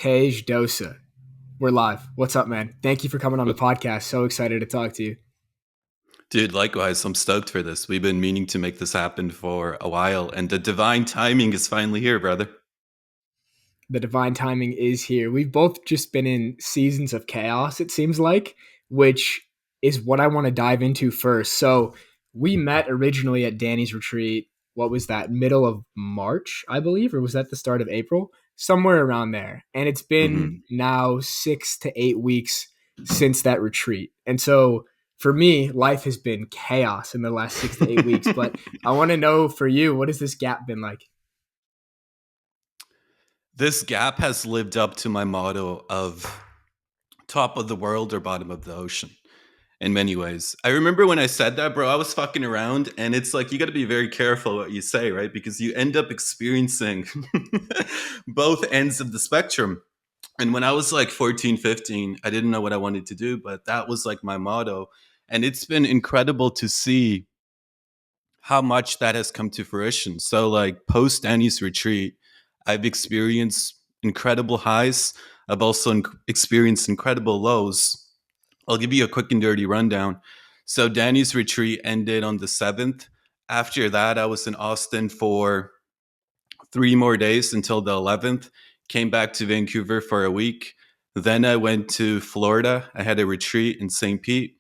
Tej Dosa. We're live. What's up, man? Thank you for coming on the podcast. So excited to talk to you. Dude, likewise, I'm stoked for this. We've been meaning to make this happen for a while, and the divine timing is finally here, brother. The divine timing is here. We've both just been in seasons of chaos, it seems like, which is what I want to dive into first. So we met originally at Danny's retreat. What was that? Middle of March, I believe, or was that the start of April? Somewhere around there. And it's been hmm now 6 to 8 weeks since that retreat. And so for me, life has been chaos in the last 6 to 8 weeks. But I want to know for you, what has this gap been like? This gap has lived up to my motto of top of the world or bottom of the ocean in many ways. I remember when I said that, bro, I was fucking around, and it's like you got to be very careful what you say, right? Because you end up experiencing both ends of the spectrum. And when I was like 14, 15, I didn't know what I wanted to do, but that was like my motto. And it's been incredible to see how much that has come to fruition. So, like, post Danny's retreat, I've experienced incredible highs. I've also experienced incredible lows. I'll give you a quick and dirty rundown. So, Danny's retreat ended on the 7th. After that, I was in Austin for 3 more days until the 11th. Came back to Vancouver for a week. Then I went to Florida. I had a retreat in St. Pete,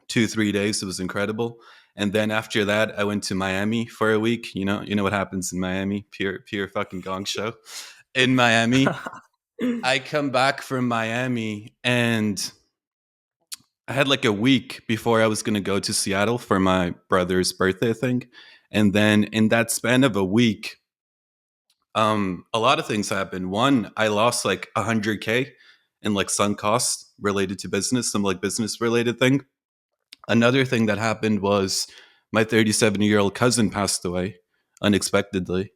2 3 days. It was incredible. And then after that, I went to Miami for a week. You know what happens in Miami? Pure fucking gong show. In Miami, I come back from Miami, and I had like a week before I was going to go to Seattle for my brother's birthday thing. And then in that span of a week, a lot of things happened. One, I lost like 100K in like sunk costs related to business, some like business related thing. Another thing that happened was my 37-year-old cousin passed away unexpectedly.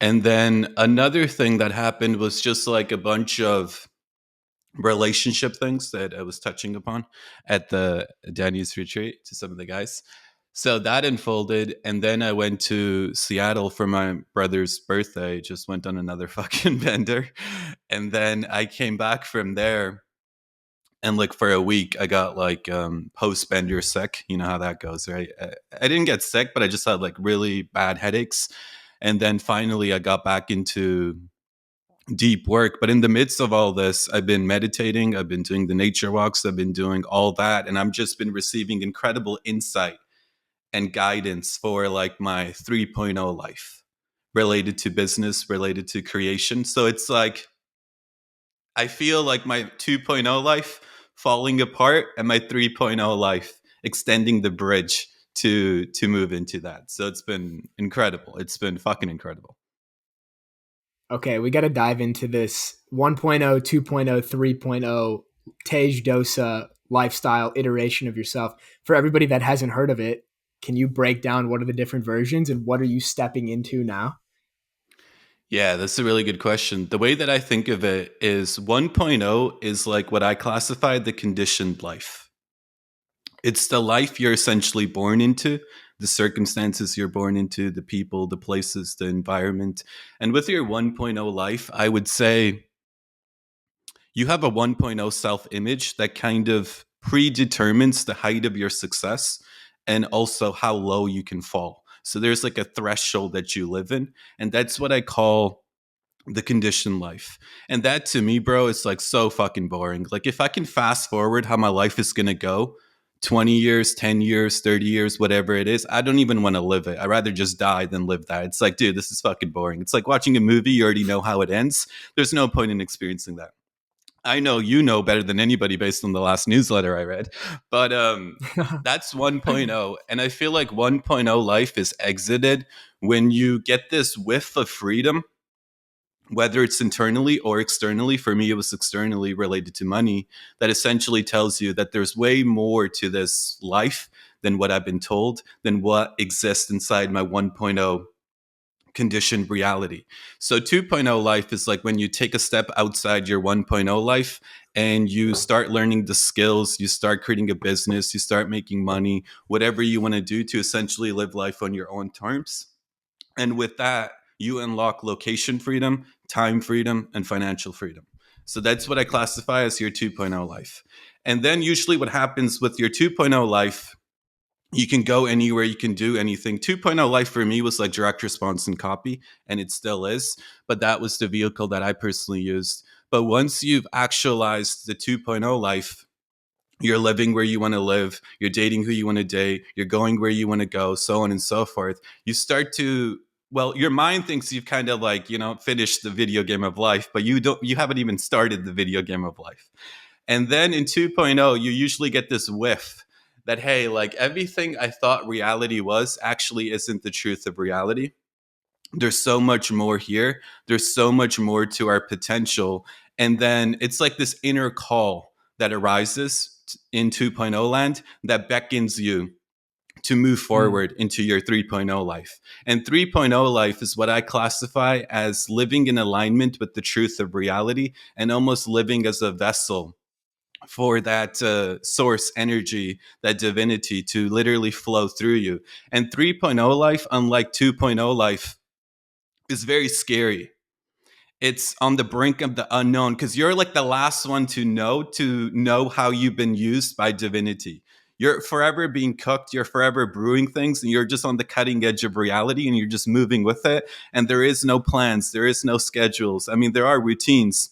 And then another thing that happened was just like a bunch of relationship things that I was touching upon at the Danny's retreat to some of the guys. So that unfolded, and then I went to Seattle for my brother's birthday. Just went on another fucking bender, and then I came back from there. And like for a week, I got like post bender sick. You know how that goes, right? I didn't get sick, but I just had like really bad headaches. And then finally, I got back into deep work. But in the midst of all this, I've been meditating, I've been doing the nature walks, I've been doing all that, and I've just been receiving incredible insight and guidance for like my 3.0 life related to business, related to creation. So it's like I feel like my 2.0 life falling apart and my 3.0 life extending the bridge to move into that. So it's been incredible. It's been fucking incredible. Okay, we got to dive into this 1.0, 2.0, 3.0 Tej Dosa lifestyle iteration of yourself. For everybody that hasn't heard of it, can you break down what are the different versions and what are you stepping into now? Yeah, that's a really good question. The way that I think of it is 1.0 is like what I classified the conditioned life. It's the life you're essentially born into, the circumstances you're born into, the people, the places, the environment. And with your 1.0 life, I would say you have a 1.0 self image that kind of predetermines the height of your success and also how low you can fall. So there's like a threshold that you live in. And that's what I call the conditioned life. And that to me, bro, is like so fucking boring. Like if I can fast forward how my life is going to go 20 years, 10 years, 30 years, whatever it is, I don't even want to live it. I'd rather just die than live that. It's like, dude, this is fucking boring. It's like watching a movie, you already know how it ends. There's no point in experiencing that. I know you know better than anybody based on the last newsletter I read. But that's 1.0. And I feel like 1.0 life is exited when you get this whiff of freedom, whether it's internally or externally. For me, it was externally related to money, that essentially tells you that there's way more to this life than what I've been told, than what exists inside my 1.0 conditioned reality. So 2.0 life is like when you take a step outside your 1.0 life and you start learning the skills, you start creating a business, you start making money, whatever you want to do to essentially live life on your own terms. And with that, you unlock location freedom, time freedom, and financial freedom. So that's what I classify as your 2.0 life. And then usually what happens with your 2.0 life, you can go anywhere, you can do anything. 2.0 life for me was like direct response and copy, and it still is. But that was the vehicle that I personally used. But once you've actualized the 2.0 life, you're living where you want to live, you're dating who you want to date, you're going where you want to go, so on and so forth. You start to, well, your mind thinks you've kind of like, finished the video game of life, but you haven't even started the video game of life. And then in 2.0, you usually get this whiff that, hey, like everything I thought reality was actually isn't the truth of reality. There's so much more here. There's so much more to our potential. And then it's like this inner call that arises in 2.0 land that beckons you to move Mm. forward into your 3.0 life. And 3.0 life is what I classify as living in alignment with the truth of reality and almost living as a vessel for that source energy, that divinity to literally flow through you. And 3.0 life, unlike 2.0 life, is very scary. It's on the brink of the unknown because you're like the last one to know how you've been used by divinity. You're forever being cooked, you're forever brewing things, and you're just on the cutting edge of reality and you're just moving with it. And there is no plans, there is no schedules. I mean, there are routines,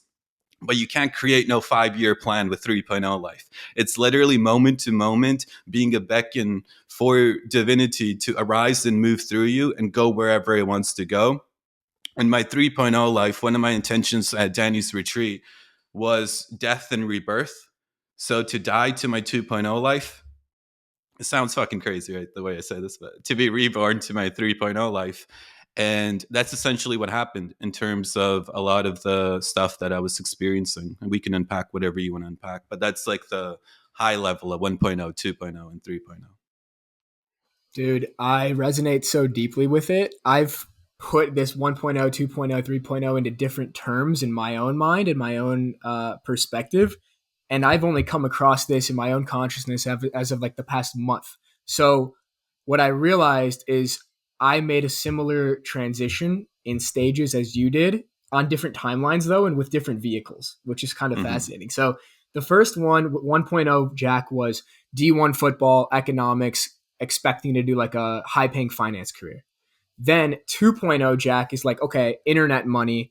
but you can't create no 5-year plan with 3.0 life. It's literally moment to moment, being a beacon for divinity to arise and move through you and go wherever it wants to go. In my 3.0 life, one of my intentions at Danny's retreat was death and rebirth. So to die to my 2.0 life, it sounds fucking crazy, right? The way I say this, but to be reborn to my 3.0 life. And that's essentially what happened in terms of a lot of the stuff that I was experiencing. And we can unpack whatever you want to unpack, but that's like the high level of 1.0, 2.0, and 3.0. Dude, I resonate so deeply with it. I've put this 1.0, 2.0, 3.0 into different terms in my own mind and my own perspective. And I've only come across this in my own consciousness as of like the past month. So what I realized is I made a similar transition in stages as you did on different timelines though, and with different vehicles, which is kind of Mm-hmm. fascinating. So the first one, 1.0 Jack, was D1 football, economics, expecting to do like a high paying finance career. Then 2.0 Jack is like, okay, internet money,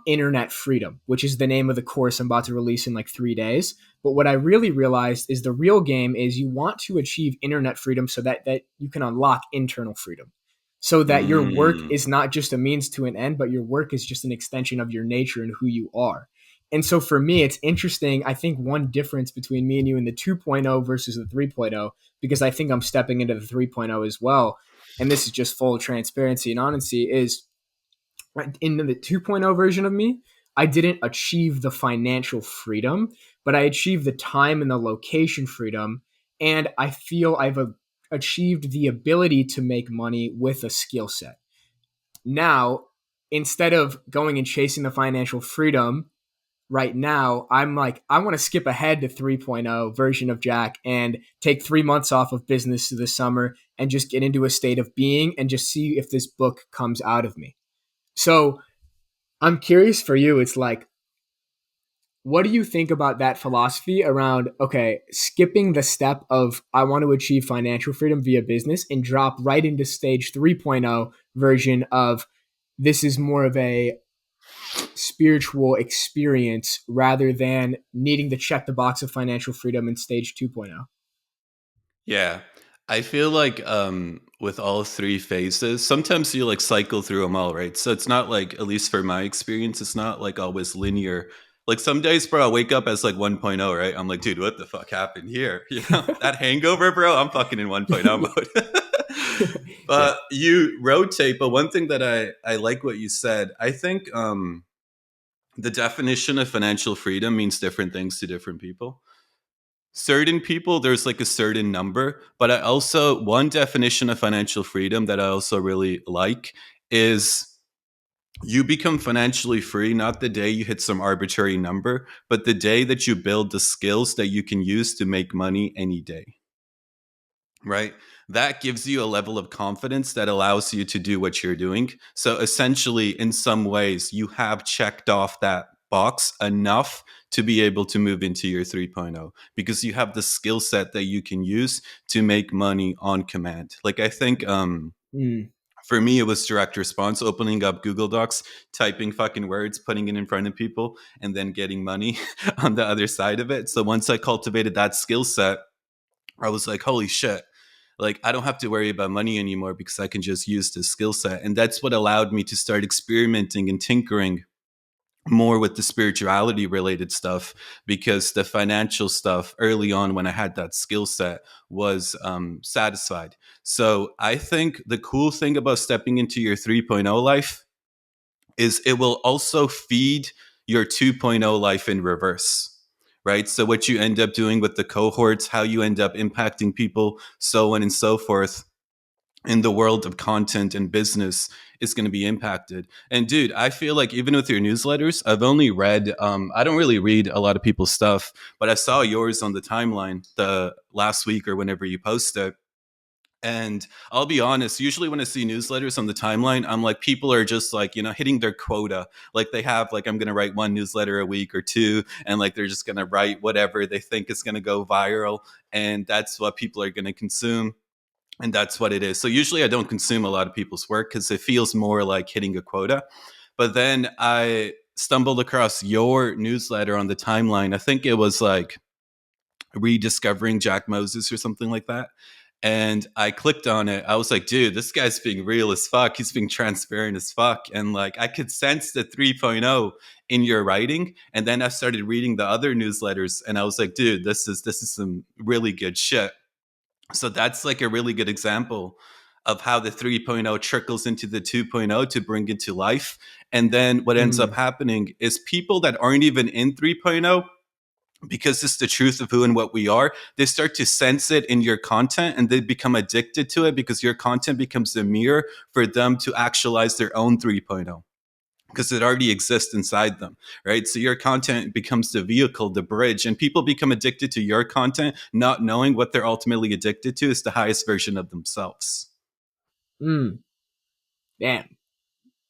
internet freedom, which is the name of the course I'm about to release in like 3 days. But what I really realized is the real game is you want to achieve internet freedom so that you can unlock internal freedom. So that your work Mm. is not just a means to an end, but your work is just an extension of your nature and who you are. And so for me, it's interesting. I think one difference between me and you in the 2.0 versus the 3.0, because I think I'm stepping into the 3.0 as well, and this is just full transparency and honesty, is in the 2.0 version of me, I didn't achieve the financial freedom, but I achieved the time and the location freedom. And I feel I've achieved the ability to make money with a skill set. Now, instead of going and chasing the financial freedom, right now, I'm like, I want to skip ahead to 3.0 version of Jack and take 3 months off of business this summer and just get into a state of being and just see if this book comes out of me. So I'm curious for you. It's like, what do you think about that philosophy around, okay, skipping the step of I want to achieve financial freedom via business and drop right into stage 3.0 version of this is more of a spiritual experience rather than needing to check the box of financial freedom in stage 2.0? Yeah. I feel like with all three phases, sometimes you like cycle through them all, right? So it's not like, at least for my experience, it's not like always linear. Like some days, bro, I wake up as like 1.0, right? I'm like, dude, what the fuck happened here? That hangover, bro, I'm fucking in 1.0 mode. Yeah. But you rotate. But one thing that I like what you said, I think the definition of financial freedom means different things to different people. Certain people, there's like a certain number, but I also, one definition of financial freedom that I also really like is you become financially free not the day you hit some arbitrary number, but the day that you build the skills that you can use to make money any day, right? That gives you a level of confidence that allows you to do what you're doing. So essentially, in some ways, you have checked off that box enough to be able to move into your 3.0 because you have the skill set that you can use to make money on command. Like I think Mm, for me, it was direct response, opening up Google Docs, typing fucking words, putting it in front of people, and then getting money on the other side of it. So once I cultivated that skill set, I was like, holy shit. Like, I don't have to worry about money anymore because I can just use this skill set. And that's what allowed me to start experimenting and tinkering more with the spirituality related stuff because the financial stuff early on when I had that skill set was satisfied. So I think the cool thing about stepping into your 3.0 life is it will also feed your 2.0 life in reverse. Right. So, what you end up doing with the cohorts, how you end up impacting people, so on and so forth, in the world of content and business is going to be impacted. And dude, I feel like even with your newsletters, I've only read, I don't really read a lot of people's stuff, but I saw yours on the timeline the last week or whenever you post it. And I'll be honest, usually when I see newsletters on the timeline, I'm like, people are just like, hitting their quota. Like they have, like, I'm going to write one newsletter a week or two. And like, they're just going to write whatever they think is going to go viral. And that's what people are going to consume, and that's what it is. So usually I don't consume a lot of people's work because it feels more like hitting a quota. But then I stumbled across your newsletter on the timeline. I think it was like rediscovering Jack Moses or something like that. And I clicked on it. I was like, dude, this guy's being real as fuck. He's being transparent as fuck. And like, I could sense the 3.0 in your writing. And then I started reading the other newsletters and I was like, dude, this is some really good shit. So that's like a really good example of how the 3.0 trickles into the 2.0 to bring it to life. And then what ends up mm, happening is people that aren't even in 3.0, because it's the truth of who and what we are, they start to sense it in your content and they become addicted to it because your content becomes a mirror for them to actualize their own 3.0 because it already exists inside them, right? So your content becomes the vehicle, the bridge, and people become addicted to your content, not knowing what they're ultimately addicted to is the highest version of themselves. mm. Damn.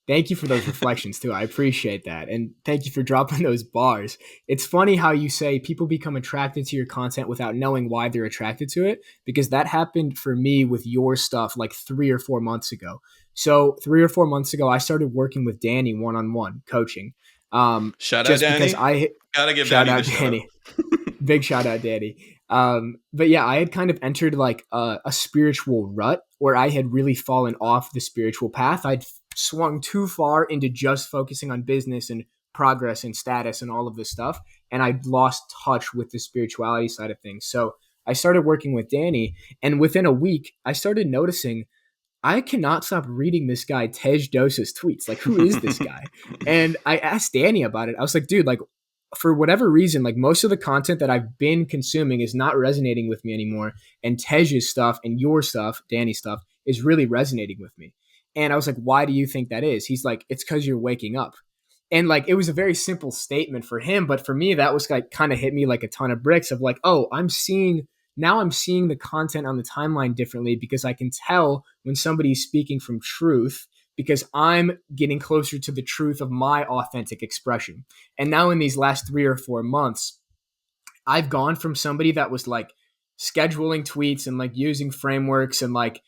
Thank you for those reflections too. I appreciate that. And thank you for dropping those bars. It's funny how you say people become attracted to your content without knowing why they're attracted to it, because that happened for me with your stuff like 3 or 4 months ago. So 3 or 4 months ago, I started working with Danny one-on-one coaching. Shout out, Just because Danny. I Gotta give shout Danny the out shout out. Danny. Big shout out, Danny. But yeah, I had kind of entered like a spiritual rut where I had really fallen off the spiritual path. I'd swung too far into just focusing on business and progress and status and all of this stuff. And I'd lost touch with the spirituality side of things. So I started working with Danny. And within a week, I started noticing I cannot stop reading this guy Tej Dosa's tweets. Like, who is this guy? And I asked Danny about it. I was like, dude, like, for whatever reason, like most of the content that I've been consuming is not resonating with me anymore. And Tej's stuff and your stuff, Danny's stuff, is really resonating with me. And I was like, why do you think that is? He's like, it's because you're waking up. And like, it was a very simple statement for him. But for me, that was like kind of hit me like a ton of bricks of like, oh, I'm seeing the content on the timeline differently because I can tell when somebody's speaking from truth because I'm getting closer to the truth of my authentic expression. And now in these last 3 or 4 months, I've gone from somebody that was like scheduling tweets and like using frameworks and like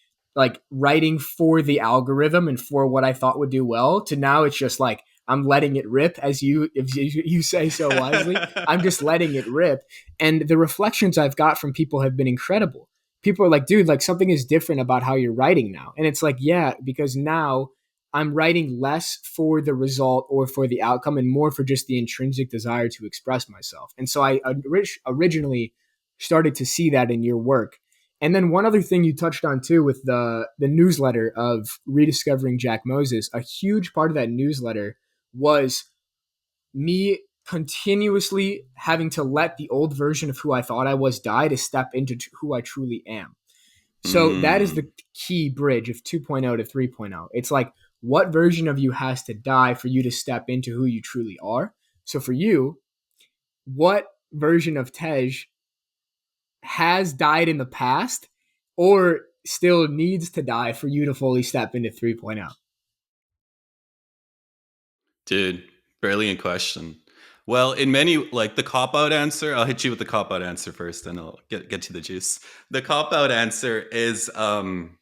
writing for the algorithm and for what I thought would do well to now it's just like I'm letting it rip as you say so wisely. I'm just letting it rip and the reflections I've got from people have been incredible. People are like, dude, like something is different about how you're writing now. And it's like, yeah, because now I'm writing less for the result or for the outcome and more for just the intrinsic desire to express myself. And so I originally started to see that in your work. And then one other thing you touched on too with the newsletter of rediscovering Jack Moses, a huge part of that newsletter was me continuously having to let the old version of who I thought I was die to step into who I truly am. So that is Mm. the key bridge of 2.0 to 3.0. It's like what version of you has to die for you to step into who you truly are. So for you, what version of Tej has died in the past or still needs to die for you to fully step into 3.0? Dude, brilliant question. Well, in many, like the cop out answer, I'll hit you with the cop out answer first, and I'll get to the juice. The cop out answer is one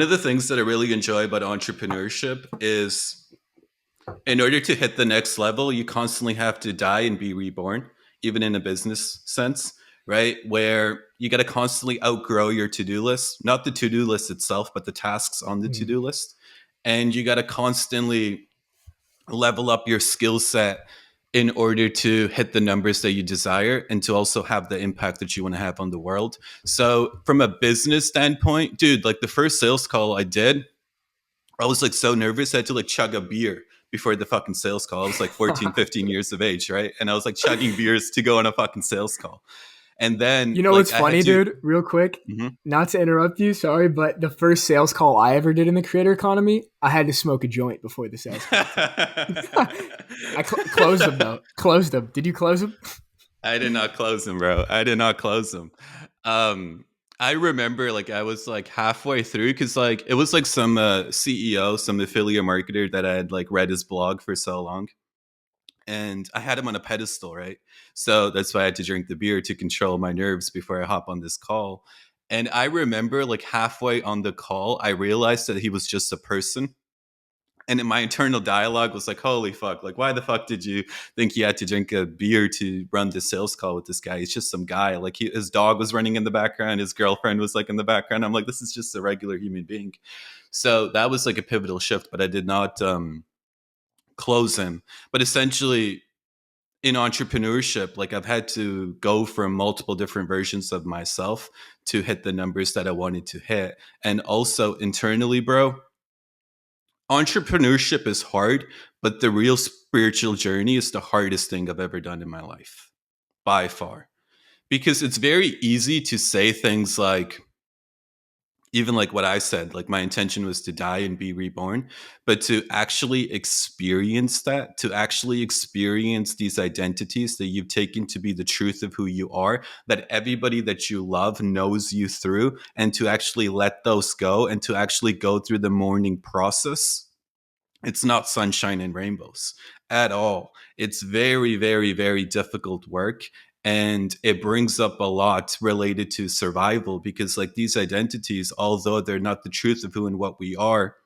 of the things that I really enjoy about entrepreneurship is in order to hit the next level, you constantly have to die and be reborn, even in a business sense, right? Where you got to constantly outgrow your to do list, not the to do list itself, but the tasks on the to Mm. do list. And you got to constantly level up your skill set in order to hit the numbers that you desire and to also have the impact that you want to have on the world. So, from a business standpoint, dude, like the first sales call I did, I was like so nervous. I had to like chug a beer before the fucking sales call. I was like 14, 15 years of age, right? And I was like chugging beers to go on a fucking sales call. And then You know like what's I had funny, to, dude? Real quick, mhm. not to interrupt you, sorry, but the first sales call I ever did in the creator economy, I had to smoke a joint before the sales call too. I closed them though. Closed them. Did you close them? I did not close them, bro. I did not close them. Um, I remember like I was like halfway through because like it was like some CEO, some affiliate marketer that I had like read his blog for so long, and I had him on a pedestal, right? So that's why I had to drink the beer to control my nerves before I hop on this call. And I remember like halfway on the call, I realized that he was just a person. And in my internal dialogue was like, holy fuck, like, why the fuck did you think you had to drink a beer to run this sales call with this guy? He's just some guy. Like, his dog was running in the background, his girlfriend was like in the background. I'm like, this is just a regular human being. So that was like a pivotal shift, but I did not close him. But essentially, in entrepreneurship, like I've had to go from multiple different versions of myself to hit the numbers that I wanted to hit. And also internally, bro, entrepreneurship is hard, but the real spiritual journey is the hardest thing I've ever done in my life by far. Because it's very easy to say things like, even like what I said, like my intention was to die and be reborn, but to actually experience that, to actually experience these identities that you've taken to be the truth of who you are, that everybody that you love knows you through, and to actually let those go and to actually go through the mourning process. It's not sunshine and rainbows at all. It's very, very, very difficult work. And it brings up a lot related to survival because, like, these identities, although they're not the truth of who and what we are,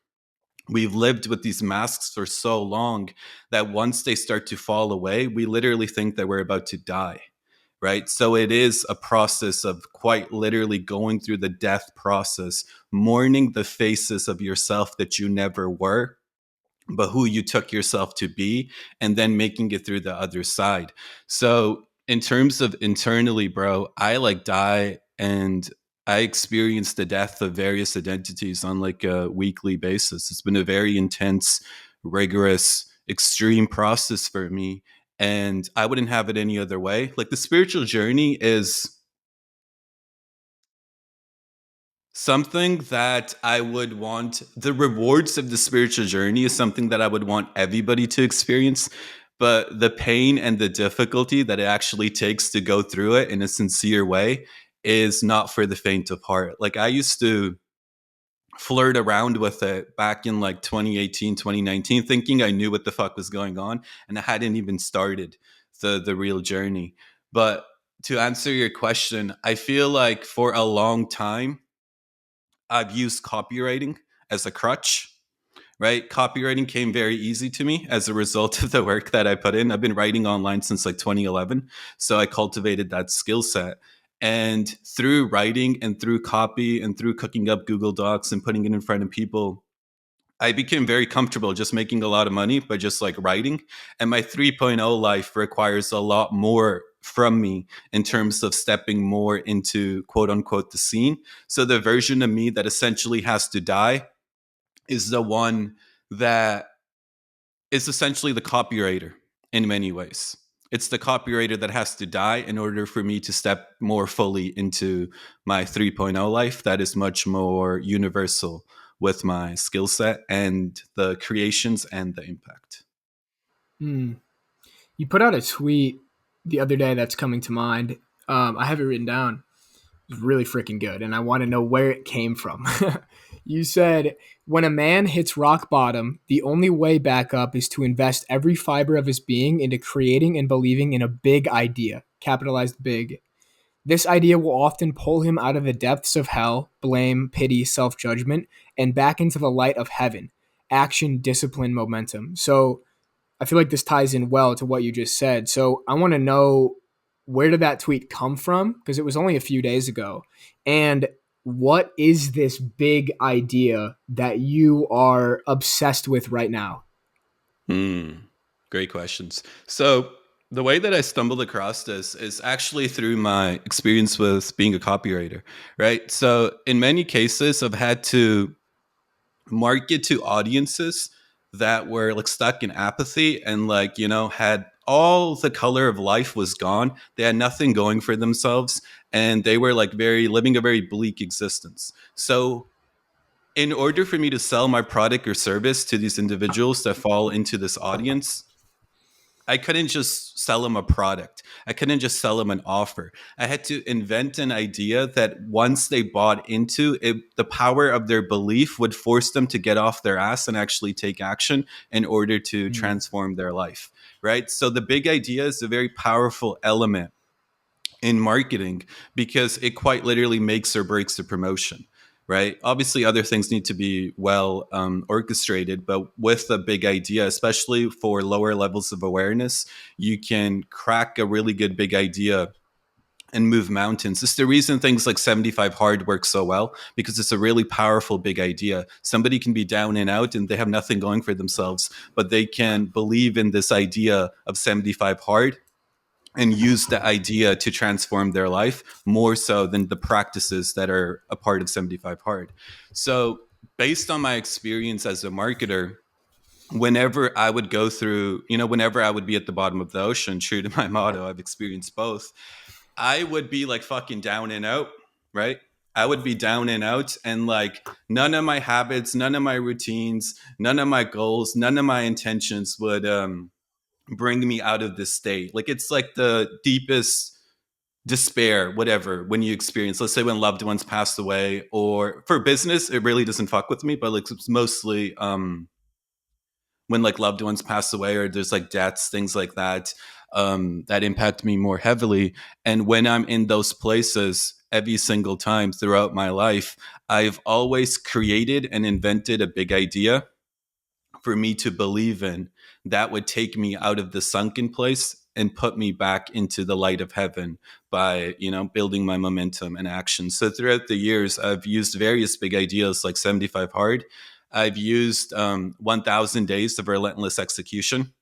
we've lived with these masks for so long that once they start to fall away, we literally think that we're about to die. Right. So it is a process of quite literally going through the death process, mourning the faces of yourself that you never were, but who you took yourself to be, and then making it through the other side. So, in terms of internally, bro, I like die and I experience the death of various identities on like a weekly basis. It's been a very intense, rigorous, extreme process for me. And I wouldn't have it any other way. Like the spiritual journey is something that I would want. The rewards of the spiritual journey is something that I would want everybody to experience. But the pain and the difficulty that it actually takes to go through it in a sincere way is not for the faint of heart. Like I used to flirt around with it back in like 2018, 2019, thinking I knew what the fuck was going on. And I hadn't even started the real journey. But to answer your question, I feel like for a long time, I've used copywriting as a crutch, right? Copywriting came very easy to me as a result of the work that I put in. I've been writing online since like 2011. So I cultivated that skill set. And through writing and through copy and through cooking up Google Docs and putting it in front of people, I became very comfortable just making a lot of money by just like writing. And my 3.0 life requires a lot more from me in terms of stepping more into quote unquote the scene. So the version of me that essentially has to die is the one that is essentially the copywriter in many ways. It's the copywriter that has to die in order for me to step more fully into my 3.0 life that is much more universal with my skill set and the creations and the impact. Hmm. You put out a tweet the other day that's coming to mind. I have it written down. It's really freaking good, and I want to know where it came from. You said, when a man hits rock bottom, the only way back up is to invest every fiber of his being into creating and believing in a big idea, capitalized big. This idea will often pull him out of the depths of hell, blame, pity, self judgment, and back into the light of heaven, action, discipline, momentum. So I feel like this ties in well to what you just said. So I want to know, where did that tweet come from? Because it was only a few days ago. And what is this big idea that you are obsessed with right now? Hmm. Great questions. So the way that I stumbled across this is actually through my experience with being a copywriter, right? So in many cases, I've had to market to audiences that were like stuck in apathy and like, had all the color of life was gone. They had nothing going for themselves and they were like very living a very bleak existence. So in order for me to sell my product or service to these individuals that fall into this audience, I couldn't just sell them a product. I couldn't just sell them an offer. I had to invent an idea that once they bought into it, the power of their belief would force them to get off their ass and actually take action in order to Mm, transform their life. Right. So the big idea is a very powerful element in marketing because it quite literally makes or breaks the promotion, right? Obviously other things need to be well orchestrated, but with a big idea, especially for lower levels of awareness, you can crack a really good big idea and move mountains. It's the reason things like 75 hard work so well, because it's a really powerful big idea. Somebody can be down and out and they have nothing going for themselves, but they can believe in this idea of 75 hard and use the idea to transform their life more so than the practices that are a part of 75 hard. So based on my experience as a marketer, whenever I would go through, whenever I would be at the bottom of the ocean, true to my motto, I've experienced both, I would be like fucking down and out, right? I would be down and out, and like none of my habits, none of my routines, none of my goals, none of my intentions would bring me out of this state. Like it's like the deepest despair, whatever, when you experience, let's say when loved ones passed away, or for business, it really doesn't fuck with me, but like it's mostly when like loved ones pass away or there's like deaths, things like that, that impact me more heavily. And when I'm in those places every single time throughout my life, I've always created and invented a big idea for me to believe in that would take me out of the sunken place and put me back into the light of heaven by building my momentum and action. So throughout the years I've used various big ideas like 75 hard. I've used 1000 days of relentless execution,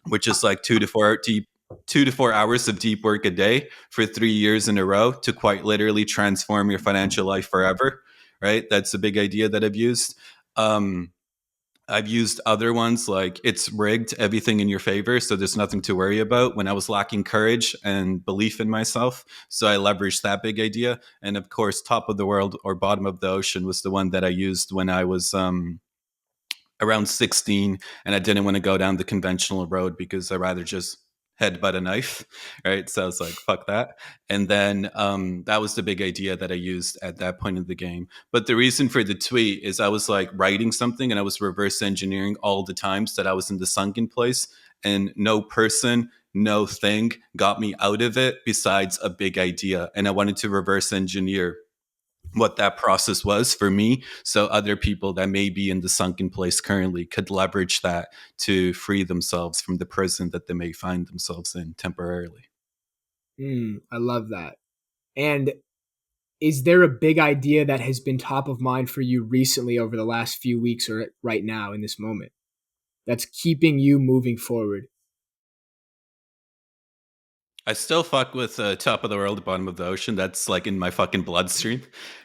which is like 2 to 4 hours of deep work a day for 3 years in a row to quite literally transform your financial life forever. Right, that's a big idea that I've used. um, I've used other ones like it's rigged, everything in your favor, so there's nothing to worry about when I was lacking courage and belief in myself. So I leveraged that big idea. And of course, top of the world or bottom of the ocean was the one that I used when I was around 16 and I didn't want to go down the conventional road because I rather just headbutt a knife, right? So I was like, fuck that. And then that was the big idea that I used at that point of the game. But the reason for the tweet is I was like writing something and I was reverse engineering all the times that I was in the sunken place, and no person, no thing got me out of it besides a big idea. And I wanted to reverse engineer what that process was for me, so other people that may be in the sunken place currently could leverage that to free themselves from the prison that they may find themselves in temporarily. I love that. And is there a big idea that has been top of mind for you recently over the last few weeks or right now in this moment that's keeping you moving forward? I still fuck with top of the world, bottom of the ocean. That's like in my fucking bloodstream,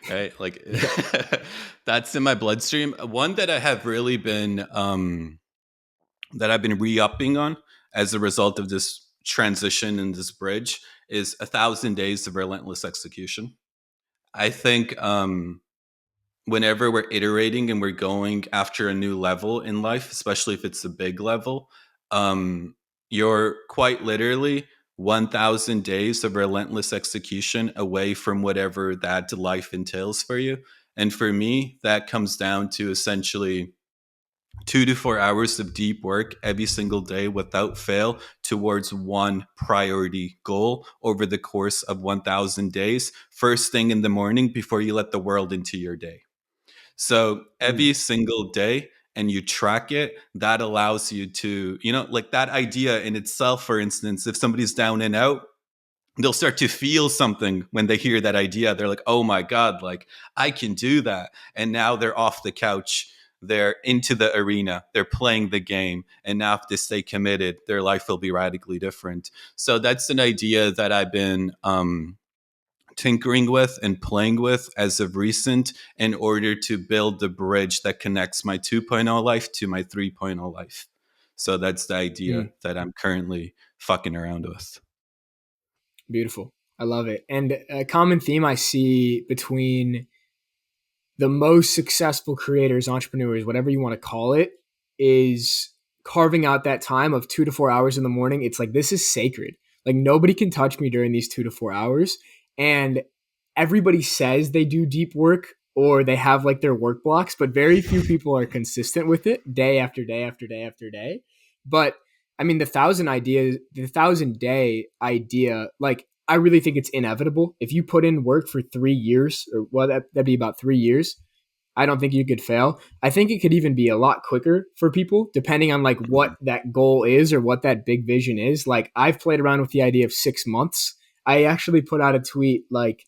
right? Like Yeah. that's in my bloodstream. One that I have really been that I've been re-upping on as a result of this transition and this bridge is 1,000 days of relentless execution. I think whenever we're iterating and we're going after a new level in life, especially if it's a big level, you're quite literally 1,000 days of relentless execution away from whatever that life entails for you. And for me, that comes down to essentially 2 to 4 hours of deep work every single day without fail towards one priority goal over the course of 1,000 days, first thing in the morning before you let the world into your day. So Mm. every single day, and you track it, that allows you to, like that idea in itself, for instance, if somebody's down and out, they'll start to feel something when they hear that idea. They're like, oh my God, like I can do that. And now they're off the couch. They're into the arena. They're playing the game. And now, if they stay committed, their life will be radically different. So that's an idea that I've been tinkering with and playing with as of recent in order to build the bridge that connects my 2.0 life to my 3.0 life. So that's the idea Mm. that I'm currently fucking around with. Beautiful. I love it. And a common theme I see between the most successful creators, entrepreneurs, whatever you want to call it, is carving out that time of 2 to 4 hours in the morning. It's like, this is sacred. Like, nobody can touch me during these 2 to 4 hours. And everybody says they do deep work or they have like their work blocks, but very few people are consistent with it day after day after day after day. But I mean, the 1,000 day idea, like, I really think it's inevitable. If you put in work for 3 years, or well, that'd be about 3 years, I don't think you could fail. I think it could even be a lot quicker for people, depending on like what Mhm. that goal is or what that big vision is. Like, I've played around with the idea of 6 months. I actually put out a tweet like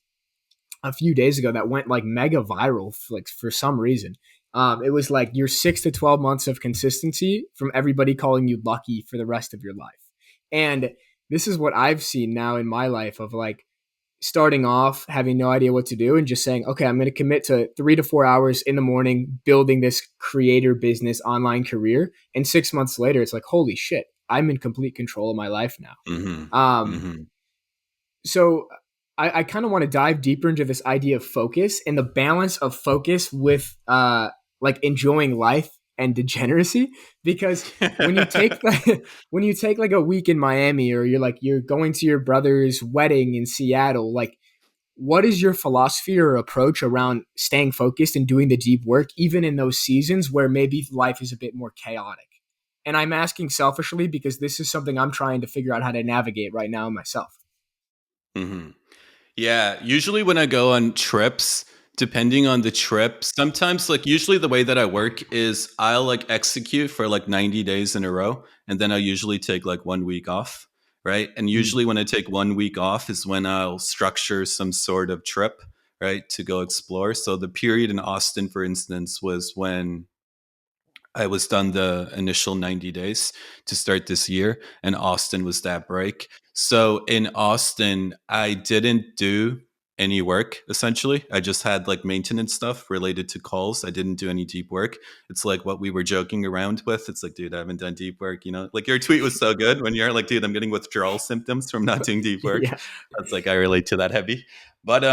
a few days ago that went like mega viral, like for some reason. It was like your 6 to 12 months of consistency from everybody calling you lucky for the rest of your life. And this is what I've seen now in my life of like starting off having no idea what to do and just saying, okay, I'm going to commit to 3 to 4 hours in the morning building this creator business online career. And 6 months later, it's like, holy shit, I'm in complete control of my life Mhm. now. Mhm. So I kind of want to dive deeper into this idea of focus and the balance of focus with like enjoying life and degeneracy. Because when you take when you take like a week in Miami, or you're going to your brother's wedding in Seattle, like, what is your philosophy or approach around staying focused and doing the deep work even in those seasons where maybe life is a bit more chaotic? And I'm asking selfishly because this is something I'm trying to figure out how to navigate right now myself. Mhm. Yeah, usually when I go on trips, depending on the trip, sometimes like usually the way that I work is I'll like execute for like 90 days in a row and then I'll usually take like 1 week off, right? And Mm. usually when I take 1 week off is when I'll structure some sort of trip, right, to go explore. So the period in Austin, for instance, was when I was done the initial 90 days to start this year, and Austin was that break. So in Austin, I didn't do any work essentially. I just had like maintenance stuff related to calls. I didn't do any deep work. It's like what we were joking around with. It's like, dude, I haven't done deep work. Like your tweet was so good when you're like, dude, I'm getting withdrawal symptoms from not doing deep work. Yeah. That's like, I relate to that heavy. But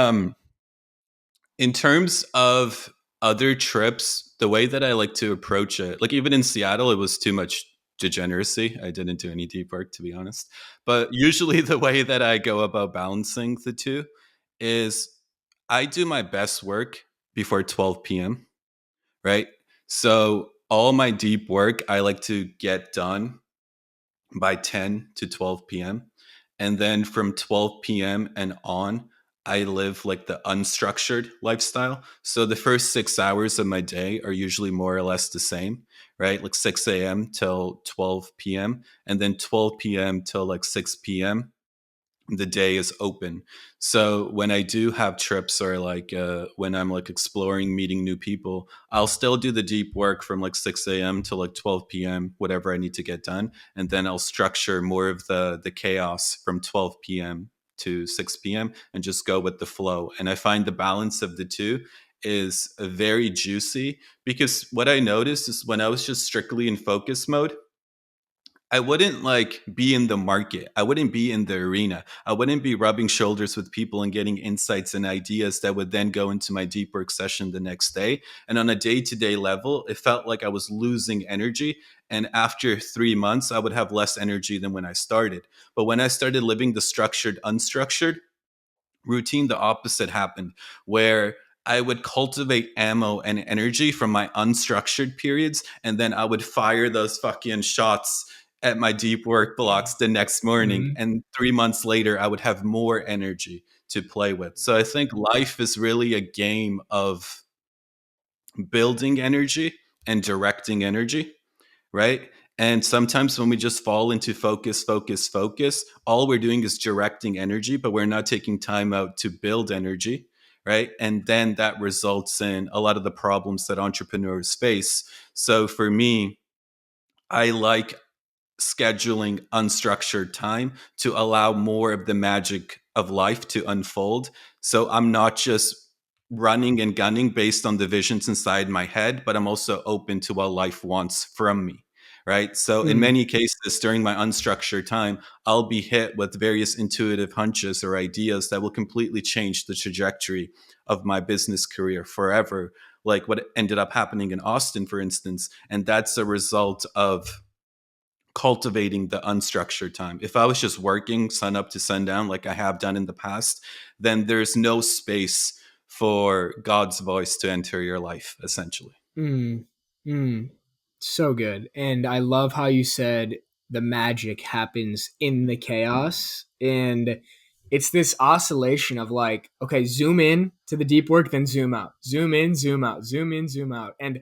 in terms of other trips, the way that I like to approach it, like even in Seattle, it was too much degeneracy. I didn't do any deep work, to be honest. But usually, the way that I go about balancing the two is I do my best work before 12 p.m., right? So, all my deep work I like to get done by 10 to 12 p.m. And then from 12 p.m. and on, I live like the unstructured lifestyle. So the first 6 hours of my day are usually more or less the same, right? Like 6 a.m. till 12 p.m. And then 12 p.m. till like 6 p.m. the day is open. So when I do have trips or like when I'm like exploring, meeting new people, I'll still do the deep work from like 6 a.m. to like 12 p.m., whatever I need to get done. And then I'll structure more of the chaos from 12 p.m. to 6 p.m. and just go with the flow. And I find the balance of the two is very juicy because what I noticed is when I was just strictly in focus mode, I wouldn't like be in the market. I wouldn't be in the arena. I wouldn't be rubbing shoulders with people and getting insights and ideas that would then go into my deep work session the next day. And on a day to day level, it felt like I was losing energy. And after 3 months, I would have less energy than when I started. But when I started living the structured, unstructured routine, the opposite happened, where I would cultivate ammo and energy from my unstructured periods, and then I would fire those fucking shots at my deep work blocks the next morning. Mhm. And 3 months later, I would have more energy to play with. So I think life is really a game of building energy and directing energy, right? And sometimes when we just fall into focus, focus, focus, all we're doing is directing energy, but we're not taking time out to build energy, right? And then that results in a lot of the problems that entrepreneurs face. So for me, I like scheduling unstructured time to allow more of the magic of life to unfold. So I'm not just running and gunning based on the visions inside my head, but I'm also open to what life wants from me. Right. So, in Mm. many cases, during my unstructured time, I'll be hit with various intuitive hunches or ideas that will completely change the trajectory of my business career forever. Like what ended up happening in Austin, for instance. And that's a result of cultivating the unstructured time. If I was just working sun up to sundown like I have done in the past, then there's no space for God's voice to enter your life, essentially. Mm. Mm. So good. And I love how you said the magic happens in the chaos. And it's this oscillation of like, okay, zoom in to the deep work, then zoom out, zoom in, zoom out, zoom in, zoom out. And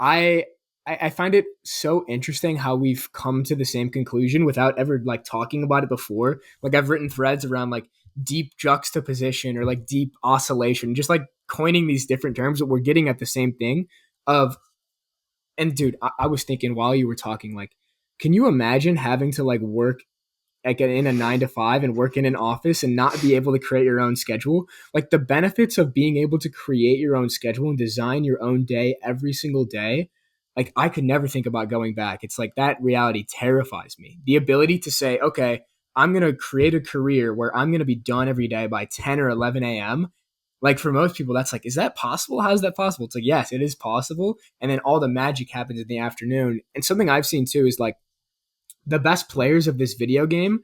I I find it so interesting how we've come to the same conclusion without ever like talking about it before. Like I've written threads around like deep juxtaposition or like deep oscillation, just like coining these different terms, but we're getting at the same thing of and dude, I was thinking while you were talking, like, can you imagine having to like work like in a 9 to 5 and work in an office and not be able to create your own schedule? Like the benefits of being able to create your own schedule and design your own day every single day. Like I could never think about going back. It's like that reality terrifies me. The ability to say, okay, I'm going to create a career where I'm going to be done every day by 10 or 11 a.m. Like for most people, that's like, is that possible? How is that possible? It's like, yes, it is possible. And then all the magic happens in the afternoon. And something I've seen too is like the best players of this video game,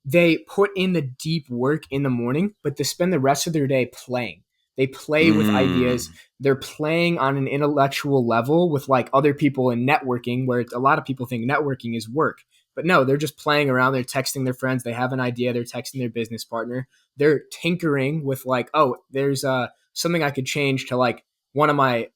they put in the deep work in the morning, but they spend the rest of their day playing. They play with ideas. Mm. They're playing on an intellectual level with like other people in networking, where a lot of people think networking is work. But no, they're just playing around. They're texting their friends. They have an idea. They're texting their business partner. They're tinkering with like, oh, there's something I could change to like one of my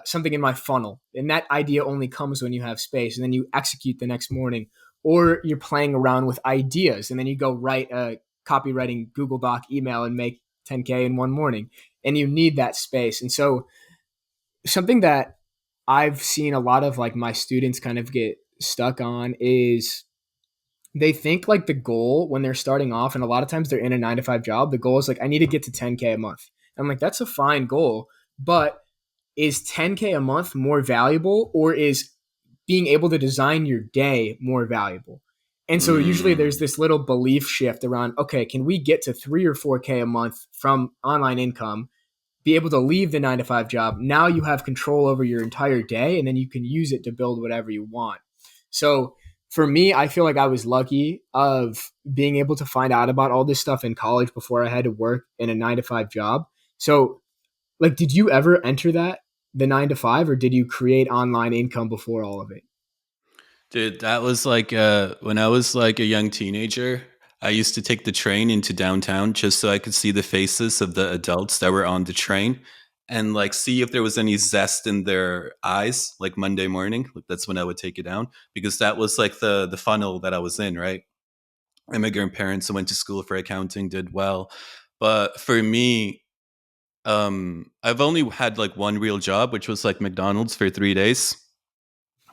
something in my funnel. And that idea only comes when you have space. And then you execute the next morning, or you're playing around with ideas and then you go write a copywriting Google Doc email and make 10K in one morning. And you need that space. And so something that I've seen a lot of like my students kind of get stuck on is they think like the goal when they're starting off, and a lot of times they're in a 9 to 5 job, the goal is like, I need to get to 10K a month. And I'm like, that's a fine goal, but is 10K a month more valuable, or is being able to design your day more valuable? And so usually there's Mm. this little belief shift around, okay, can we get to 3 or 4K a month from online income, be able to leave the 9 to 5 job? Now you have control over your entire day and then you can use it to build whatever you want. So for me, I feel like I was lucky of being able to find out about all this stuff in college before I had to work in a 9 to 5 job. So like, did you ever enter the 9 to 5, or did you create online income before all of it? Dude, that was like when I was like a young teenager, I used to take the train into downtown just so I could see the faces of the adults that were on the train and like see if there was any zest in their eyes like Monday morning. Like, that's when I would take it down because that was like the funnel that I was in, right? Immigrant parents, I went to school for accounting, did well. But for me, I've only had like one real job, which was like McDonald's for 3 days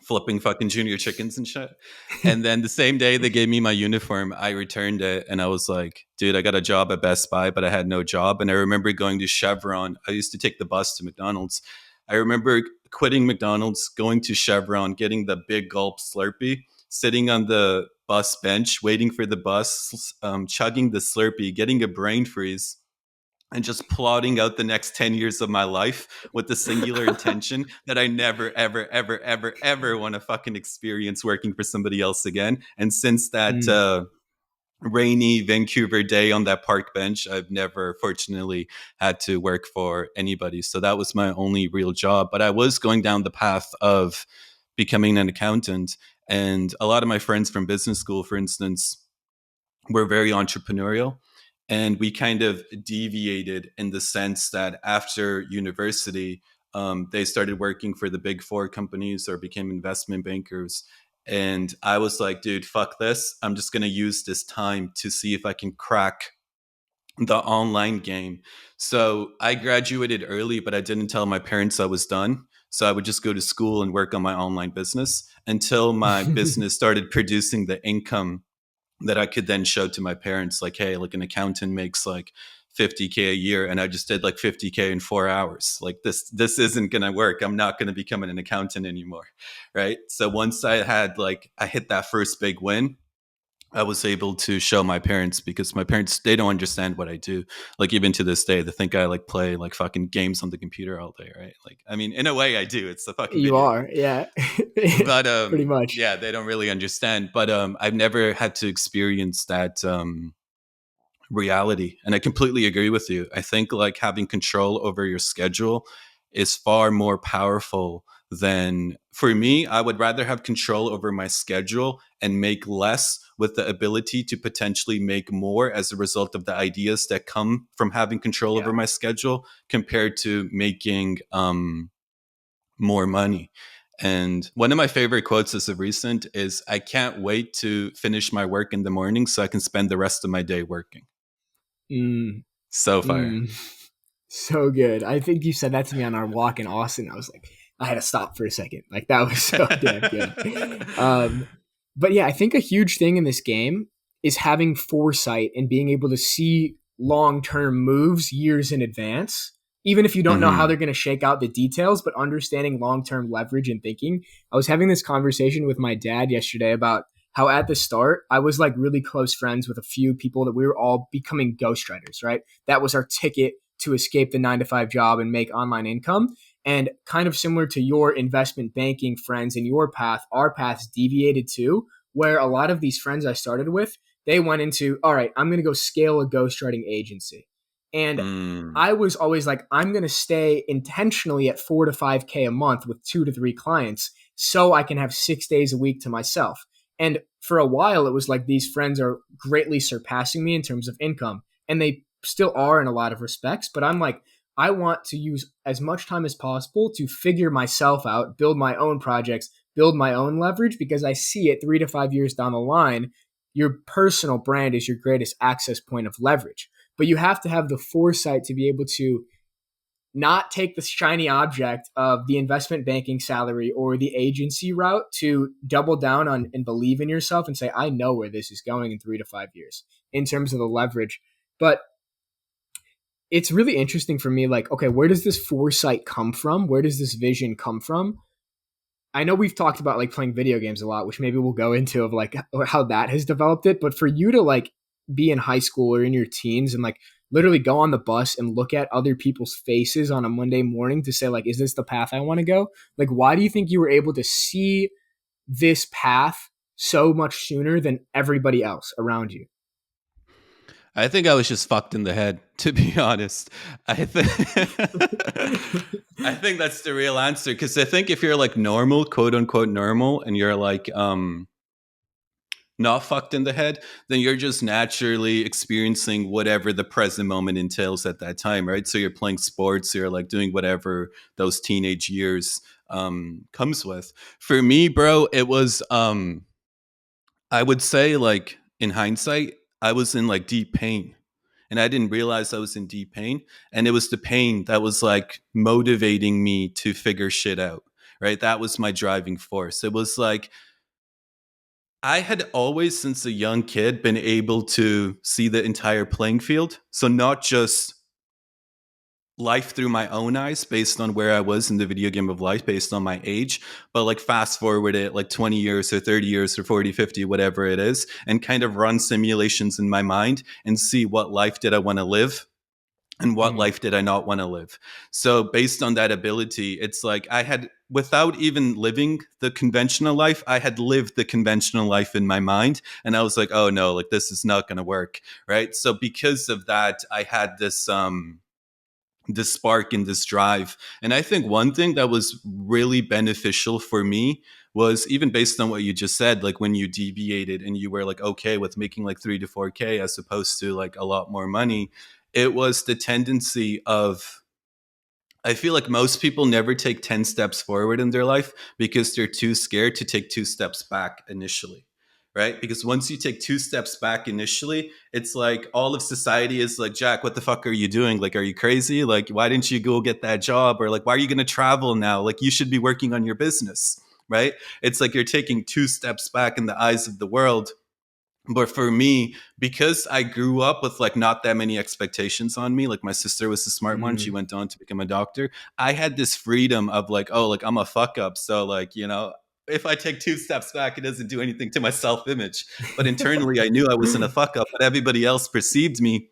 flipping fucking junior chickens and shit. And then the same day they gave me my uniform, I returned it and I was like, dude, I got a job at Best Buy, but I had no job. And I remember going to Chevron. I used to take the bus to McDonald's. I remember quitting McDonald's, going to Chevron, getting the big gulp Slurpee, sitting on the bus bench, waiting for the bus, chugging the Slurpee, getting a brain freeze and just plotting out the next 10 years of my life with the singular intention that I never, ever, ever, ever, ever want to fucking experience working for somebody else again. And since that, Mm, rainy Vancouver day on that park bench. I've never, fortunately, had to work for anybody. So that was my only real job. But I was going down the path of becoming an accountant. And a lot of my friends from business school, for instance, were very entrepreneurial. And we kind of deviated in the sense that after university, they started working for the big four companies or became investment bankers. And I was like, dude, fuck this. I'm just going to use this time to see if I can crack the online game. So I graduated early, but I didn't tell my parents I was done. So I would just go to school and work on my online business until my business started producing the income that I could then show to my parents, like, hey, like an accountant makes like 50K a year, and I just did like 50K in 4 hours. Like this isn't gonna work. I'm not gonna become an accountant anymore, right? So once I hit that first big win, I was able to show my parents, because my parents, they don't understand what I do. Like even to this day, they think I like play like fucking games on the computer all day, right? Like I mean, in a way, I do. It's a fucking You video game, are, yeah. but Pretty much. yeah, they don't really understand. But I've never had to experience that reality, and I completely agree with you. I think like having control over your schedule is far more powerful than, for me, I would rather have control over my schedule and make less with the ability to potentially make more as a result of the ideas that come from having control over Yeah. my schedule, compared to making more money. And one of my favorite quotes as of recent is, I can't wait to finish my work in the morning so I can spend the rest of my day working. Mm, So fire. mm. So good. I think you said that to me on our walk in Austin. I was like, I had to stop for a second. Like that was so damn good. Um, but yeah, I think a huge thing in this game is having foresight and being able to see long term moves years in advance. Even if you don't know how they're Hmm. going to shake out the details, but understanding long term leverage and thinking. I was having this conversation with my dad yesterday about how at the start I was like really close friends with a few people that we were all becoming ghostwriters, right? That was our ticket to escape the 9 to 5 job and make online income. And kind of similar to your investment banking friends and your path, our paths deviated too, where a lot of these friends I started with, they went into, all right, I'm going to go scale a ghostwriting agency. And Hmm. I was always like, I'm going to stay intentionally at 4 to 5K a month with 2 to 3 clients so I can have 6 days a week to myself. And for a while, it was like these friends are greatly surpassing me in terms of income. And they still are in a lot of respects, but I'm like, I want to use as much time as possible to figure myself out, build my own projects, build my own leverage, because I see it 3 to 5 years down the line. Your personal brand is your greatest access point of leverage. But you have to have the foresight to be able to not take the shiny object of the investment banking salary or the agency route to double down on and believe in yourself and say, I know where this is going in 3 to 5 years in terms of the leverage. But it's really interesting for me, like, okay, where does this foresight come from? Where does this vision come from? I know we've talked about like playing video games a lot, which maybe we'll go into of like how that has developed it. But for you to like be in high school or in your teens and like literally go on the bus and look at other people's faces on a Monday morning to say like, is this the path I want to go? Like, why do you think you were able to see this path so much sooner than everybody else around you? I think I was just fucked in the head, to be honest. I think I think that's the real answer, because I think if you're like normal, quote unquote normal, and you're like not fucked in the head, then you're just naturally experiencing whatever the present moment entails at that time, right? So you're playing sports, you're like doing whatever those teenage years comes with. For me, bro, it was I would say, like, in hindsight, I was in like deep pain, and I didn't realize I was in deep pain. And it was the pain that was like motivating me to figure shit out, right? That was my driving force. It was like, I had always, since a young kid, been able to see the entire playing field. So, not just life through my own eyes based on where I was in the video game of life based on my age, but like fast forward it like 20 years or 30 years or 40, 50, whatever it is, and kind of run simulations in my mind and see what life did I want to live and what Mm. life did I not want to live. So based on that ability, it's like I had, without even living the conventional life, I had lived the conventional life in my mind, and I was like, oh no, like this is not going to work, right? So because of that, I had this spark and this drive. And I think one thing that was really beneficial for me was, even based on what you just said, like when you deviated and you were like okay with making like 3 to 4K as opposed to like a lot more money, it was the tendency of, I feel like most people never take 10 steps forward in their life because they're too scared to take 2 steps back initially. Right? Because once you take 2 steps back initially, it's like all of society is like, Jack, what the fuck are you doing? Like, are you crazy? Like, why didn't you go get that job? Or like, why are you going to travel now? Like, you should be working on your business. Right? It's like you're taking 2 steps back in the eyes of the world. But for me, because I grew up with like not that many expectations on me, like my sister was the smart one, she Mm. went on to become a doctor. I had this freedom of like, oh, like I'm a fuck up, so like, if I take 2 steps back, it doesn't do anything to my self image. But internally, I knew I wasn't a fuck up, but everybody else perceived me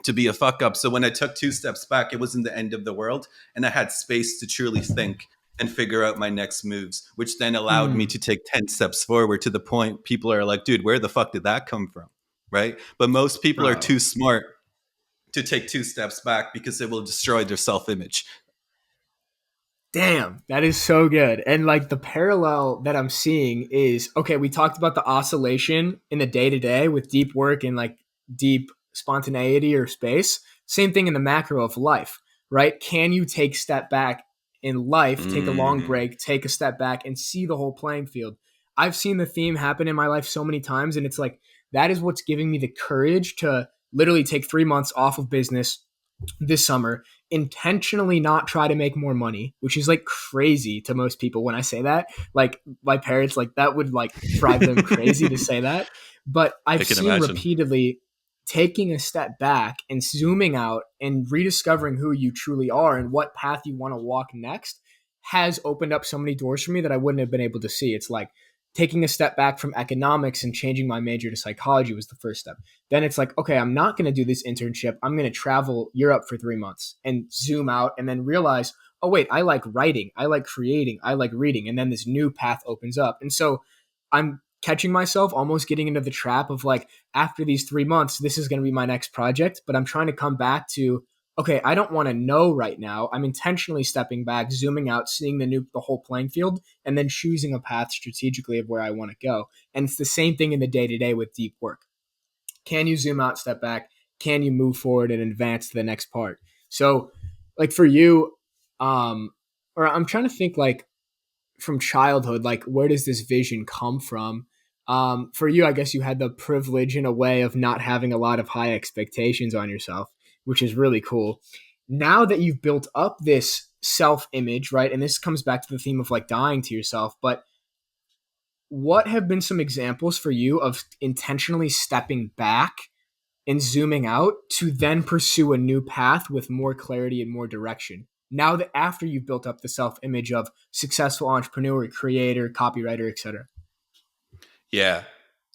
to be a fuck up. So when I took 2 steps back, it wasn't the end of the world. And I had space to truly think and figure out my next moves, which then allowed me Mm. to take 10 steps forward, to the point people are like, dude, where the fuck did that come from? Right. But most people are Bro. too smart to take 2 steps back because it will destroy their self image. Damn, that is so good. And like the parallel that I'm seeing is okay, we talked about the oscillation in the day to day with deep work and like deep spontaneity or space. Same thing in the macro of life, right? Can you take step back in life, take a long Mm. break, take a step back and see the whole playing field? I've seen the theme happen in my life so many times, and it's like that is what's giving me the courage to literally take 3 months off of business this summer, intentionally not try to make more money, which is like crazy to most people when I say that. Like my parents, like that would like drive them crazy to say that. But I I've can seen imagine. repeatedly taking a step back and zooming out and rediscovering who you truly are and what path you want to walk next has opened up so many doors for me that I wouldn't have been able to see. It's like taking a step back from economics and changing my major to psychology was the first step. Then it's like, okay, I'm not going to do this internship. I'm going to travel Europe for 3 months and zoom out and then realize, oh, wait, I like writing. I like creating. I like reading. And then this new path opens up. And so I'm catching myself almost getting into the trap of like, after these 3 months, this is going to be my next project. But I'm trying to come back to, okay, I don't want to know right now. I'm intentionally stepping back, zooming out, seeing the whole playing field, and then choosing a path strategically of where I want to go. And it's the same thing in the day to day with deep work. Can you zoom out, step back? Can you move forward and advance to the next part? So, like for you, or I'm trying to think like from childhood, like where does this vision come from? For you, I guess you had the privilege in a way of not having a lot of high expectations on yourself, which is really cool. Now that you've built up this self image, right? And this comes back to the theme of like dying to yourself, but what have been some examples for you of intentionally stepping back and zooming out to then pursue a new path with more clarity and more direction? Now that after you've built up the self image of successful entrepreneur, creator, copywriter, etc. Yeah.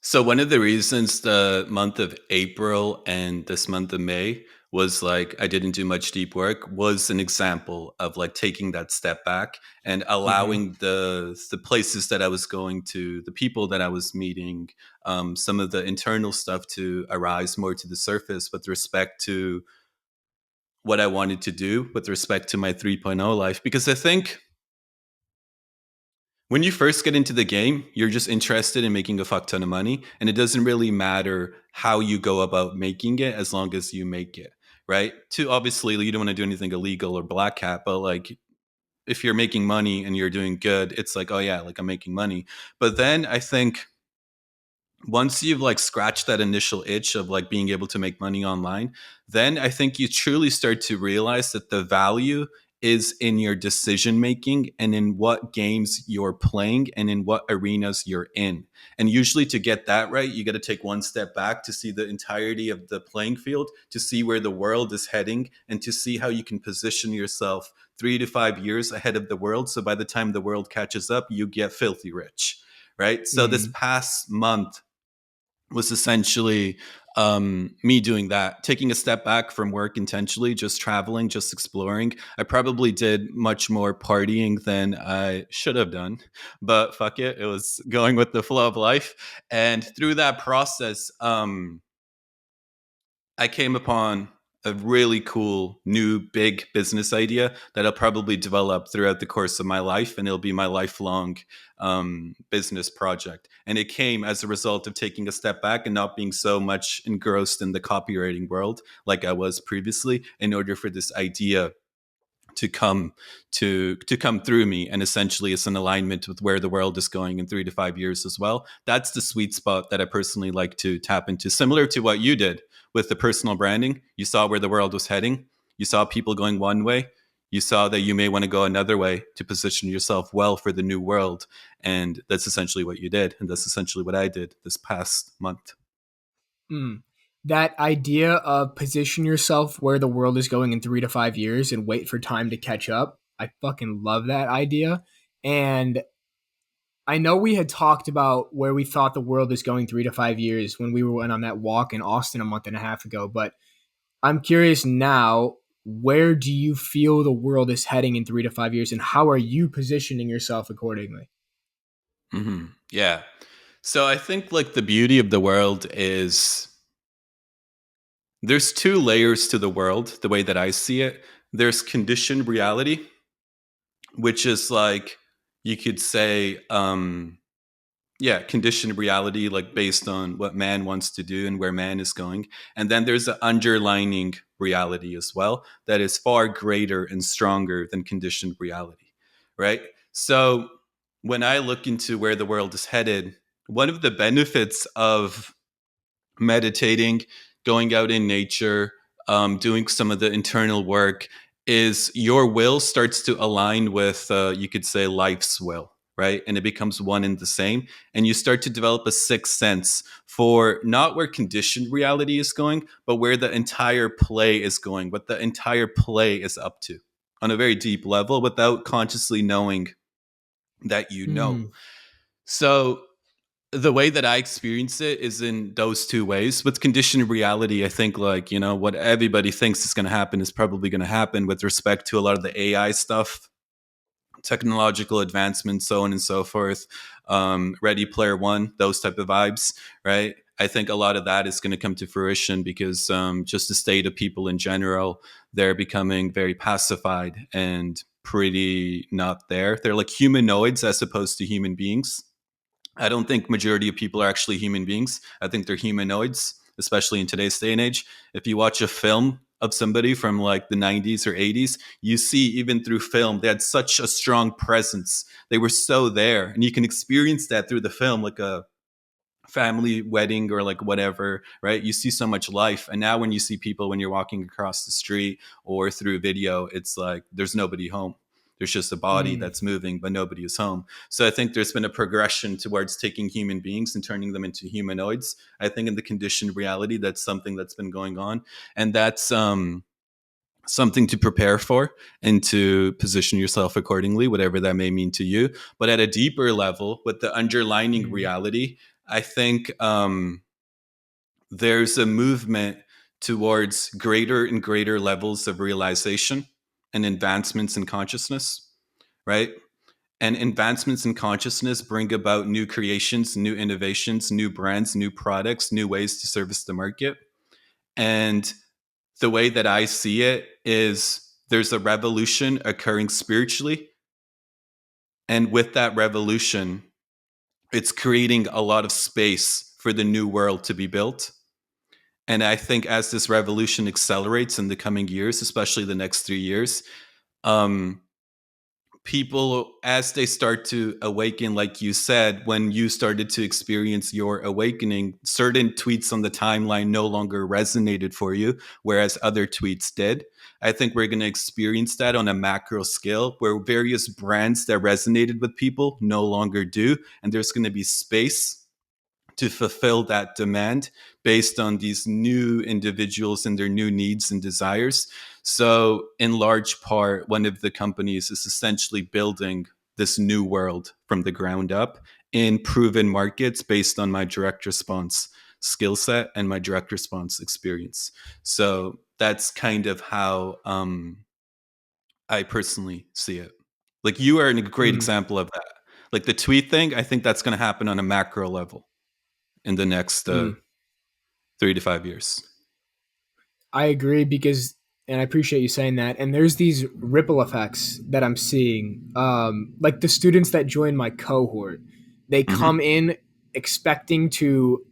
So one of the reasons the month of April and this month of May was like I didn't do much deep work was an example of like taking that step back and Mm-hmm. allowing the places that I was going to, the people that I was meeting, some of the internal stuff to arise more to the surface with respect to what I wanted to do, with respect to my 3.0 life. Because I think when you first get into the game, you're just interested in making a fuck ton of money. And it doesn't really matter how you go about making it as long as you make it. Right. To obviously, you don't want to do anything illegal or black hat, but like if you're making money and you're doing good, it's like, oh yeah, like I'm making money. But then I think once you've like scratched that initial itch of like being able to make money online, then I think you truly start to realize that the value is in your decision making and in what games you're playing and in what arenas you're in. And usually to get that right, you got to take one step back to see the entirety of the playing field, to see where the world is heading, and to see how you can position yourself 3 to 5 years ahead of the world. So by the time the world catches up, you get filthy rich. Right. So this Mm. past month was essentially me doing that, taking a step back from work intentionally, just traveling, just exploring. I probably did much more partying than I should have done, but fuck it. It was going with the flow of life. And through that process, I came upon a really cool new big business idea that I'll probably develop throughout the course of my life, and it'll be my lifelong business project. And it came as a result of taking a step back and not being so much engrossed in the copywriting world like I was previously, in order for this idea to come to come through me, and essentially it's an alignment with where the world is going in 3 to 5 years as well. That's the sweet spot that I personally like to tap into, similar to what you did with the personal branding. You saw where the world was heading, you saw people going one way, you saw that you may want to go another way to position yourself well for the new world, and that's essentially what you did, and that's essentially what I did this past month. Mm. That idea of position yourself where the world is going in 3 to 5 years and wait for time to catch up. I fucking love that idea. And I know we had talked about where we thought the world is going 3 to 5 years when we went on that walk in Austin a month and a half ago. But I'm curious now, where do you feel the world is heading in 3 to 5 years, and how are you positioning yourself accordingly? Yeah. So I think like the beauty of the world is there's two layers to the world, the way that I see it. There's conditioned reality, which is like you could say, yeah, conditioned reality, like based on what man wants to do and where man is going. And then there's an underlining reality as well that is far greater and stronger than conditioned reality, right? So when I look into where the world is headed, one of the benefits of meditating, going out in nature, doing some of the internal work, is your will starts to align with, you could say, life's will, right? And it becomes one and the same. And you start to develop a sixth sense for not where conditioned reality is going, but where the entire play is going, what the entire play is up to on a very deep level without consciously knowing that you know. Mm, So the way that I experience it is in those two ways. With conditioned reality, I think like, you know, what everybody thinks is going to happen is probably going to happen with respect to a lot of the AI stuff, technological advancements, so on and so forth. Ready Player One, those type of vibes, right? I think a lot of that is going to come to fruition because just the state of people in general, they're becoming very pacified and pretty not there. They're like humanoids as opposed to human beings. I don't think majority of people are actually human beings. I think they're humanoids, especially in today's day and age. If you watch a film of somebody from like the 90s or 80s, you see even through film, they had such a strong presence. They were so there. And you can experience that through the film, like a family wedding or like whatever, right? You see so much life. And now when you see people when you're walking across the street or through video, it's like there's nobody home. There's just a body mm, that's moving, but nobody is home. So I think there's been a progression towards taking human beings and turning them into humanoids. I think in the conditioned reality, that's something that's been going on. And that's something to prepare for and to position yourself accordingly, whatever that may mean to you. But at a deeper level, with the underlining mm, reality, I think there's a movement towards greater and greater levels of realization and advancements in consciousness, right? And advancements in consciousness bring about new creations, new innovations, new brands, new products, new ways to service the market. And the way that I see it is there's a revolution occurring spiritually. And with that revolution, it's creating a lot of space for the new world to be built. And I think as this revolution accelerates in the coming years, especially the next 3 years, um, people, as they start to awaken, like you said, when you started to experience your awakening, certain tweets on the timeline no longer resonated for you, whereas other tweets did. I think we're going to experience that on a macro scale where various brands that resonated with people no longer do. And there's going to be space to fulfill that demand based on these new individuals and their new needs and desires. So, in large part, one of the companies is essentially building this new world from the ground up in proven markets based on my direct response. skill set and my direct response experience. So that's kind of how I personally see it. Like you are a great Mm, example of that. Like the tweet thing, I think that's going to happen on a macro level in the next mm. 3 to 5 years. I agree because, and I appreciate you saying that. And there's these ripple effects that I'm seeing. Like the students that join my cohort, they come Hmm. in expecting to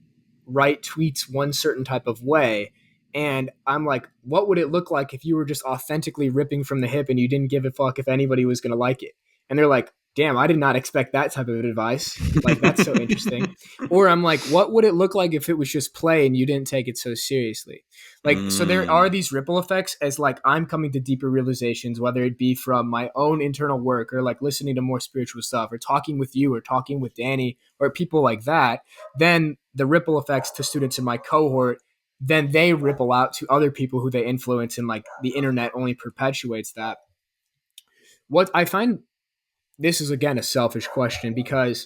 write tweets one certain type of way. And I'm like, what would it look like if you were just authentically ripping from the hip and you didn't give a fuck if anybody was going to like it? And they're like, damn, I did not expect that type of advice. Like, that's so interesting. Or I'm like, what would it look like if it was just play and you didn't take it so seriously? Like, so there are Mm. these ripple effects as like I'm coming to deeper realizations, whether it be from my own internal work or like listening to more spiritual stuff or talking with you or talking with Danny or people like that. Then the ripple effects to students in my cohort, then they ripple out to other people who they influence, and like the internet only perpetuates that. What I find, this is again a selfish question, because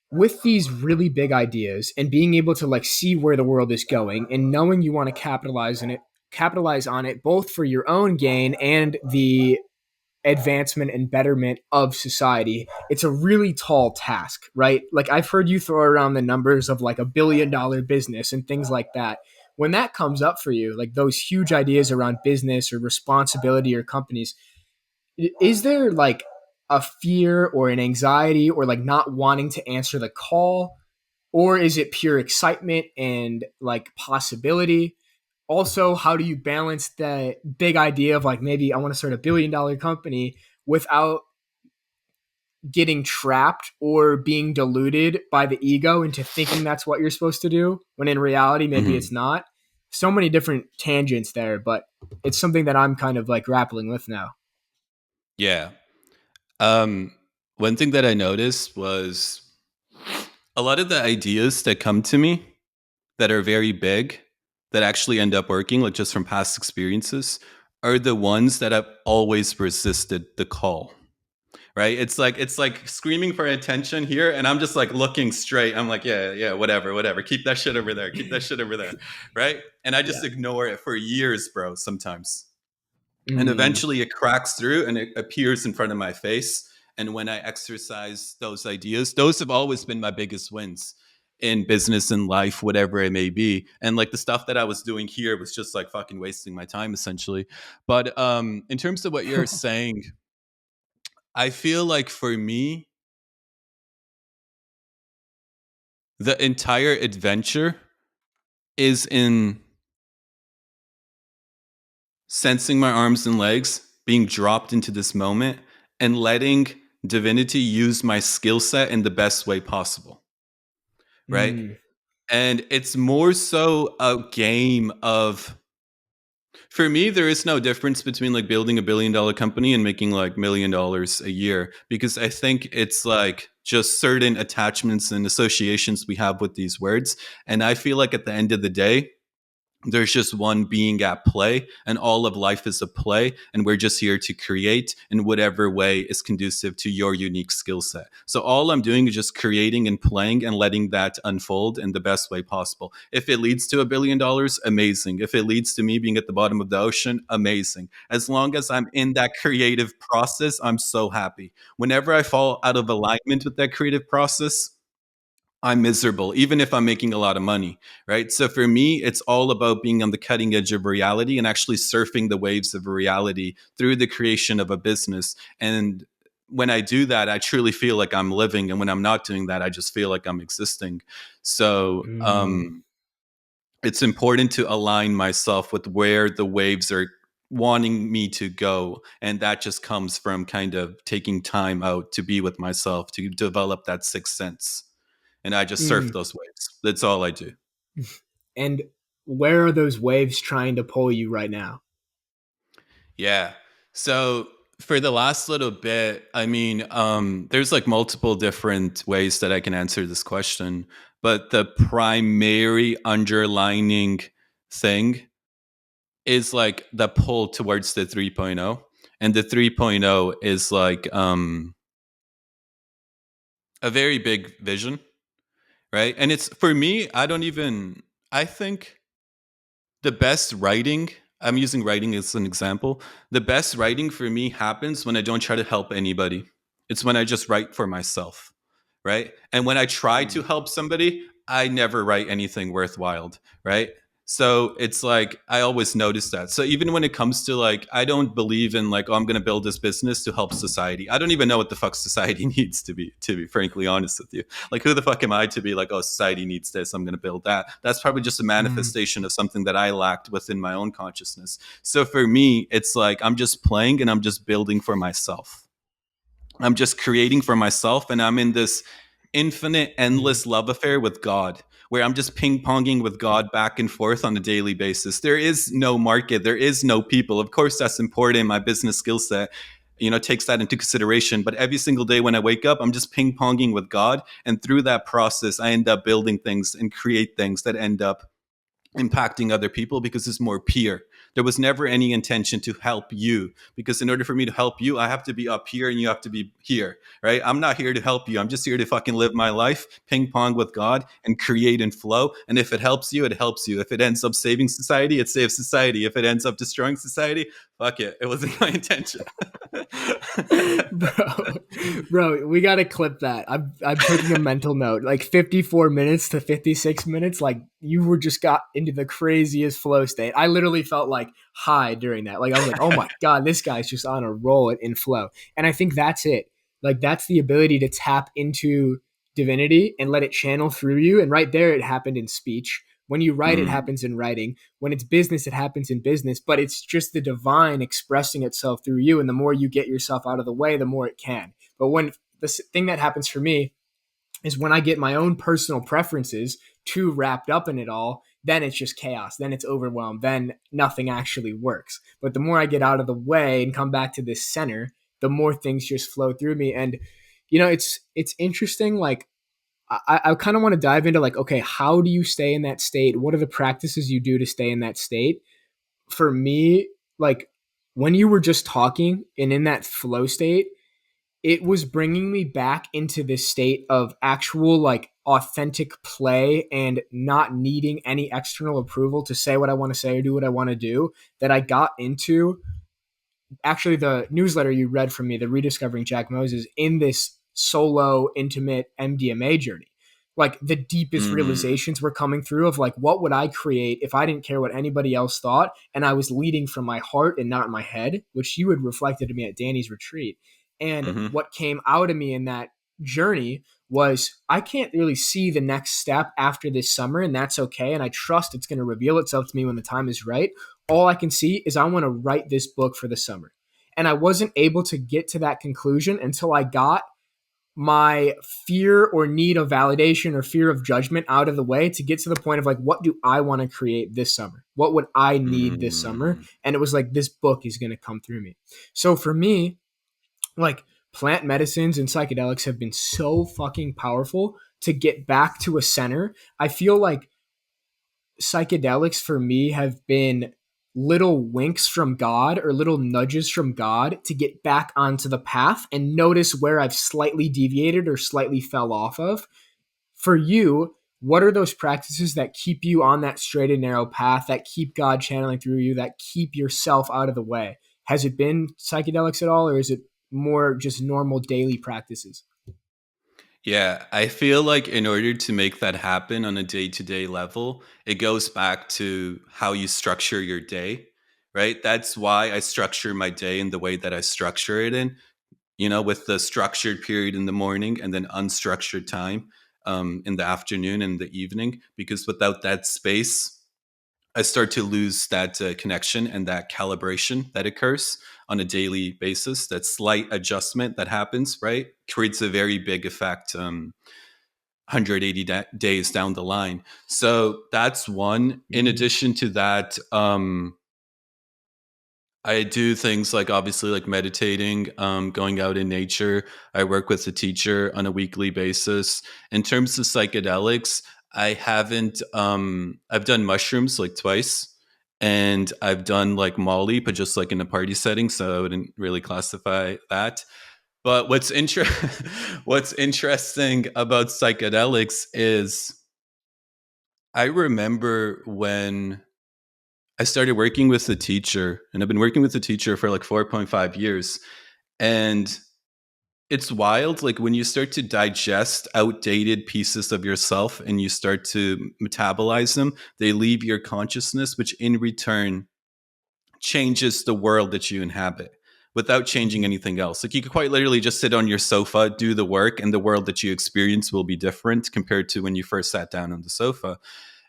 with these really big ideas and being able to like see where the world is going and knowing you want to capitalize on it both for your own gain and the advancement and betterment of society, it's a really tall task, right? Like I've heard you throw around the numbers of like $1 billion business and things like that. When that comes up for you, like those huge ideas around business or responsibility or companies, is there like a fear or an anxiety or like not wanting to answer the call, or is it pure excitement and like possibility? Also, how do you balance the big idea of like maybe I want to start $1 billion company without getting trapped or being deluded by the ego into thinking that's what you're supposed to do when in reality maybe it's Hmm. not? So many different tangents there, but it's something that I'm kind of like grappling with now. Yeah. Um, One thing that I noticed was a lot of the ideas that come to me that are very big, that actually end up working, like just from past experiences, are the ones that have always resisted the call. Right? It's like screaming for attention here, and I'm just like looking straight. I'm like, yeah, yeah, whatever, whatever. Keep that shit over there. Keep that shit over there. Right? And I just Yeah. ignore it for years, bro. Sometimes. And Mm, eventually it cracks through and it appears in front of my face. And when I exercise those ideas, those have always been my biggest wins in business and life, whatever it may be. And like the stuff that I was doing here was just like fucking wasting my time essentially. But in terms of what you're saying, I feel like for me, the entire adventure is in sensing my arms and legs, being dropped into this moment, and letting divinity use my skill set in the best way possible. Right. mm, And it's more so a game of, for me, there is no difference between like building $1 billion company and making like $1 million a year, because I think it's like just certain attachments and associations we have with these words. And I feel like at the end of the day, there's just one being at play, and all of life is a play, and we're just here to create in whatever way is conducive to your unique skill set. So all I'm doing is just creating and playing and letting that unfold in the best way possible. If it leads to $1 billion, amazing. If it leads to me being at the bottom of the ocean, amazing. As long as I'm in that creative process, I'm so happy. Whenever I fall out of alignment with that creative process, I'm miserable, even if I'm making a lot of money, right? So for me, it's all about being on the cutting edge of reality and actually surfing the waves of reality through the creation of a business. And when I do that, I truly feel like I'm living. And when I'm not doing that, I just feel like I'm existing. So mm, it's important to align myself with where the waves are wanting me to go. And that just comes from kind of taking time out to be with myself, to develop that sixth sense, and I just surf mm. those waves. That's all I do. And where are those waves trying to pull you right now? Yeah. So for the last little bit, I mean, there's like multiple different ways that I can answer this question, but the primary underlining thing is like the pull towards the 3.0. And the 3.0 is like a very big vision, right? And it's for me, I don't even, I think the best writing, I'm using writing as an example. The best writing for me happens when I don't try to help anybody. It's when I just write for myself, right? And when I try to Mm. help somebody, I never write anything worthwhile, right? So it's like I always notice that. So even when it comes to like, I don't believe in like, oh, I'm going to build this business to help society. I don't even know what the fuck society needs to be frankly honest with you. Like, who the fuck am I to be like, oh, society needs this, I'm going to build that? That's probably just a Mm. manifestation of something that I lacked within my own consciousness. So for me, it's like I'm just playing and I'm just building for myself. I'm just creating for myself, and I'm in this infinite, Mm. endless love affair with God, where I'm just ping ponging with God back and forth on a daily basis. There is no market, there is no people. Of course, that's important. My business skill set, takes that into consideration. But every single day when I wake up, I'm just ping ponging with God, and through that process, I end up building things and create things that end up impacting other people because it's more peer. There was never any intention to help you, because in order for me to help you, I have to be up here and you have to be here, right? I'm not here to help you. I'm just here to fucking live my life, ping pong with God, and create and flow. And if it helps you, it helps you. If it ends up saving society, it saves society. If it ends up destroying society, fuck it. It wasn't my intention. bro, bro, we gotta clip that. I'm taking a mental note. Like 54 minutes to 56 minutes. Like you were just got into the craziest flow state. I literally felt like high during that. Like I was like, oh my god, this guy's just on a roll in flow. And I think that's it. Like that's the ability to tap into divinity and let it channel through you. And right there, it happened in speech. When you write, it Mm, happens in writing. When it's business, it happens in business. But it's just the divine expressing itself through you. And the more you get yourself out of the way, the more it can. But when the thing that happens for me is when I get my own personal preferences too wrapped up in it all, then it's just chaos. Then it's overwhelmed. Then nothing actually works. But the more I get out of the way and come back to this center, the more things just flow through me. And it's interesting. Like I kind of want to dive into like, okay, how do you stay in that state? What are the practices you do to stay in that state? For me, like when you were just talking and in that flow state, it was bringing me back into this state of actual like authentic play and not needing any external approval to say what I want to say or do what I want to do, that I got into actually the newsletter you read from me, the Rediscovering Jack Moses, in this solo, intimate MDMA journey. Like the deepest mm, realizations were coming through of like, what would I create if I didn't care what anybody else thought? And I was leading from my heart and not my head, which you had reflected to me at Danny's retreat. And mm-hmm, what came out of me in that journey was I can't really see the next step after this summer, and that's okay. And I trust it's going to reveal itself to me when the time is right. All I can see is I want to write this book for the summer. And I wasn't able to get to that conclusion until I got my fear or need of validation or fear of judgment out of the way to get to the point of like, what do I want to create this summer? What would I need this summer? mm. And it was like, this book is going to come through me. So for me, like plant medicines and psychedelics have been so fucking powerful to get back to a center. I feel like psychedelics for me have been little winks from God or little nudges from God to get back onto the path and notice where I've slightly deviated or slightly fell off of. For you, what are those practices that keep you on that straight and narrow path, that keep God channeling through you, that keep yourself out of the way? Has it been psychedelics at all, or is it more just normal daily practices? Yeah, I feel like in order to make that happen on a day to day level, it goes back to how you structure your day, right? That's why I structure my day in the way that I structure it in, with the structured period in the morning and then unstructured time in the afternoon and the evening. Because without that space, I start to lose that connection and that calibration that occurs on a daily basis. That slight adjustment that happens, right, creates a very big effect 180 days down the line. So that's one. In Mm. addition to that, I do things like obviously like meditating, going out in nature. I work with a teacher on a weekly basis. In terms of psychedelics, I haven't. I've done mushrooms like twice, and I've done like Molly, but just like in a party setting. So I wouldn't really classify that. But what's interesting about psychedelics is I remember when I started working with a teacher, and I've been working with a teacher for like 4.5 years. And it's wild, like when you start to digest outdated pieces of yourself and you start to metabolize them, they leave your consciousness, which in return changes the world that you inhabit without changing Mhm. anything else. Like you could quite literally just sit on your sofa, do the work, and the world that you experience will be different compared to when you first sat down on the sofa.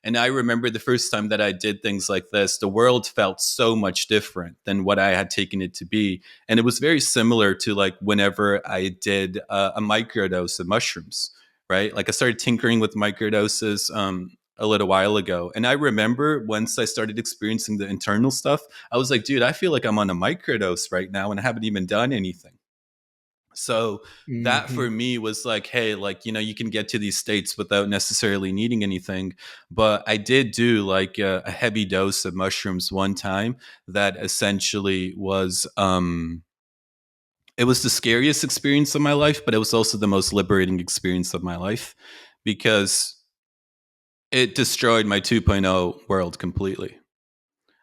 And I remember the first time that I did things like this, the world felt so much different than what I had taken it to be. And it was very similar to like whenever I did a microdose of mushrooms, right? Like I started tinkering with microdoses a little while ago. And I remember once I started experiencing the internal stuff, I was like, dude, I feel like I'm on a microdose right now and I haven't even done anything. So that for Mhm. me was like, hey, like, you can get to these states without necessarily needing anything. But I did do like a heavy dose of mushrooms one time that essentially was, it was the scariest experience of my life, but it was also the most liberating experience of my life because it destroyed my 2.0 world completely.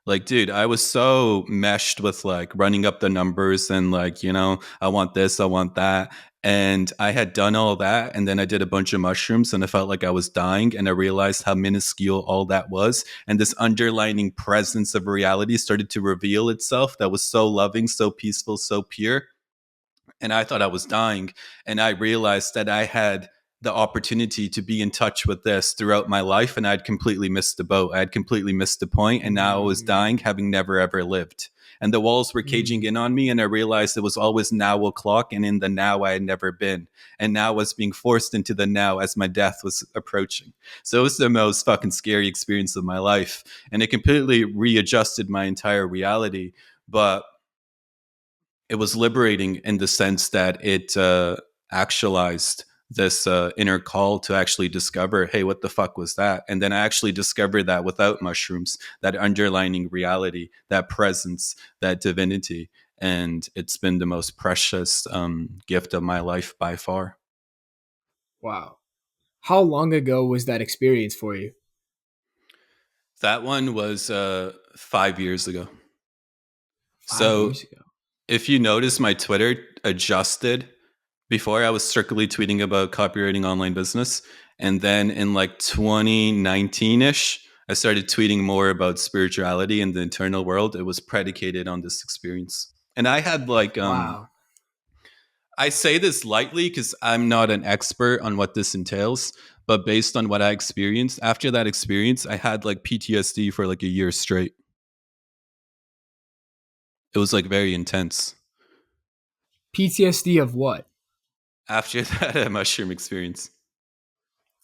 Like, dude, I was so meshed with like running up the numbers and like, I want this, I want that. And I had done all that. And then I did a bunch of mushrooms and I felt like I was dying. And I realized how minuscule all that was. And this underlining presence of reality started to reveal itself that was so loving, so peaceful, so pure, and I thought I was dying. And I realized that I had the opportunity to be in touch with this throughout my life, and I'd completely missed the boat. I had completely missed the point, and now I was dying, Mm. having never ever lived. And the walls were caging in Mm. on me, and I realized it was always now o'clock, and in the now I had never been. And now I was being forced into the now as my death was approaching. So it was the most fucking scary experience of my life. And it completely readjusted my entire reality. But it was liberating in the sense that it actualized this inner call to actually discover, hey, what the fuck was that? And then I actually discovered that without mushrooms, that underlining reality, that presence, that divinity. And it's been the most precious gift of my life by far. Wow. How long ago was that experience for you? That one was 5 years ago. 5 years So ago. if you notice, my Twitter adjusted. Before I was strictly tweeting about copywriting online business. And then in like 2019-ish, I started tweeting more about spirituality and the internal world. It was predicated on this experience. And I had like Wow. I say this lightly because I'm not an expert on what this entails, but based on what I experienced, after that experience, I had like PTSD for like a year straight. It was like very intense. PTSD of what? After that mushroom experience,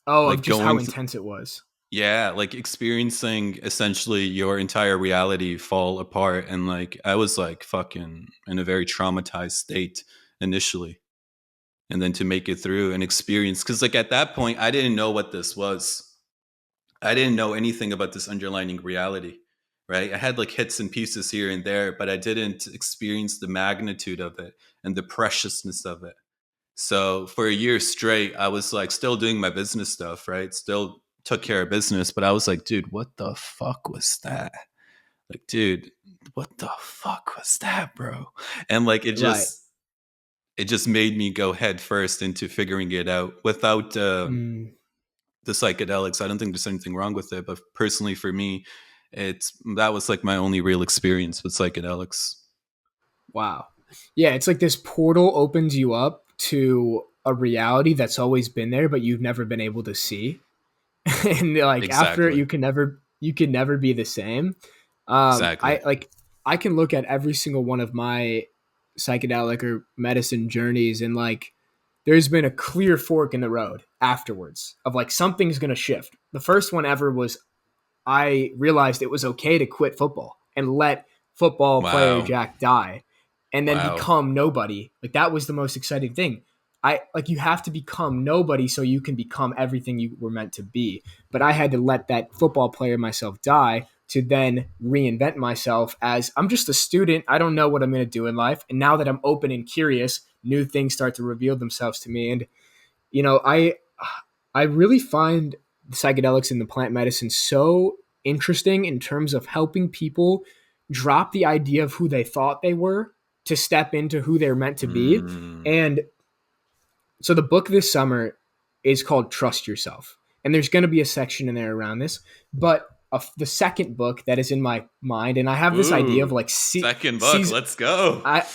Oh, of like just how going intense it was. yeah, like experiencing essentially your entire reality fall apart. And like, I was like fucking in a very traumatized state initially. And then to make it through and experience, because like at that point, I didn't know what this was. I didn't know anything about this underlining reality, right? I had like hits and pieces here and there, but I didn't experience the magnitude of it and the preciousness of it. So for a year straight, I was like still doing my business stuff, right? Still took care of business, but I was like, dude, what the fuck was that? Like, dude, what the fuck was that, bro? And like Right. it just made me go head first into figuring it out without Mm. the psychedelics. I don't think there's anything wrong with it, but personally for me, it's that was like my only real experience with psychedelics. Wow. Yeah, it's like this portal opens you up to a reality that's always been there, but you've never been able to see. And like after it, Exactly. you can never be the same. Exactly. I like I can look at every single one of my psychedelic or medicine journeys, and like there's been a clear fork in the road afterwards of like something's gonna shift. The first one ever was I realized it was okay to quit football and let football player Wow. Jack die and then Wow. become nobody. Like that was the most exciting thing. I like you have to become nobody so you can become everything you were meant to be. But I had to let that football player myself die to then reinvent myself as I'm just a student. I don't know what I'm going to do in life. And now that I'm open and curious, new things start to reveal themselves to me. And you know, I really find psychedelics and the plant medicine so interesting in terms of helping people drop the idea of who they thought they were to step into who they're meant to be. Mm. And so the book this summer is called Trust Yourself. And there's going to be a section in there around this. But the second book that is in my mind, and I have this idea of Ooh, like second book. season. Let's go. I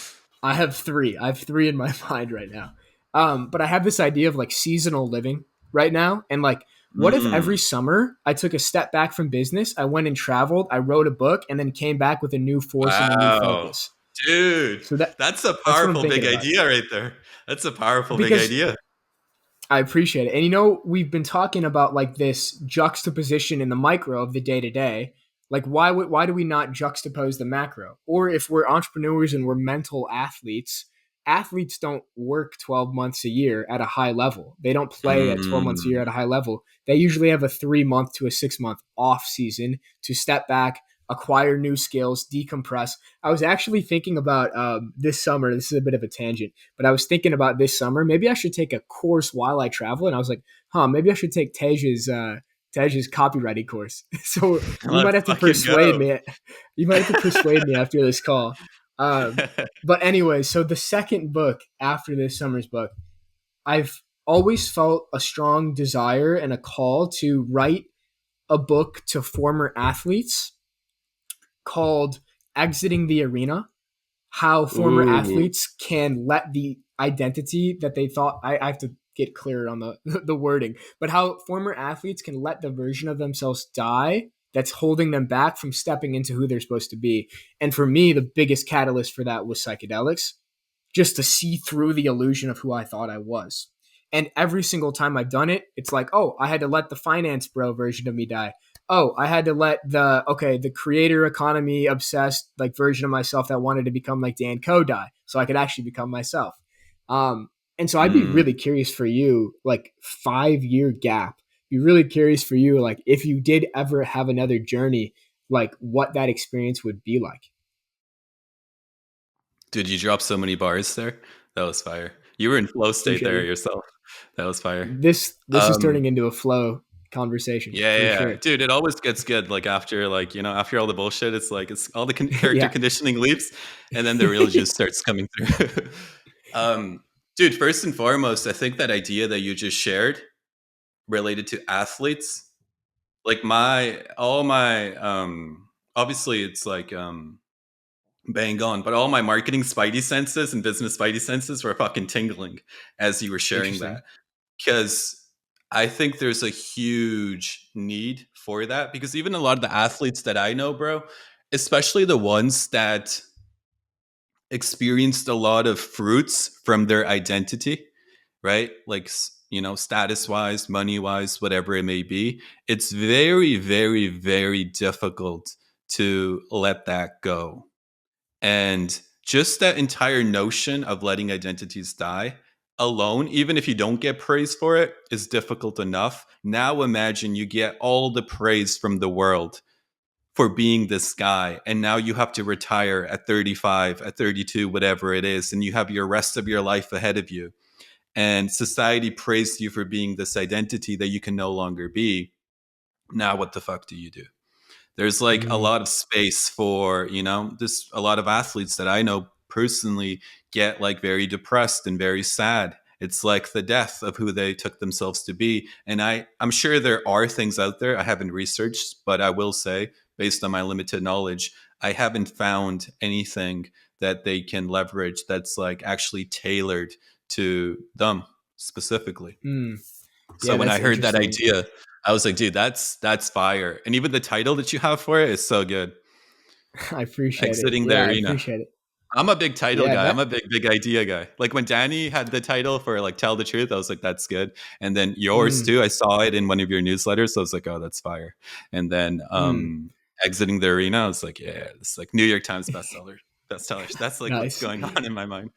I have three. I have three in my mind right now. But I have this idea of like seasonal living right now, and like, what if every Mm. summer I took a step back from business, I went and traveled, I wrote a book, and then came back with a new force and a new Wow, focus. dude, So that's a that's what I'm powerful thinking big about idea right there. That's a powerful big because idea. I appreciate it. And you know, we've been talking about like this juxtaposition in the micro of the day to day. Like why do we not juxtapose the macro? Or if we're entrepreneurs and we're mental athletes, athletes don't work 12 months a year at a high level. They don't play at 12 months a year Mm. at a high level. They usually have a 3 month to a 6 month off season to step back, acquire new skills, decompress. I was actually thinking about this summer. This is a bit of a tangent, but I was thinking about this summer. Maybe I should take a course while I travel, and I was like, maybe I should take Tej's copywriting course. So you might Let's have to fucking persuade go. me. You might have to persuade me after this call. But anyway, so the second book after this summer's book, I've always felt a strong desire and a call to write a book to former athletes called Exiting the Arena, how former Ooh, athletes can let the identity that they thought, I have to get clear on the the wording, but how former athletes can let the version of themselves die that's holding them back from stepping into who they're supposed to be. And for me, the biggest catalyst for that was psychedelics, just to see through the illusion of who I thought I was. And every single time I've done it, it's like, oh, I had to let the finance bro version of me die. Oh, I had to let the creator economy obsessed like version of myself that wanted to become like Dan Coe die, so I could actually become myself. And so I'd be really mm. curious for you, like 5 year gap. Be really curious for you, like if you did ever have another journey, like what that experience would be like. Dude, you dropped so many bars there. That was fire. You were in flow state Appreciate there you. yourself. That was fire. This is Um, turning into a flow conversation yeah, for yeah, yeah. sure. Dude, it always gets good. Like after, like after all the bullshit, it's like it's all the character Yeah. conditioning leaps, and then the real juice starts coming through. um, dude, first and foremost, I think that idea that you just shared related to athletes, like my all my obviously it's like bang on, but all my marketing spidey senses and business spidey senses were fucking tingling as you were sharing Interesting. that. Because I think there's a huge need for that. Because even a lot of the athletes that I know, bro, especially the ones that experienced a lot of fruits from their identity, right? Like, status wise, money wise, whatever it may be, it's very, very, very difficult to let that go. And just that entire notion of letting identities die alone, even if you don't get praise for it, is difficult enough. Now imagine you get all the praise from the world for being this guy, and now you have to retire at 35, at 32, whatever it is, and you have your rest of your life ahead of you. And society praised you for being this identity that you can no longer be. Now, what the fuck do you do? There's like a Mm, lot of space for just a lot of athletes that I know personally get like very depressed and very sad. It's like the death of who they took themselves to be. And I'm sure there are things out there I haven't researched, but I will say, based on my limited knowledge, I haven't found anything that they can leverage that's like actually tailored to them specifically. mm. So Yeah, when I that's heard that interesting. idea, I was like, dude, that's fire. And even the title that you have for it is so good. I appreciate it. Exiting the Yeah, I arena. appreciate it. I'm a big title Yeah, guy. I'm that. a big idea guy. Like when Danny had the title for like Tell the Truth, I was like, that's good. And then yours Mm, too. I saw it in one of your newsletters. So I was like, oh, that's fire. And then mm, exiting the arena, I was like, yeah, it's like New York Times bestsellers. That's like what's nice. going on in my mind.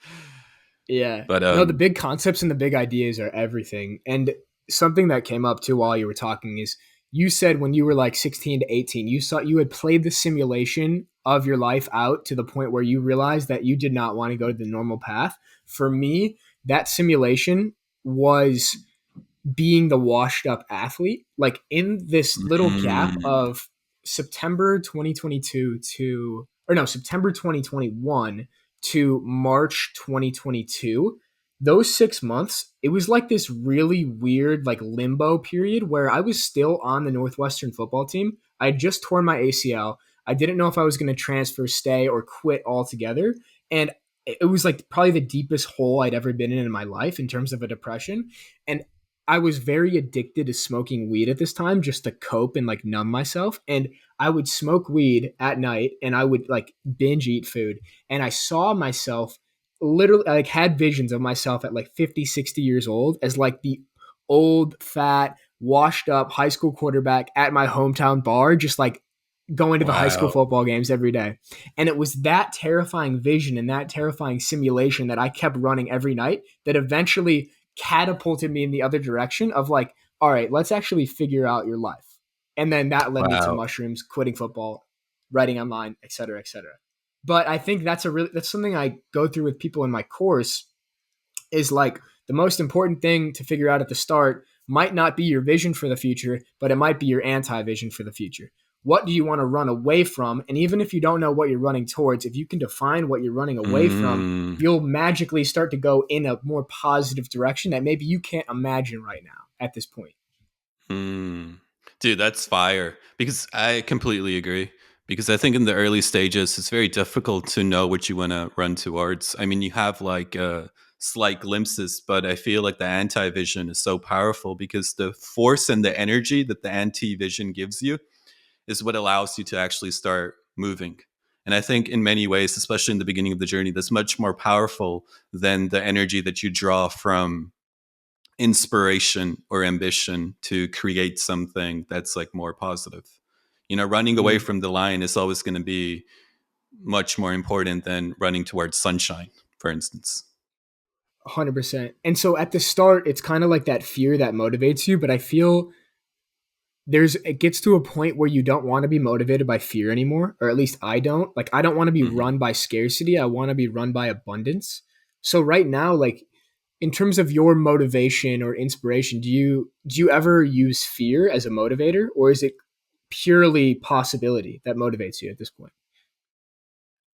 Yeah. But No, the big concepts and the big ideas are everything. And something that came up too while you were talking is you said when you were like 16 to 18, you saw you had played the simulation of your life out to the point where you realize that you did not want to go to the normal path. For me, that simulation was being the washed up athlete. Like in this little gap Mm, of September 2022 to, or no, September 2021 to March 2022, those 6 months, it was like this really weird, like limbo period where I was still on the Northwestern football team. I had just torn my ACL. I didn't know if I was going to transfer, stay, or quit altogether. And it was like probably the deepest hole I'd ever been in my life in terms of a depression. And I was very addicted to smoking weed at this time just to cope and like numb myself. And I would smoke weed at night and I would like binge eat food. And I saw myself literally like had visions of myself at like 50, 60 years old as like the old, fat, washed up high school quarterback at my hometown bar, just like going to the high school wow. football games every day. And it was that terrifying vision and that terrifying simulation that I kept running every night that eventually catapulted me in the other direction of like, all right, let's actually figure out your life. And then that led me to Wow. mushrooms, quitting football, writing online, et cetera, et cetera. But I think that's something I go through with people in my course is like the most important thing to figure out at the start might not be your vision for the future, but it might be your anti-vision for the future. What do you want to run away from? And even if you don't know what you're running towards, if you can define what you're running away from, Mm, you'll magically start to go in a more positive direction that maybe you can't imagine right now at this point. mm. Dude, that's fire. Because I completely agree. Because I think in the early stages, it's very difficult to know what you want to run towards. I mean, you have like slight glimpses, but I feel like the anti vision is so powerful because the force and the energy that the anti vision gives you is what allows you to actually start moving. And I think in many ways, especially in the beginning of the journey, that's much more powerful than the energy that you draw from inspiration or ambition to create something that's like more positive. You know, running away Mm, from the line is always going to be much more important than running towards sunshine, for instance. 100%. And so at the start, it's kind of like that fear that motivates you, but I feel it gets to a point where you don't want to be motivated by fear anymore, or at least I don't. Like I don't want to be Hmm. run by scarcity. I want to be run by abundance. So right now, like in terms of your motivation or inspiration, do you ever use fear as a motivator, or is it purely possibility that motivates you at this point?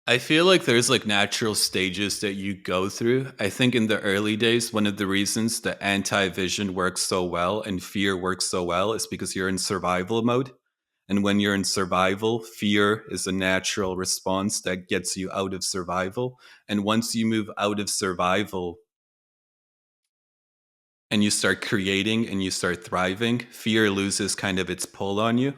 I feel like there's like natural stages that you go through. I think in the early days, one of the reasons the anti vision works so well and fear works so well is because you're in survival mode. And when you're in survival, fear is a natural response that gets you out of survival. And once you move out of survival, and you start creating and you start thriving, fear loses kind of its pull on you,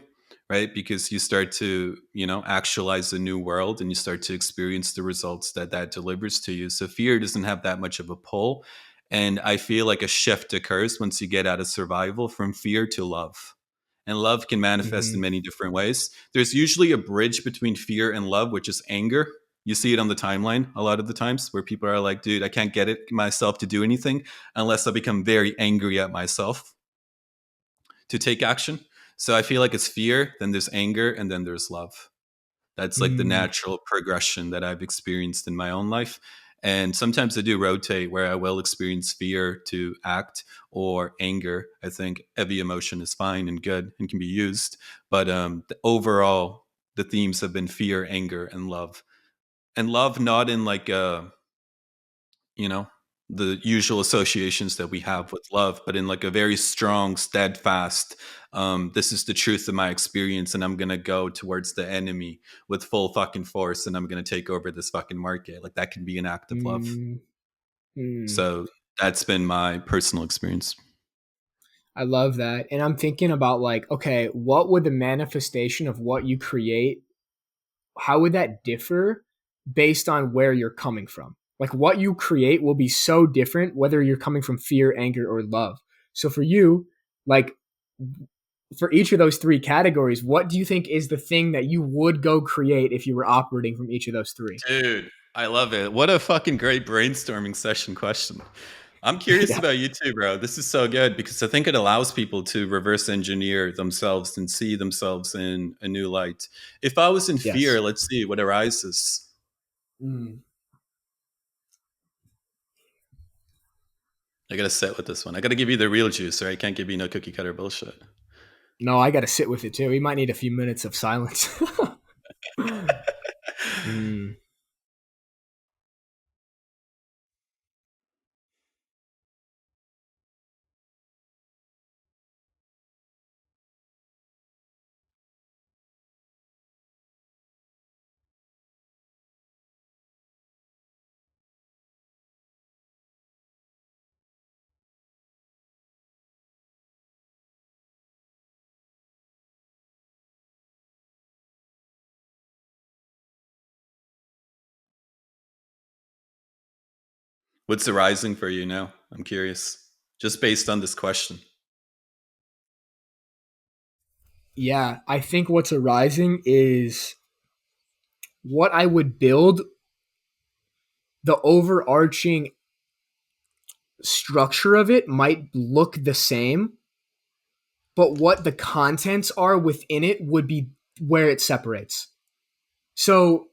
right? Because you start to, you know, actualize a new world and you start to experience the results that that delivers to you. So fear doesn't have that much of a pull. And I feel like a shift occurs once you get out of survival from fear to love. And love can manifest in Mm-hmm. many different ways. There's usually a bridge between fear and love, which is anger. You see it on the timeline a lot of the times where people are like, dude, I can't get it myself to do anything unless I become very angry at myself to take action. So I feel like it's fear, then there's anger, and then there's love. That's like the Mm, natural progression that I've experienced in my own life. And sometimes I do rotate where I will experience fear to act or anger. I think every emotion is fine and good and can be used. But overall, the themes have been fear, anger, and love. And love, not in like a, you know, the usual associations that we have with love, but in like a very strong, steadfast, this is the truth of my experience, and I'm gonna go towards the enemy with full fucking force, and I'm gonna take over this fucking market. Like that can be an act of love. mm, mm. So that's been my personal experience. I love that. And I'm thinking about like, okay, what would the manifestation of what you create, how would that differ based on where you're coming from? Like what you create will be so different whether you're coming from fear, anger, or love. So for you, like for each of those three categories, what do you think is the thing that you would go create if you were operating from each of those three? Dude, I love it. What a fucking great brainstorming session question. I'm curious Yeah. about you too, bro. This is so good because I think it allows people to reverse engineer themselves and see themselves in a new light. If I was in fear, Yes. let's see what arises. Mm. I gotta sit with this one. I gotta give you the real juice, or I can't give you no cookie cutter bullshit. No, I got to sit with it too. We might need a few minutes of silence. Mm. What's arising for you now? I'm curious, just based on this question. Yeah, I think what's arising is what I would build, the overarching structure of it might look the same, but what the contents are within it would be where it separates. So,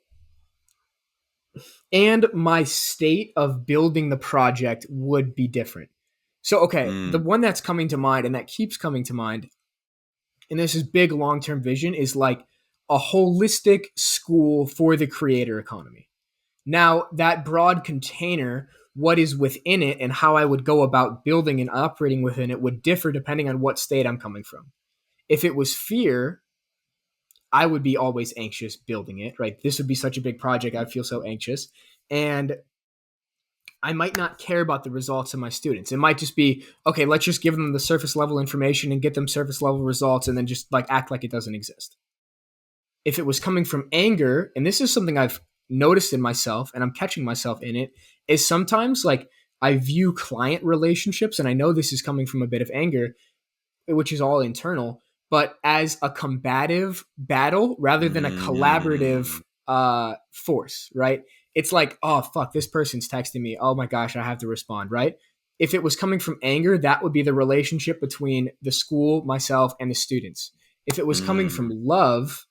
and my state of building the project would be different. So, okay, the Mm, one that's coming to mind and that keeps coming to mind, and this is big long term vision, is like a holistic school for the creator economy. Now, that broad container, what is within it and how I would go about building and operating within it would differ depending on what state I'm coming from. If it was fear, I would be always anxious building it, right? This would be such a big project. I'd feel so anxious. And I might not care about the results of my students. It might just be, okay, let's just give them the surface level information and get them surface level results and then just like act like it doesn't exist. If it was coming from anger, and this is something I've noticed in myself and I'm catching myself in it, is sometimes like I view client relationships, and I know this is coming from a bit of anger, which is all internal, but as a combative battle rather than a collaborative mm, force, right? It's like, oh, fuck, this person's texting me. Oh my gosh, I have to respond, right? If it was coming from anger, that would be the relationship between the school, myself, and the students. If it was coming from mm, love,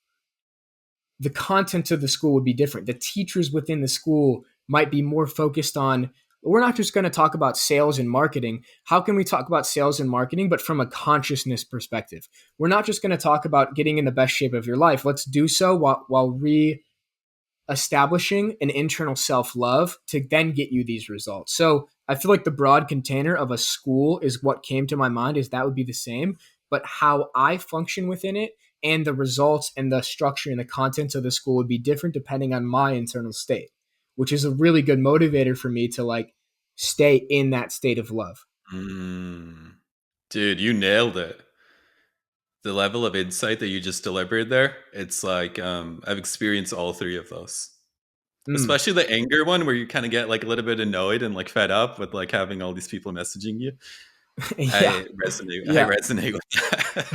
the content of the school would be different. The teachers within the school might be more focused on, we're not just going to talk about sales and marketing. How can we talk about sales and marketing, but from a consciousness perspective? We're not just going to talk about getting in the best shape of your life. Let's do so while establishing an internal self love to then get you these results. So I feel like the broad container of a school is what came to my mind, is that would be the same, but how I function within it and the results and the structure and the contents of the school would be different depending on my internal state, which is a really good motivator for me to like stay in that state of love. mm. Dude, you nailed it. The level of insight that you just delivered there, it's like I've experienced all three of those. Mm. Especially the anger one where you kind of get like a little bit annoyed and like fed up with like having all these people messaging you. Yeah. I Yeah. resonate with that.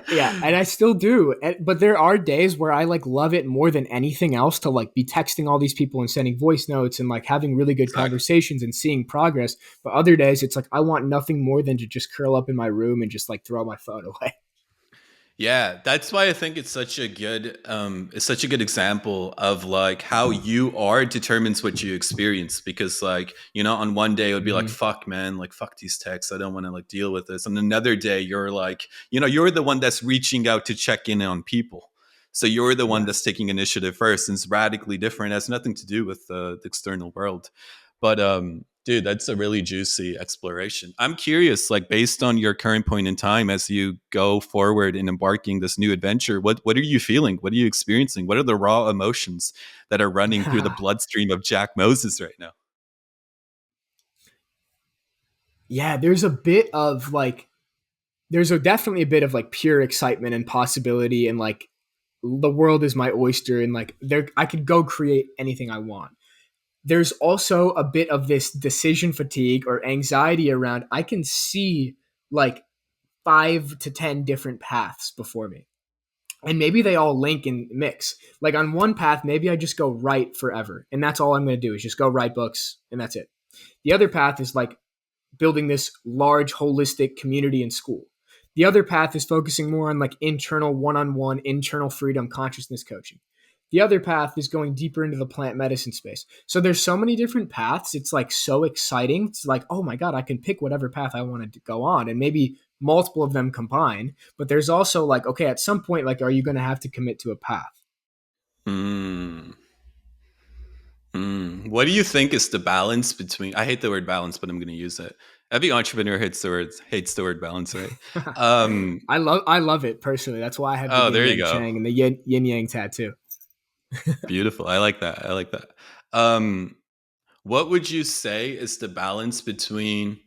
Yeah, and I still do. But there are days where I like love it more than anything else to like be texting all these people and sending voice notes and like having really good Exactly. conversations and seeing progress. But other days it's like I want nothing more than to just curl up in my room and just like throw my phone away. Yeah, that's why I think it's such a good example of like how you are determines what you experience. Because like, you know, on one day it would be like, Mm-hmm. fuck man, like fuck these texts. I don't want to like deal with this. And another day you're like, you know, you're the one that's reaching out to check in on people. So you're the one that's Yes. taking initiative first, and it's radically different. It has nothing to do with the external world. But dude, that's a really juicy exploration. I'm curious, like based on your current point in time as you go forward in embarking this new adventure, what are you feeling? What are you experiencing? What are the raw emotions that are running through the bloodstream of Jack Moses right now? Yeah, definitely a bit of like pure excitement and possibility and like the world is my oyster and like there I could go create anything I want. There's also a bit of this decision fatigue or anxiety around I can see like 5 to 10 different paths before me. And maybe they all link and mix. Like on one path, maybe I just go write forever. And that's all I'm going to do is just go write books and that's it. The other path is like building this large holistic community in school. The other path is focusing more on like internal one-on-one internal freedom consciousness coaching. The other path is going deeper into the plant medicine space. So there's so many different paths. It's like so exciting. It's like, oh my God, I can pick whatever path I want to go on and maybe multiple of them combine. But there's also like, okay, at some point, like, are you going to have to commit to a path? Mm. Mm. What do you think is the balance between? I hate the word balance, but I'm going to use it. Every entrepreneur hates the word balance, right? Um, I love it personally. That's why I have the oh, yin there you yang go. chang and the yin yang tattoo. Beautiful. I like that. I like that. Um, what would you say is the balance between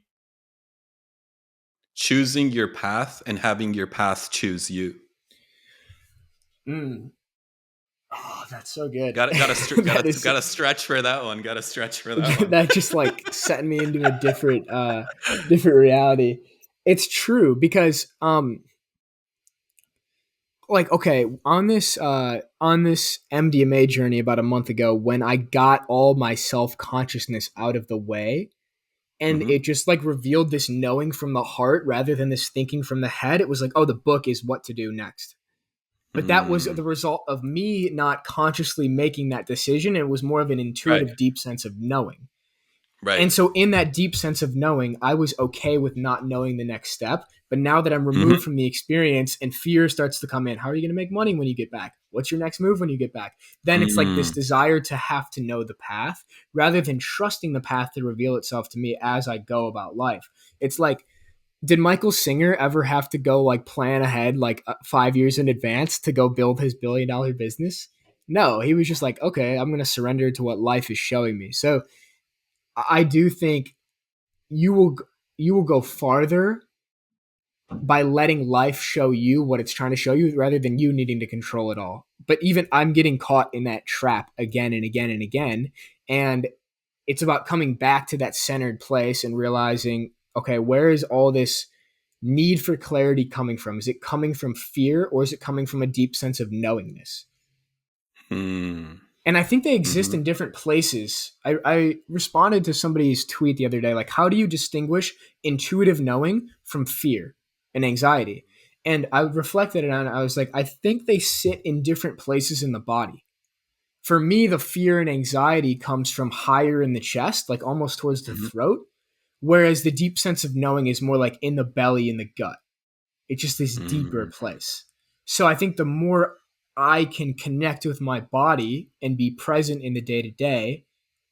choosing your path and having your path choose you? Mm. Oh, that's so good. Got That to is got to stretch for that one. Got to stretch for that one. that just like setting me into a different reality. It's true because like okay, on this MDMA journey about a month ago when I got all my self-consciousness out of the way and Mm-hmm. it just like revealed this knowing from the heart rather than this thinking from the head. It was like, oh, the book is what to do next. But that was Mm, the result of me not consciously making that decision. It was more of an right. intuitive, deep sense of knowing. Right. And so, in that deep sense of knowing, I was okay with not knowing the next step. But now that I'm Mm-hmm. removed from the experience and fear starts to come in, how are you going to make money when you get back? What's your next move when you get back? Then it's like this Mm, desire to have to know the path rather than trusting the path to reveal itself to me as I go about life. It's like, did Michael Singer ever have to go like plan ahead like 5 years in advance to go build his $1 billion business? No, he was just like, okay, I'm going to surrender to what life is showing me. So I do think you will you will go farther by letting life show you what it's trying to show you rather than you needing to control it all. But even I'm getting caught in that trap again and again and again. And it's about coming back to that centered place and realizing, okay, where is all this need for clarity coming from? Is it coming from fear or is it coming from a deep sense of knowingness? mm, And I think they exist mm-hmm. in different places. I responded to somebody's tweet the other day, like, how do you distinguish intuitive knowing from fear and anxiety? And I reflected on it. I was like, I think they sit in different places in the body. For me, the fear and anxiety comes from higher in the chest, like almost towards the Mm-hmm. throat, whereas the deep sense of knowing is more like in the belly, in the gut. It's just this deeper Mm. place. So I think the more I can connect with my body and be present in the day to day,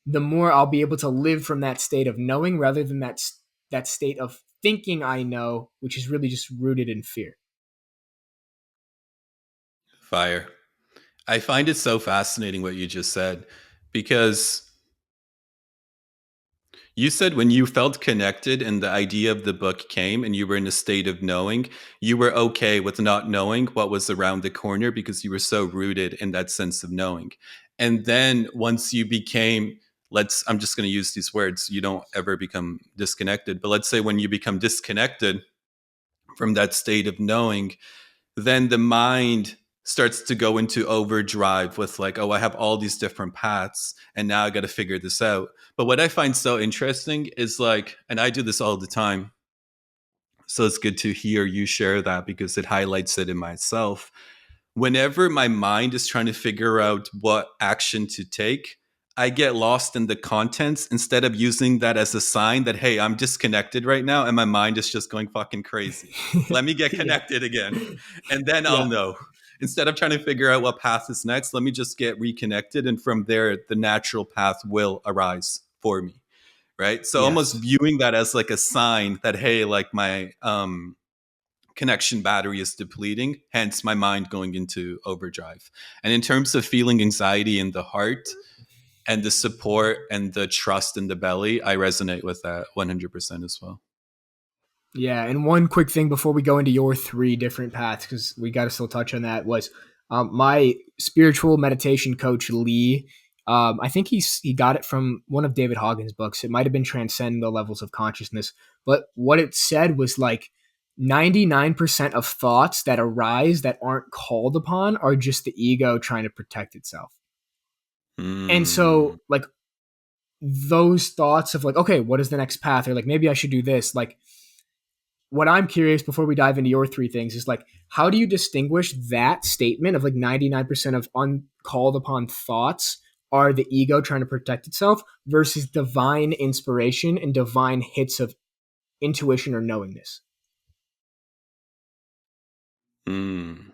the more I'll be able to live from that state of knowing rather than that state of thinking I know, which is really just rooted in fear. Fire. I find it so fascinating what you just said because you said when you felt connected and the idea of the book came and you were in a state of knowing, you were okay with not knowing what was around the corner because you were so rooted in that sense of knowing. And then once you became, I'm just going to use these words, you don't ever become disconnected, but let's say when you become disconnected from that state of knowing, then the mind starts to go into overdrive with like, oh, I have all these different paths and now I got to figure this out. But what I find so interesting is like, and I do this all the time, so it's good to hear you share that because it highlights it in myself. Whenever my mind is trying to figure out what action to take, I get lost in the contents instead of using that as a sign that, hey, I'm disconnected right now and my mind is just going fucking crazy. Let me get Yeah. connected again. And then I'll Yeah. know. Instead of trying to figure out what path is next, let me just get reconnected. And from there, the natural path will arise for me. Right. So almost Yes. viewing that as like a sign that, hey, like my connection battery is depleting, hence my mind going into overdrive. And in terms of feeling anxiety in the heart and the support and the trust in the belly, I resonate with that 100% as well. Yeah, and one quick thing before we go into your three different paths, because we got to still touch on that, was my spiritual meditation coach Lee. I think he got it from one of David Hawkins' books. It might have been Transcend the Levels of Consciousness, but what it said was like 99% of thoughts that arise that aren't called upon are just the ego trying to protect itself. And Mm, so, like those thoughts of like, okay, what is the next path? Or like, maybe I should do this. Like, what I'm curious before we dive into your three things is like, how do you distinguish that statement of like 99% of uncalled upon thoughts are the ego trying to protect itself versus divine inspiration and divine hits of intuition or knowingness? Mm.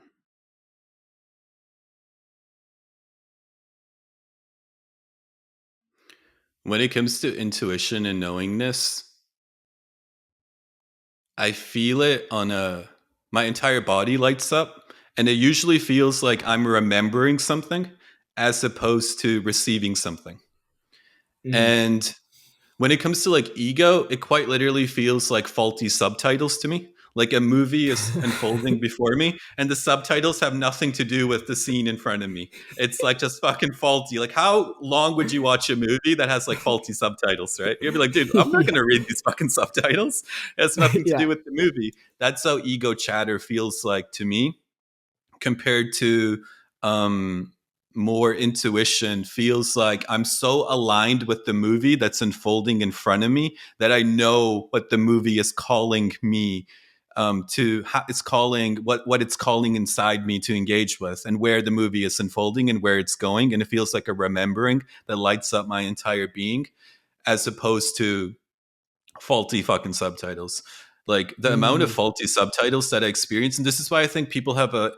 When it comes to intuition and knowingness, I feel it on a my entire body lights up, and it usually feels like I'm remembering something as opposed to receiving something. Mm. And when it comes to like ego, it quite literally feels like faulty subtitles to me. Like a movie is unfolding before me, and the subtitles have nothing to do with the scene in front of me. It's like just fucking faulty. Like, how long would you watch a movie that has like faulty subtitles, right? You'd be like, dude, I'm not Yeah. going to read these fucking subtitles. It has nothing to Yeah. do with the movie. That's how ego chatter feels like to me, compared to um, more intuition. Feels like I'm so aligned with the movie that's unfolding in front of me that I know what the movie is calling me it's calling what it's calling inside me to engage with, and where the movie is unfolding and where it's going, and it feels like a remembering that lights up my entire being, as opposed to faulty fucking subtitles. Like the amount of Mm. faulty subtitles that I experience, and this is why I think people have a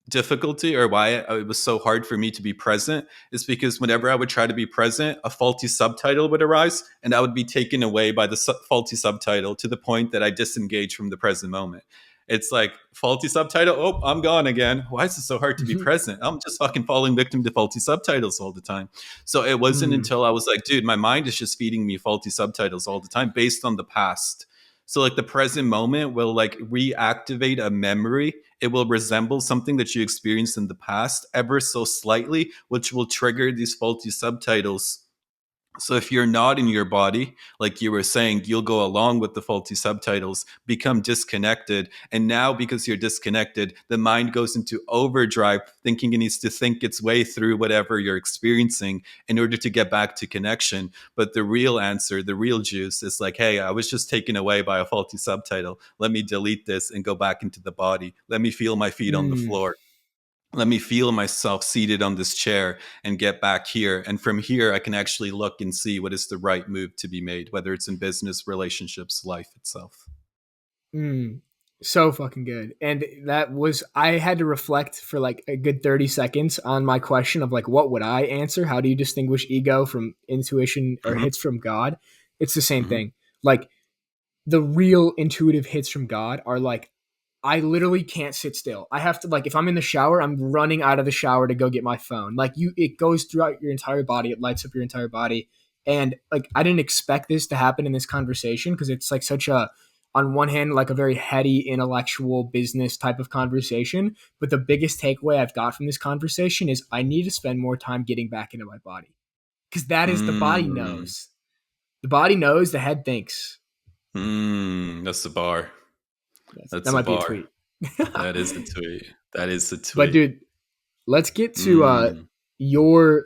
difficulty, or why it was so hard for me to be present, is because whenever I would try to be present, a faulty subtitle would arise, and I would be taken away by the faulty subtitle to the point that I disengage from the present moment. It's like faulty subtitle. Oh, I'm gone again. Why is it so hard to be present? I'm just fucking falling victim to faulty subtitles all the time. So it wasn't Mm. until I was like, dude, my mind is just feeding me faulty subtitles all the time based on the past. So like the present moment will like reactivate a memory. It will resemble something that you experienced in the past ever so slightly, which will trigger these faulty subtitles. So if you're not in your body, like you were saying, you'll go along with the faulty subtitles, become disconnected. And now, because you're disconnected, the mind goes into overdrive, thinking it needs to think its way through whatever you're experiencing in order to get back to connection. But the real answer, the real juice is like, hey, I was just taken away by a faulty subtitle. Let me delete this and go back into the body. Let me feel my feet on the Mm. floor. Let me feel myself seated on this chair and get back here. And from here, I can actually look and see what is the right move to be made, whether it's in business, relationships, life itself. Mm. So fucking good. And that was, I had to reflect for like a good 30 seconds on my question of like, what would I answer? How do you distinguish ego from intuition or Hmm. hits from God? It's the same Hmm. thing. Like, the real intuitive hits from God are like, I literally can't sit still. I have to, like, if I'm in the shower, I'm running out of the shower to go get my phone. Like, it goes throughout your entire body. It lights up your entire body. And like, I didn't expect this to happen in this conversation because it's like such a, on one hand, like a very heady intellectual business type of conversation. But the biggest takeaway I've got from this conversation is I need to spend more time getting back into my body, because that is, the body Mm. knows. The body knows, the head thinks. Mm. That's the bar. That That's a might be a bar. tweet. That is a tweet. That is a But tweet. dude, let's get to Mm. your,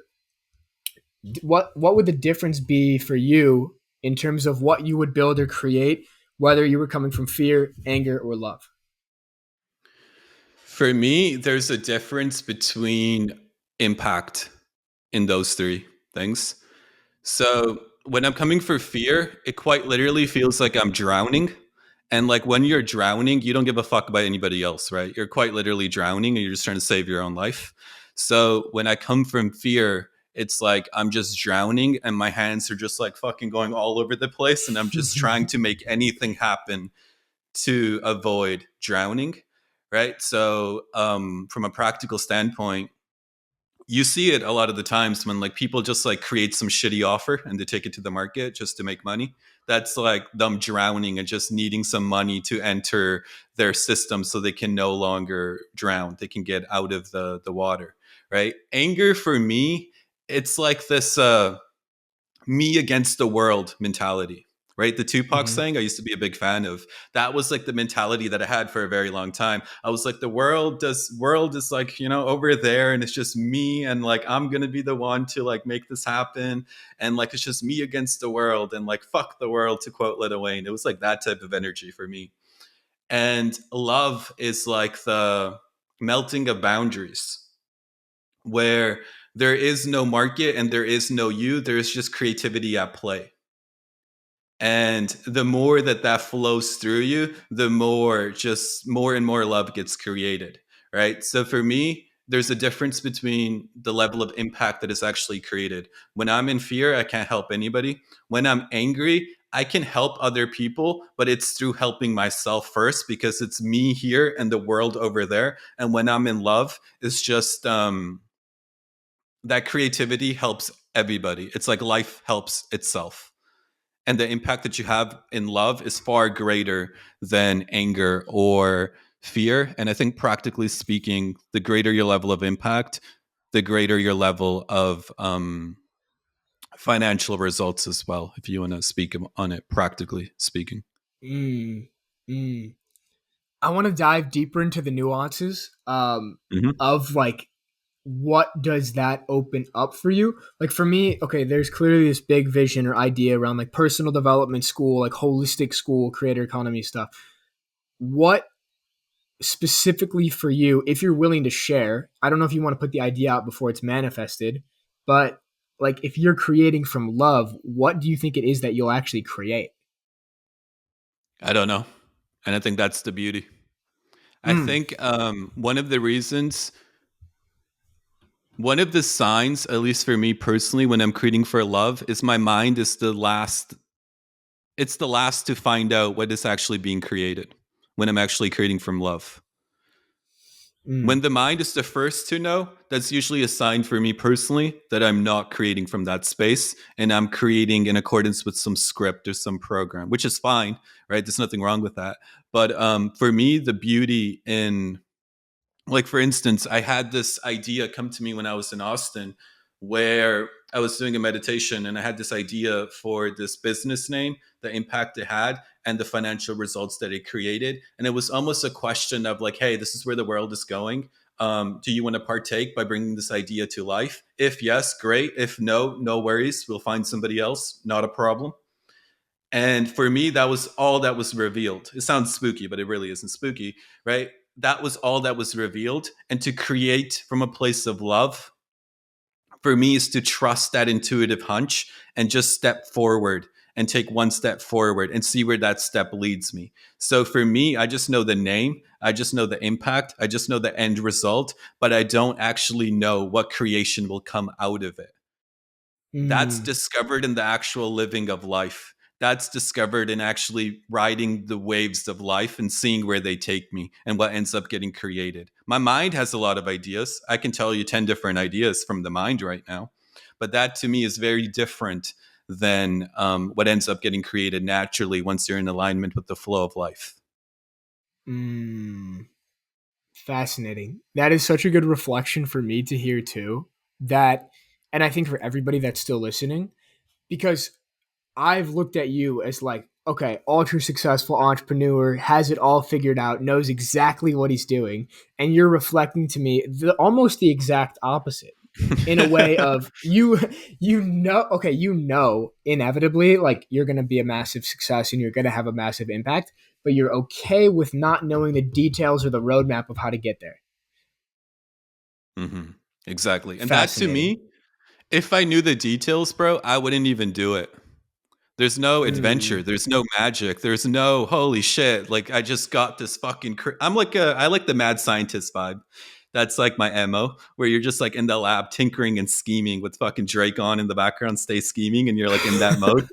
what would the difference be for you in terms of what you would build or create, whether you were coming from fear, anger, or love? For me, there's a difference between impact in those three things. So when I'm coming for fear, it quite literally feels like I'm drowning. And like when you're drowning, you don't give a fuck about anybody else, right? You're quite literally drowning and you're just trying to save your own life. So when I come from fear, it's like I'm just drowning and my hands are just like fucking going all over the place. And I'm just trying to make anything happen to avoid drowning, right? So from a practical standpoint, you see it a lot of the times when like people just like create some shitty offer and they take it to the market just to make money. That's like them drowning and just needing some money to enter their system so they can no longer drown. They can get out of the water, right? Anger for me, it's like this me against the world mentality, right? The Tupac Hmm. saying I used to be a big fan of. That was like the mentality that I had for a very long time. I was like, the world is like, over there, and it's just me, and like I'm gonna be the one to like make this happen, and like it's just me against the world, and like fuck the world, to quote Lil Wayne. It was like that type of energy for me. And love is like the melting of boundaries, where there is no market and there is no you, there's just creativity at play. And the more that that flows through you, the more, just more and more love gets created, right? So for me, there's a difference between the level of impact that is actually created. When I'm in fear, I can't help anybody. When I'm angry, I can help other people, but it's through helping myself first, because it's me here and the world over there. And when I'm in love, it's just that creativity helps everybody. It's like life helps itself, and the impact that you have in love is far greater than anger or fear. And I think, practically speaking, the greater your level of impact, the greater your level of financial results as well, if you want to speak on it, practically speaking. Mm, mm. I want to dive deeper into the nuances Hmm. of like what does that open up for you? Like for me, okay, there's clearly this big vision or idea around like personal development school, like holistic school, creator economy stuff. What specifically for you, if you're willing to share, I don't know if you want to put the idea out before it's manifested, but like if you're creating from love, what do you think it is that you'll actually create? I don't know. And I think that's the beauty. I Mm, think one of the signs, at least for me personally, when I'm creating for love, is my mind is the last to find out what is actually being created when I'm actually creating from love. When mm, the mind is the first to know, that's usually a sign for me personally that I'm not creating from that space, and I'm creating in accordance with some script or some program, which is fine, right? There's nothing wrong with that. But for me, the beauty in, like, for instance, I had this idea come to me when I was in Austin, where I was doing a meditation, and I had this idea for this business name, the impact it had, and the financial results that it created. And it was almost a question of like, hey, this is where the world is going. Do you want to partake by bringing this idea to life? If yes, great. If no, no worries, we'll find somebody else, not a problem. And for me, that was all that was revealed. It sounds spooky, but it really isn't spooky, right? That was all that was revealed. And to create from a place of love, for me, is to trust that intuitive hunch and just step forward and take one step forward and see where that step leads me. So for me, I just know the name, I just know the impact, I just know the end result, but I don't actually know what creation will come out of it. That's mm, discovered in the actual living of life. That's discovered in actually riding the waves of life and seeing where they take me and what ends up getting created. My mind has a lot of ideas. I can tell you 10 different ideas from the mind right now. But that to me is very different than what ends up getting created naturally once you're in alignment with the flow of life. mm. Fascinating. That is such a good reflection for me to hear too. That, and I think for everybody that's still listening, because I've looked at you as like, okay, ultra successful entrepreneur, has it all figured out, knows exactly what he's doing, and you're reflecting to me almost the exact opposite in a way of okay, inevitably like you're going to be a massive success and you're going to have a massive impact, but you're okay with not knowing the details or the roadmap of how to get there. Mhm. Exactly. And that to Fascinating. me, if I knew the details, bro, I wouldn't even do it. There's no adventure. Mm, There's no magic. There's no holy shit. Like I just got this fucking. I like the mad scientist vibe. That's like my MO, where you're just like in the lab tinkering and scheming with fucking Drake on in the background, stay scheming, and you're like in that mode,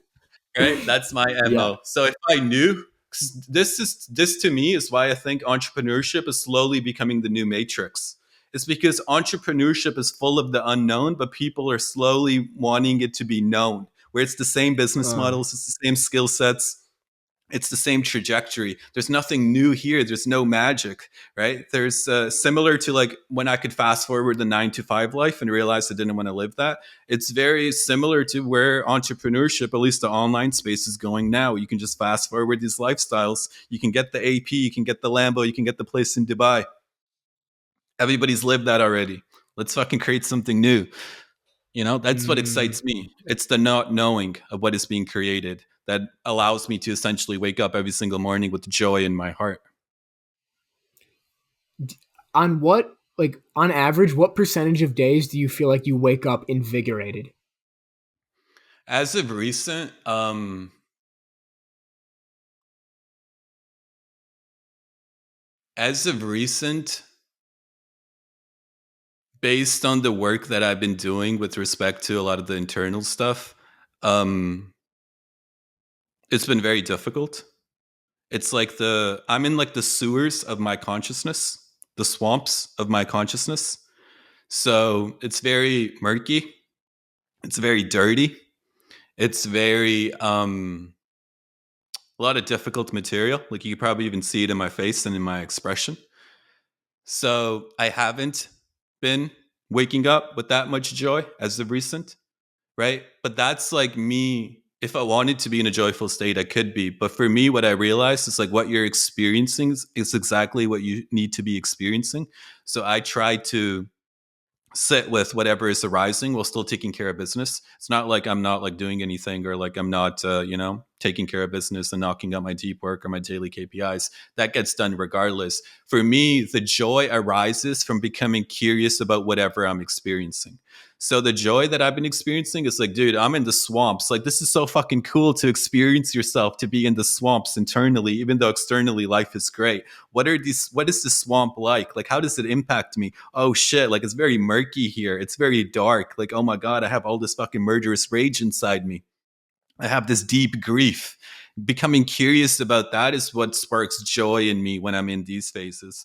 right? That's my yeah. MO. So if I knew, 'cause this to me is why I think entrepreneurship is slowly becoming the new matrix. It's because entrepreneurship is full of the unknown, but people are slowly wanting it to be known, where it's the same business Uh, models, it's the same skill sets, It's the same trajectory. There's nothing new here. There's no magic, right? There's similar to like when I could fast forward the 9 to 5 life and realize I didn't want to live that. It's very similar to where entrepreneurship, at least the online space, is going now. You can just fast forward these lifestyles. You can get the AP, you can get the Lambo, you can get the place in Dubai. Everybody's lived that already. Let's fucking create something new. You know, that's what Mm. excites me. It's the not knowing of what is being created that allows me to essentially wake up every single morning with joy in my heart. On what, like, on average, what percentage of days do you feel like you wake up invigorated? As of recent, as of recent, based on the work that I've been doing with respect to a lot of the internal stuff, um, it's been very difficult. It's like I'm in like the sewers of my consciousness, the swamps of my consciousness. So it's very murky. It's very dirty. It's very a lot of difficult material. Like you could probably even see it in my face and in my expression. So I haven't been waking up with that much joy as of recent, right? But that's like me. If I wanted to be in a joyful state, I could be. But for me, what I realized is like what you're experiencing is exactly what you need to be experiencing. So I try to sit with whatever is arising while still taking care of business. It's not like I'm not like doing anything or like I'm not, taking care of business and knocking out my deep work or my daily KPIs. That gets done regardless. For me, the joy arises from becoming curious about whatever I'm experiencing. So the joy that I've been experiencing is like, dude, I'm in the swamps. Like, this is so fucking cool to experience yourself, to be in the swamps internally, even though externally life is great. What is the swamp like? Like, how does it impact me? Oh shit, like it's very murky here. It's very dark. Like, oh my God, I have all this fucking murderous rage inside me. I have this deep grief. Becoming curious about that is what sparks joy in me when I'm in these phases.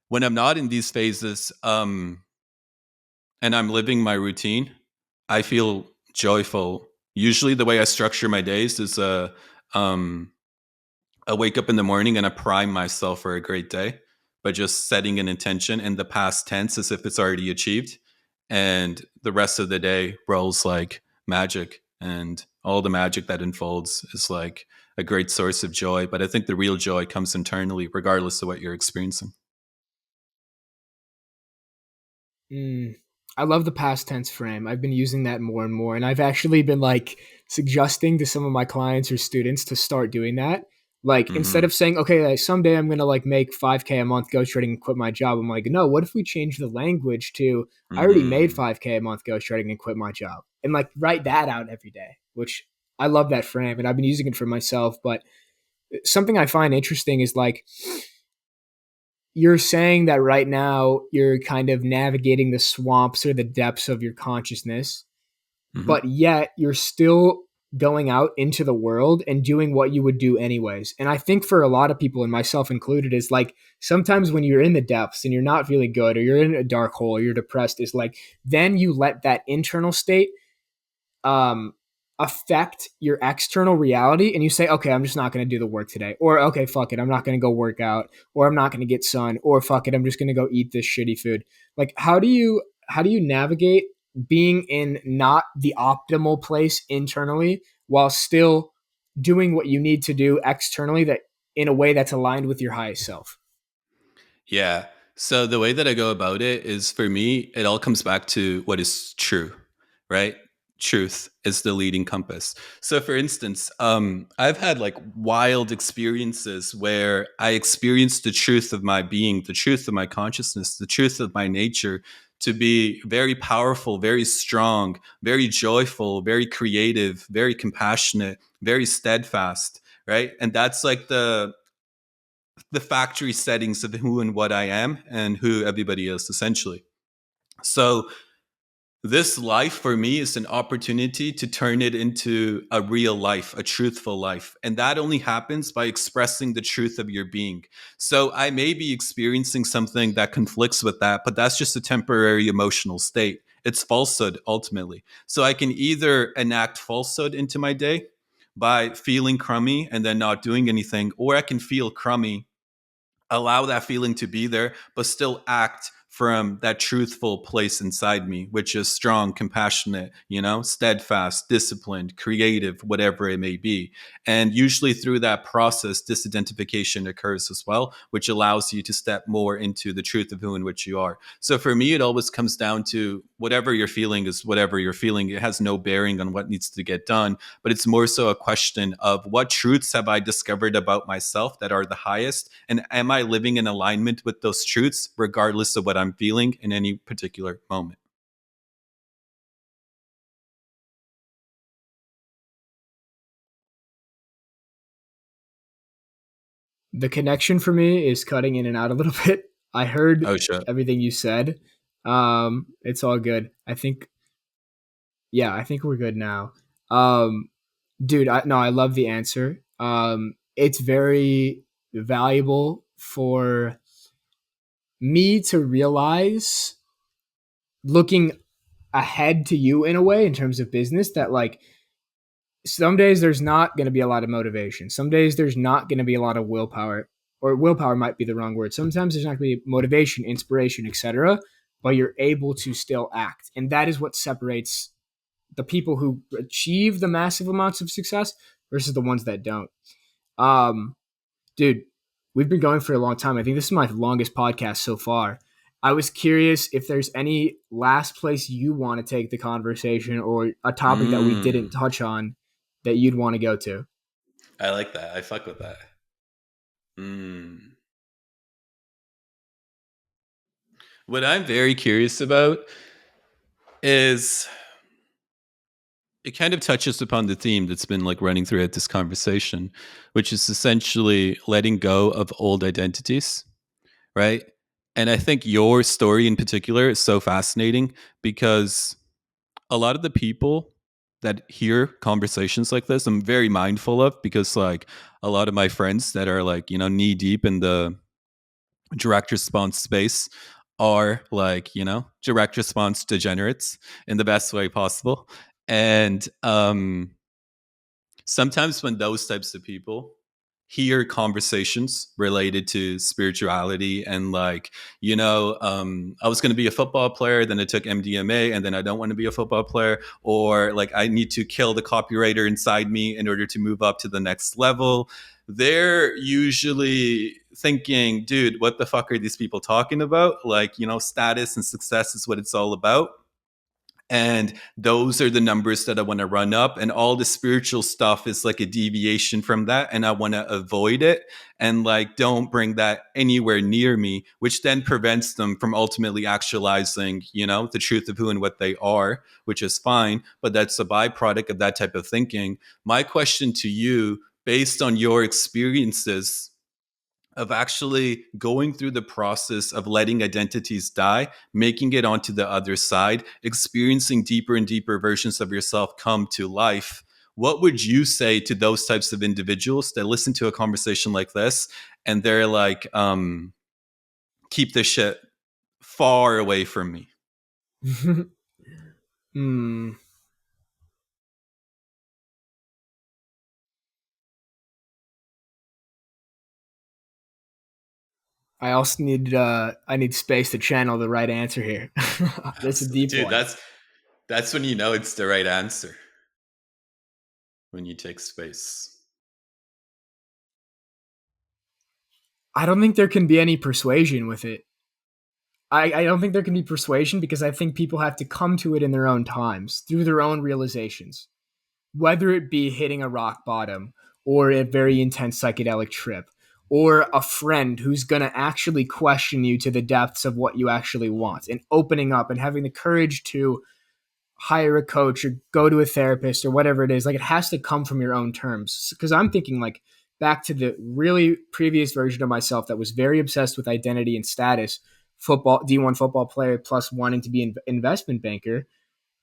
When I'm not in these phases, and I'm living my routine, I feel joyful. Usually, the way I structure my days is um, I wake up in the morning and I prime myself for a great day by just setting an intention in the past tense as if it's already achieved. And the rest of the day rolls like magic. And all the magic that unfolds is like a great source of joy. But I think the real joy comes internally, regardless of what you're experiencing. Mm. I love the past tense frame. I've been using that more and more. And I've actually been like suggesting to some of my clients or students to start doing that. Like instead Mm-hmm. of saying, okay, like, someday I'm going to like make 5K a month ghost trading and quit my job. I'm like, no, what if we change the language to, I already made Mm-hmm. 5K a month ghost trading and quit my job, and like write that out every day, which I love that frame. And I've been using it for myself. But something I find interesting is like, you're saying that right now you're kind of navigating the swamps or the depths of your consciousness, Mm-hmm. but yet you're still going out into the world and doing what you would do anyways. And I think for a lot of people, and myself included, is like sometimes when you're in the depths and you're not feeling good or you're in a dark hole or you're depressed, is like then you let that internal state um affect your external reality, and you say, okay, I'm just not going to do the work today, or okay, fuck it, I'm not going to go work out, or I'm not going to get sun, or fuck it, I'm just going to go eat this shitty food. Like how do you navigate being in not the optimal place internally while still doing what you need to do externally, that in a way that's aligned with your highest self? Yeah. So the way that I go about it is, for me, it all comes back to what is true, right? Truth is the leading compass. So for instance, I've had like wild experiences where I experienced the truth of my being, the truth of my consciousness, the truth of my nature to be very powerful, very strong, very joyful, very creative, very compassionate, very steadfast, right? And that's like the factory settings of who and what I am and who everybody is, essentially. So this life for me is an opportunity to turn it into a real life, a truthful life. And that only happens by expressing the truth of your being. So I may be experiencing something that conflicts with that, but that's just a temporary emotional state. It's falsehood ultimately. So I can either enact falsehood into my day by feeling crummy and then not doing anything, or I can feel crummy, allow that feeling to be there, but still act from that truthful place inside me, which is strong, compassionate, steadfast, disciplined, creative, whatever it may be. And usually through that process, disidentification occurs as well, which allows you to step more into the truth of who and which you are. So for me, it always comes down to whatever you're feeling is whatever you're feeling. It has no bearing on what needs to get done, but it's more so a question of what truths have I discovered about myself that are the highest, and am I living in alignment with those truths regardless of what I'm feeling in any particular moment. The connection for me is cutting in and out a little bit. I heard Oh shit. everything you said. It's all good. I think, yeah, I think we're good now. Dude, I love the answer. It's very valuable for me to realize, looking ahead to you in a way in terms of business, that like some days there's not going to be a lot of motivation. Some days there's not going to be a lot of willpower, or willpower might be the wrong word. Sometimes there's not going to be motivation, inspiration, etc. But you're able to still act, and that is what separates the people who achieve the massive amounts of success versus the ones that don't. Um, Dude, we've been going for a long time. I think this is my longest podcast so far. I was curious if there's any last place you want to take the conversation, or a topic that we didn't Mm, touch on that you'd want to go to. I like that. I fuck with that. Mm. What I'm very curious about is it kind of touches upon the theme that's been like running throughout this conversation, which is essentially letting go of old identities, right? And I think your story in particular is so fascinating because a lot of the people that hear conversations like this, I'm very mindful of, because like a lot of my friends that are like, knee deep in the direct response space are like, direct response degenerates in the best way possible. And sometimes when those types of people hear conversations related to spirituality and like, I was going to be a football player, then I took MDMA, and then I don't want to be a football player, or like I need to kill the copywriter inside me in order to move up to the next level, they're usually thinking, dude, what the fuck are these people talking about? Like, status and success is what it's all about, and those are the numbers that I want to run up, and all the spiritual stuff is like a deviation from that, and I want to avoid it, and like don't bring that anywhere near me, which then prevents them from ultimately actualizing, the truth of who and what they are, which is fine, but that's a byproduct of that type of thinking. My question to you, based on your experiences of actually going through the process of letting identities die, making it onto the other side, experiencing deeper and deeper versions of yourself come to life. What would you say to those types of individuals that listen to a conversation like this and they're like, keep this shit far away from me? Hmm. I need space to channel the right answer here. That's a Absolutely. deep Dude, one. that's when you know it's the right answer, when you take space. I don't think there can be any persuasion with it. I don't think there can be persuasion, because I think people have to come to it in their own times, through their own realizations, whether it be hitting a rock bottom, or a very intense psychedelic trip, or a friend who's going to actually question you to the depths of what you actually want, and opening up and having the courage to hire a coach or go to a therapist or whatever it is. Like, it has to come from your own terms. Because I'm thinking like back to the really previous version of myself that was very obsessed with identity and status, football, D1 football player, plus wanting to be an investment banker.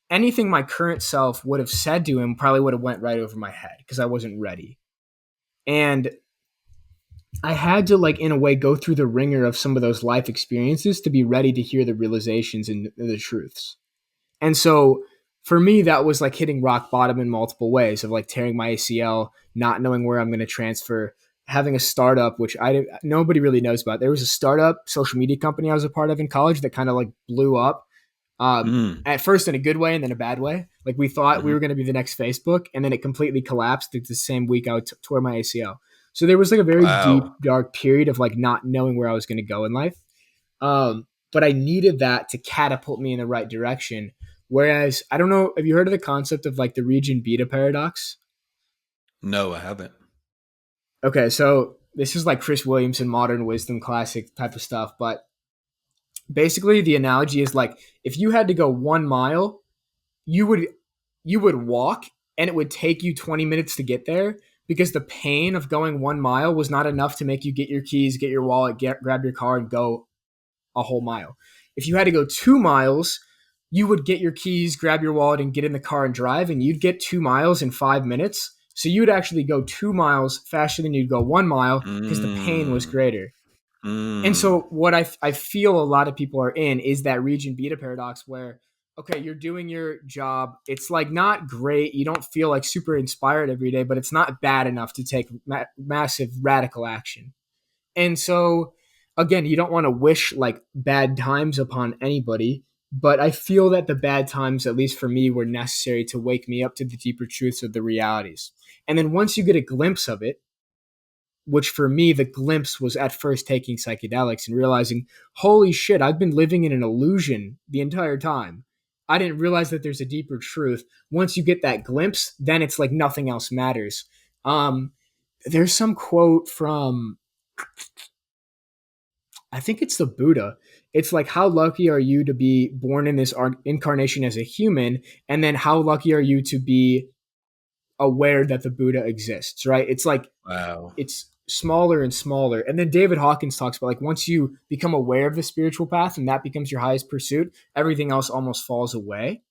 Anything my current self would have said to him probably would have went right over my head, because I wasn't ready. And I had to, like, in a way, go through the ringer of some of those life experiences to be ready to hear the realizations and the truths. And so for me, that was like hitting rock bottom in multiple ways of like tearing my ACL, not knowing where I'm going to transfer, having a startup, which nobody really knows about. There was a startup social media company I was a part of in college that kind of like blew up, Mm. at first in a good way and then a bad way. Like we thought we Hmm. were going to be the next Facebook, and then it completely collapsed the same week I tore my ACL. So there was like a very deep, Wow. dark period of like not knowing where I was going to go in life. But I needed that to catapult me in the right direction. Whereas I don't know, have you heard of the concept of like the region beta paradox? No, I haven't. Okay, so this is like Chris Williamson modern wisdom classic type of stuff, but basically the analogy is like if you had to go 1 mile, you would you would walk and it would take you 20 minutes to get there because the pain of going 1 mile was not enough to make you get your keys, get your wallet, grab your car and go a whole mile. If you had to go 2 miles, you would get your keys, grab your wallet, and get in the car and drive, and you'd get 2 miles in 5 minutes. So you'd actually go 2 miles faster than you'd go 1 mile because the pain was Mm. greater. And Mm. so what I feel a lot of people are in is that region beta paradox where, okay, you're doing your job. It's like not great. You don't feel like super inspired every day, but it's not bad enough to take massive radical action. And so, again, you don't want to wish like bad times upon anybody, but I feel that the bad times, at least for me, were necessary to wake me up to the deeper truths of the realities. And then once you get a glimpse of it, which for me, the glimpse was at first taking psychedelics and realizing, holy shit, I've been living in an illusion the entire time. I didn't realize that there's a deeper truth. Once you get that glimpse, then it's like nothing else matters. Um, there's some quote from, I think it's the Buddha. It's like, how lucky are you to be born in this incarnation as a human? And then how lucky are you to be aware that the Buddha exists, right? It's like, Wow. it's smaller and smaller. And then David Hawkins talks about like once you become aware of the spiritual path and that becomes your highest pursuit, everything else almost falls away.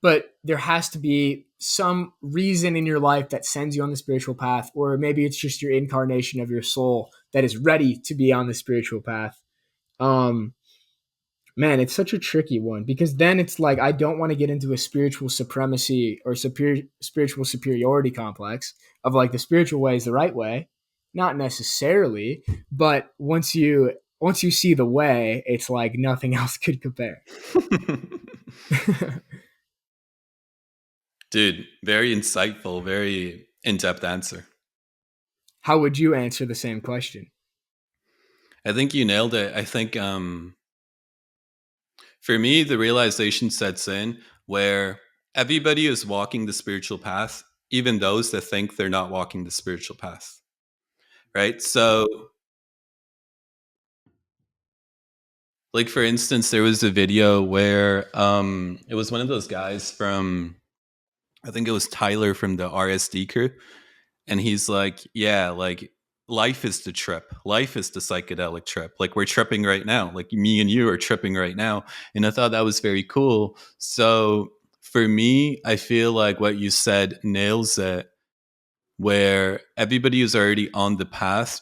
But there has to be some reason in your life that sends you on the spiritual path, or maybe it's just your incarnation of your soul that is ready to be on the spiritual path. Um, Man, it's such a tricky one because then it's like I don't want to get into a spiritual supremacy or spiritual superiority complex of like the spiritual way is the right way, not necessarily, but once you see the way, it's like nothing else could compare. Dude, very insightful, very in-depth answer. How would you answer the same question? I think you nailed it. I think for me, the realization sets in where everybody is walking the spiritual path, even those that think they're not walking the spiritual path. Right. So, like, for instance, there was a video where it was one of those guys from, I think it was Tyler from the RSD crew. And he's like, yeah, like life is the trip. Life is the psychedelic trip. Like we're tripping right now. Like me and you are tripping right now. And I thought that was very cool. So for me, I feel like what you said nails it, where everybody is already on the path,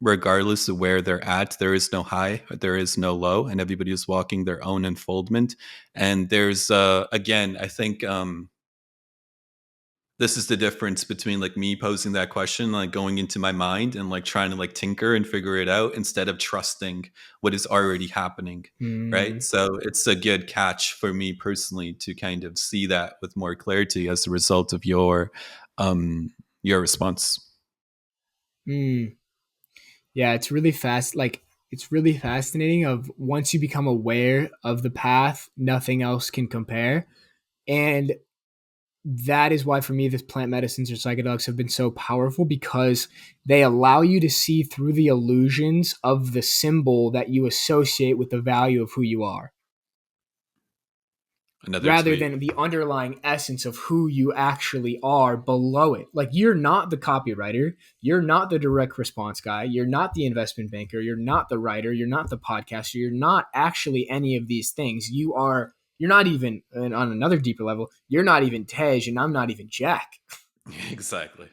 regardless of where they're at. There is no high, there is no low, and everybody is walking their own unfoldment. And there's, again, I think, this is the difference between like me posing that question, like going into my mind and like trying to like tinker and figure it out instead of trusting what is already happening. Right. Mm, So it's a good catch for me personally to kind of see that with more clarity as a result of your response. mm. Yeah, it's really fast. Like it's really fascinating. Of once you become aware of the path, nothing else can compare. And that is why for me this plant medicines or psychedelics have been so powerful because they allow you to see through the illusions of the symbol that you associate with the value of who you are Another rather tweet. than the underlying essence of who you actually are below it. Like you're not the copywriter, you're not the direct response guy, you're not the investment banker, you're not the writer, you're not the podcaster, you're not actually any of these things. You're not even, and on another deeper level, you're not even Tej and I'm not even Jack. Exactly.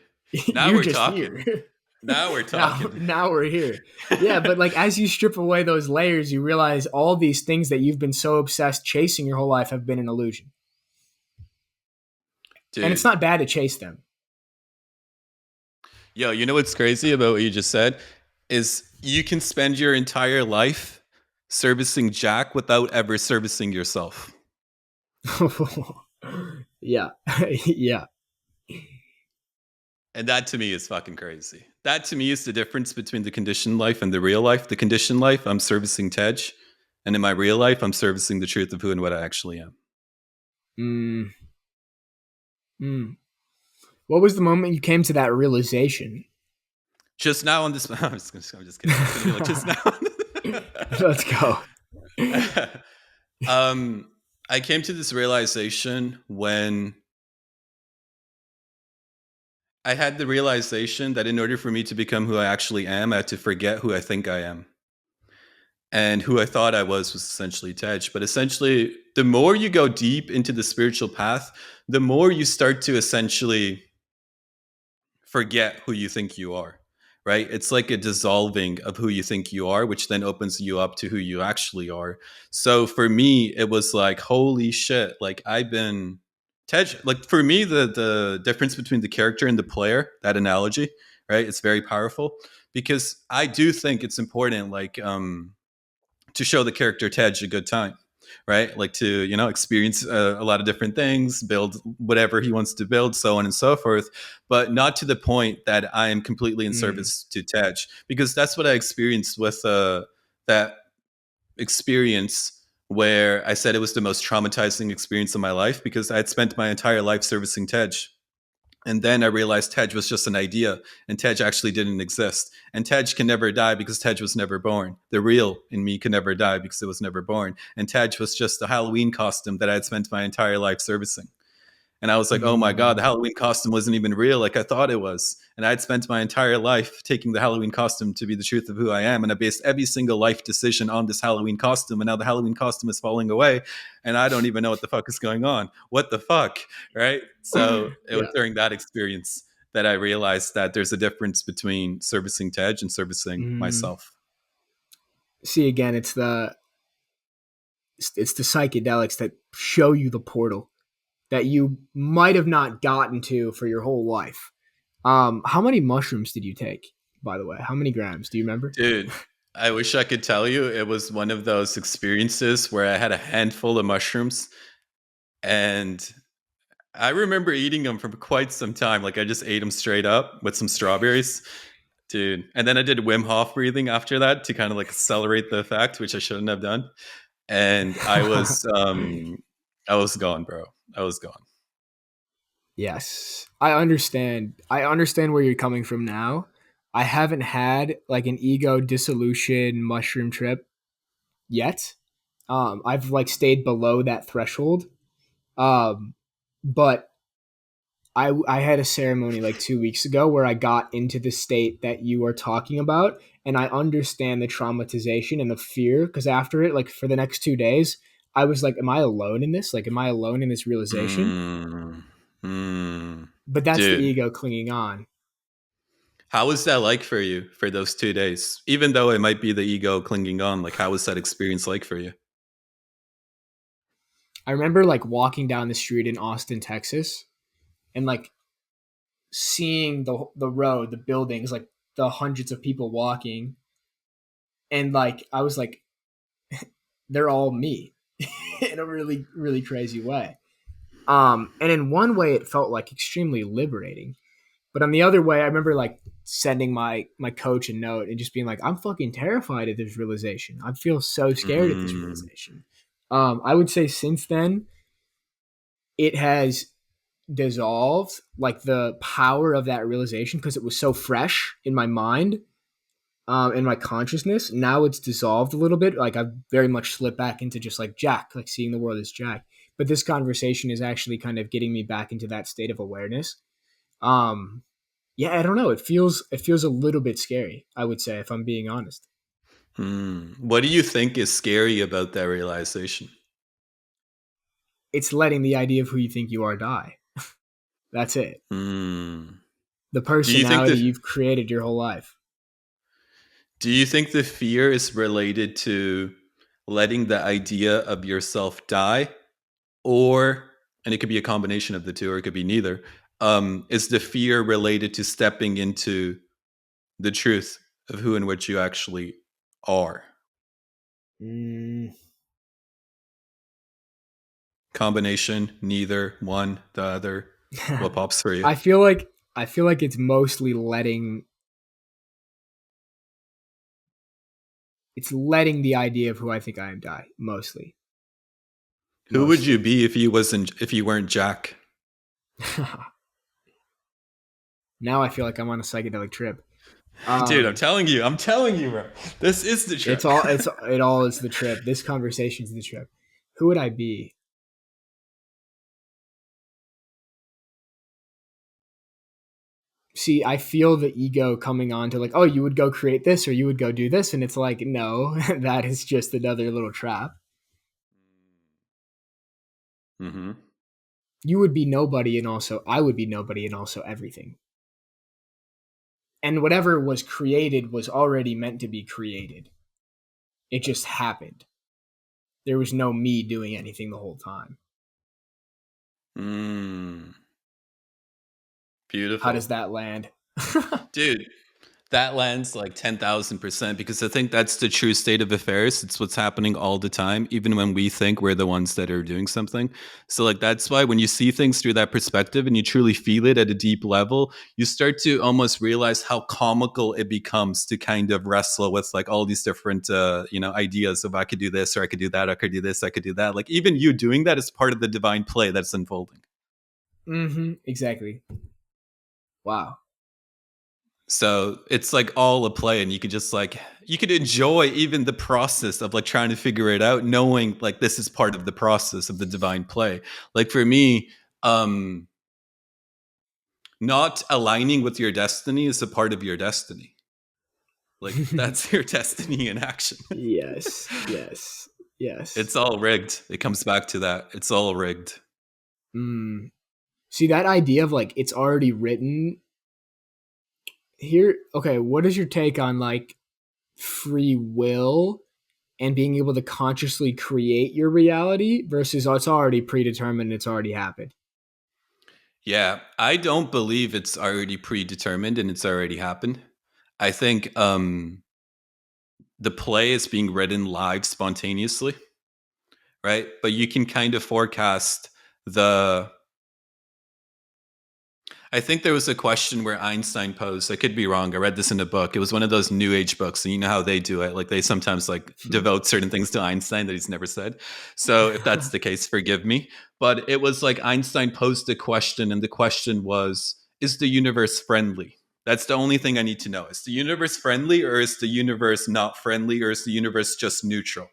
Now You're we're just talking. here. Now we're now talking. now we're here. Yeah, but like as you strip away those layers, you realize all these things that you've been so obsessed chasing your whole life have been an illusion. And it's Dude, not bad to chase them. yo, you know what's crazy about what you just said is you can spend your entire life servicing Jack without ever servicing yourself. Yeah. Yeah. And that to me is fucking crazy. That to me is the difference between the conditioned life and the real life. The conditioned life, I'm servicing Tej. And in my real life, I'm servicing the truth of who and what I actually am. Mm, mm. What was the moment you came to that realization? Just now on this, I'm just kidding. It's going to be like just now. Let's go. um, I came to this realization when I had the realization that in order for me to become who I actually am, I had to forget who I think I am. And who I thought I was essentially Tej. But essentially, the more you go deep into the spiritual path, the more you start to essentially forget who you think you are, right? It's like a dissolving of who you think you are, which then opens you up to who you actually are. So for me, it was like, holy shit, like I've been Tej, like for me, the difference between the character and the player, that analogy, right? It's very powerful because I do think it's important, like to show the character Tej a good time, right? Like to, experience a lot of different things, build whatever he wants to build, so on and so forth, but not to the point that I am completely in Mm, service to Tej, because that's what I experienced with that experience where I said it was the most traumatizing experience of my life because I had spent my entire life servicing Tej. And then I realized Tej was just an idea, and Tej actually didn't exist. And Tej can never die because Tej was never born. The real in me can never die because it was never born. And Tej was just a Halloween costume that I had spent my entire life servicing. And I was like, oh my God, the mm, Halloween costume wasn't even real like I thought it was. And I'd spent my entire life taking the Halloween costume to be the truth of who I am. And I based every single life decision on this Halloween costume. And now the Halloween costume is falling away. And I don't even know what the fuck is going on. What the fuck? Right. So it was yeah. during that experience that I realized that there's a difference between servicing Tej and servicing Mm. myself. See, again, it's the psychedelics that show you the portal that you might have not gotten to for your whole life. How many mushrooms did you take, by the way? How many grams? Do you remember? Dude, I wish I could tell you it was one of those experiences where I had a handful of mushrooms and I remember eating them for quite some time. Like I just ate them straight up with some strawberries, dude. And then I did Wim Hof breathing after that to kind of like accelerate the effect, which I shouldn't have done. And I was gone, bro. I was gone. Yes, I understand. I understand where you're coming from now. I haven't had like an ego dissolution mushroom trip yet. I've like stayed below that threshold. Um, but I had a ceremony like 2 weeks ago where I got into the state that you are talking about, and I understand the traumatization and the fear because after it, like for the next 2 days, I was like, "Am I alone in this? Like, am I alone in this realization?" Mm, mm. But that's the Dude, ego clinging on. how was that like for you for those 2 days? Even though it might be the ego clinging on, like how was that experience like for you? I remember like walking down the street in Austin, Texas, and like seeing the road, the buildings, like the hundreds of people walking, and like I was like, they're all me in a really really crazy way. And in one way, it felt like extremely liberating, but on the other way, I remember like sending my coach a note and just being like, I'm fucking terrified at this realization. I feel so scared at this Mm, realization. I would say since then, it has dissolved like the power of that realization because it was so fresh in my mind, in my consciousness. Now it's dissolved a little bit. Like I've very much slipped back into just like Jack, like seeing the world as Jack. But this conversation is actually kind of getting me back into that state of awareness. Um, yeah, I don't know. It feels a little bit scary, I would say, if I'm being honest. What do you think is scary about that realization? It's letting the idea of who you think you are die. That's it. Hmm. The Do you think personality the you've created your whole life. Do you think the fear is related to letting the idea of yourself die, or and it could be a combination of the two, or it could be neither, is the fear related to stepping into the truth of who and what you actually are. Mm. Combination, neither, one, the other. What pops for you? I feel like it's mostly letting the idea of who I think I am die mostly. Who would you Mostly. be if you weren't Jack? Now I feel like I'm on a psychedelic trip. Dude, Um, I'm telling you, bro. This is the trip. it all is the trip. This conversation is the trip. Who would I be? See, I feel the ego coming on to like, oh, you would go create this or you would go do this, and it's like, no, that is just another little trap. Mm-hmm. You would be nobody, and also I would be nobody, and also everything. And whatever was created was already meant to be created. It just happened. There was no me doing anything the whole time. Mm, How beautiful. does that land? Dude, that lands like 10,000% because I think that's the true state of affairs. It's what's happening all the time, even when we think we're the ones that are doing something. So, like, that's why when you see things through that perspective and you truly feel it at a deep level, you start to almost realize how comical it becomes to kind of wrestle with like all these different, ideas of I could do this or I could do that, I could do this, I could do that. Like, even you doing that is part of the divine play that's unfolding. Mm-hmm. Exactly. Wow. So it's like all a play, and you could just like you could enjoy even the process of like trying to figure it out, knowing like this is part of the process of the divine play. Like for me, um, not aligning with your destiny is a part of your destiny. Like that's your destiny in action. Yes. Yes. Yes. It's all rigged. It comes back to that. It's all rigged. Mm. See that idea of like it's already written here. Okay, what is your take on like free will and being able to consciously create your reality versus oh, it's already predetermined, it's already happened? Yeah, I don't believe it's already predetermined and it's already happened. I think the play is being written live spontaneously, right? But you can kind of forecast the. I think there was a question where Einstein posed. I could be wrong. I read this in a book. It was one of those new age books, and you know how they do it. Like they sometimes like devote certain things to Einstein that he's never said. So if that's the case, forgive me. But it was like Einstein posed a question, and the question was, "Is the universe friendly?" That's the only thing I need to know. Is the universe friendly, or is the universe not friendly, or is the universe just neutral?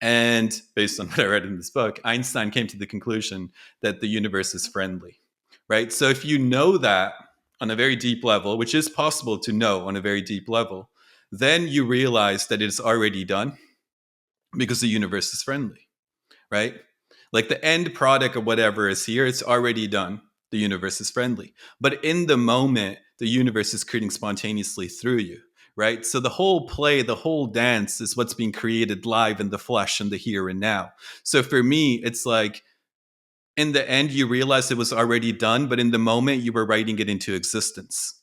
And based on what I read in this book, Einstein came to the conclusion that the universe is friendly, right? So if you know that on a very deep level, which is possible to know on a very deep level, then you realize that it's already done because the universe is friendly, right? Like the end product or whatever is here, it's already done. The universe is friendly. But in the moment, the universe is creating spontaneously through you, right? So the whole play, the whole dance is what's being created live in the flesh and the here and now. So for me, it's like in the end, you realize it was already done, but in the moment, you were writing it into existence.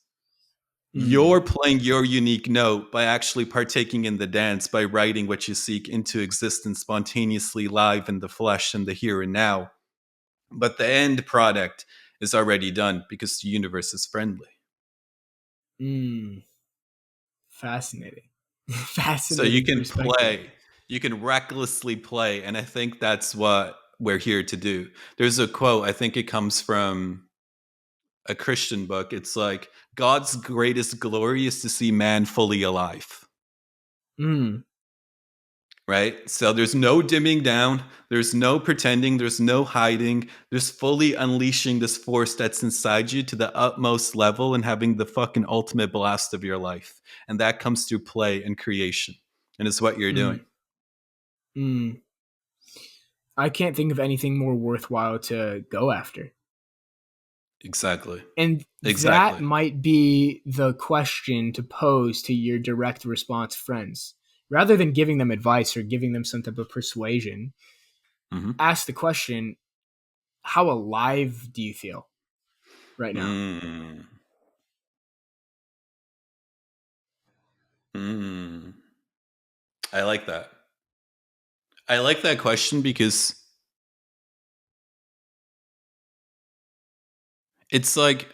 Mm, You're playing your unique note by actually partaking in the dance, by writing what you seek into existence spontaneously live in the flesh and the here and now. But the end product is already done because the universe is friendly. mm, fascinating. So you Fascinating can perspective. play, you can recklessly play. And I think that's what we're here to do. There's a quote, I think it comes from a Christian book. It's like, God's greatest glory is to see man fully alive. Mm, Right? So there's no dimming down, there's no pretending, there's no hiding. There's fully unleashing this force that's inside you to the utmost level and having the fucking ultimate blast of your life. And that comes through play and creation. And it's what you're doing. mm, mm. I can't think of anything more worthwhile to go after. Exactly. And that Exactly. might be the question to pose to your direct response friends. Rather than giving them advice or giving them some type of persuasion, Hmm. ask the question, how alive do you feel right now? Mm. Mm. I like that. I like that question because it's like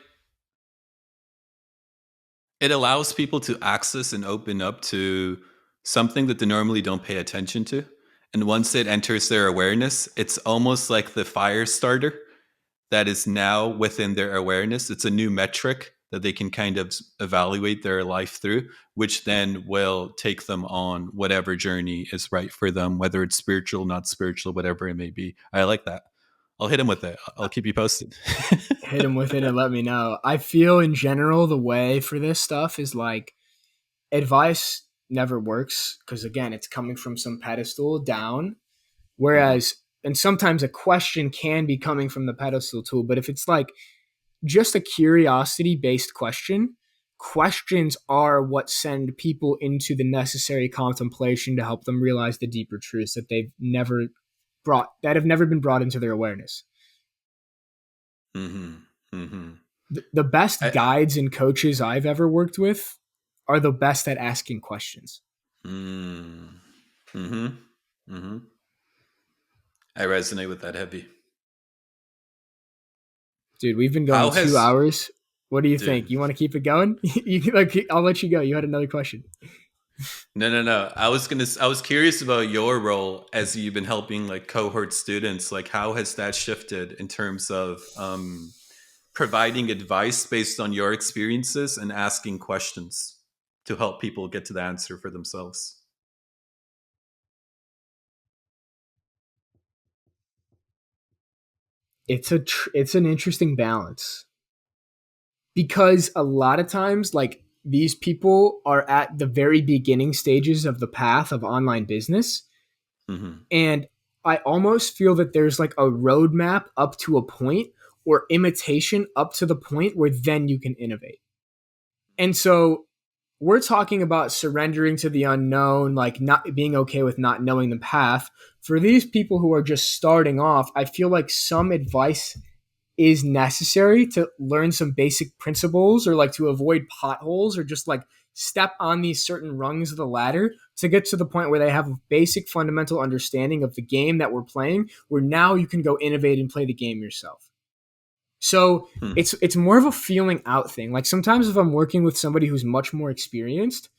it allows people to access and open up to something that they normally don't pay attention to. And once it enters their awareness, it's almost like the fire starter that is now within their awareness. It's a new metric that they can kind of evaluate their life through, which then will take them on whatever journey is right for them, whether it's spiritual, not spiritual, whatever it may be. I like that. I'll hit him with it. I'll keep you posted. Hit him with it and let me know. I feel in general the way for this stuff is like advice never works because again, it's coming from some pedestal down. Mhm. Whereas, and sometimes a question can be coming from the pedestal too, but if it's like just a curiosity based question, questions are what send people into the necessary contemplation to help them realize the deeper truths that have never been brought into their awareness. Mhm. Mhm. The best I guides and coaches I've ever worked with are the best at asking questions. mm. Mhm. Mhm. I resonate with that heavy. Dude, we've been going How has 2 hours. What do you think? dude? You want to keep it going? I'll let you go. You had another question. No, no, no. I was curious about your role as you've been helping like cohort students. Like, how has that shifted in terms of providing advice based on your experiences and asking questions to help people get to the answer for themselves? It's an interesting balance because a lot of times like these people are at the very beginning stages of the path of online business, Hmm. and I almost feel that there's like a roadmap up to a point or imitation up to the point where then you can innovate. And so we're talking about surrendering to the unknown, like not being okay with not knowing the path. For these people who are just starting off, I feel like some advice is necessary to learn some basic principles or like to avoid potholes or just like step on these certain rungs of the ladder to get to the point where they have a basic fundamental understanding of the game that we're playing, where now you can go innovate and play the game yourself. So Hmm. it's more of a feeling out thing. Like sometimes if I'm working with somebody who's much more experienced,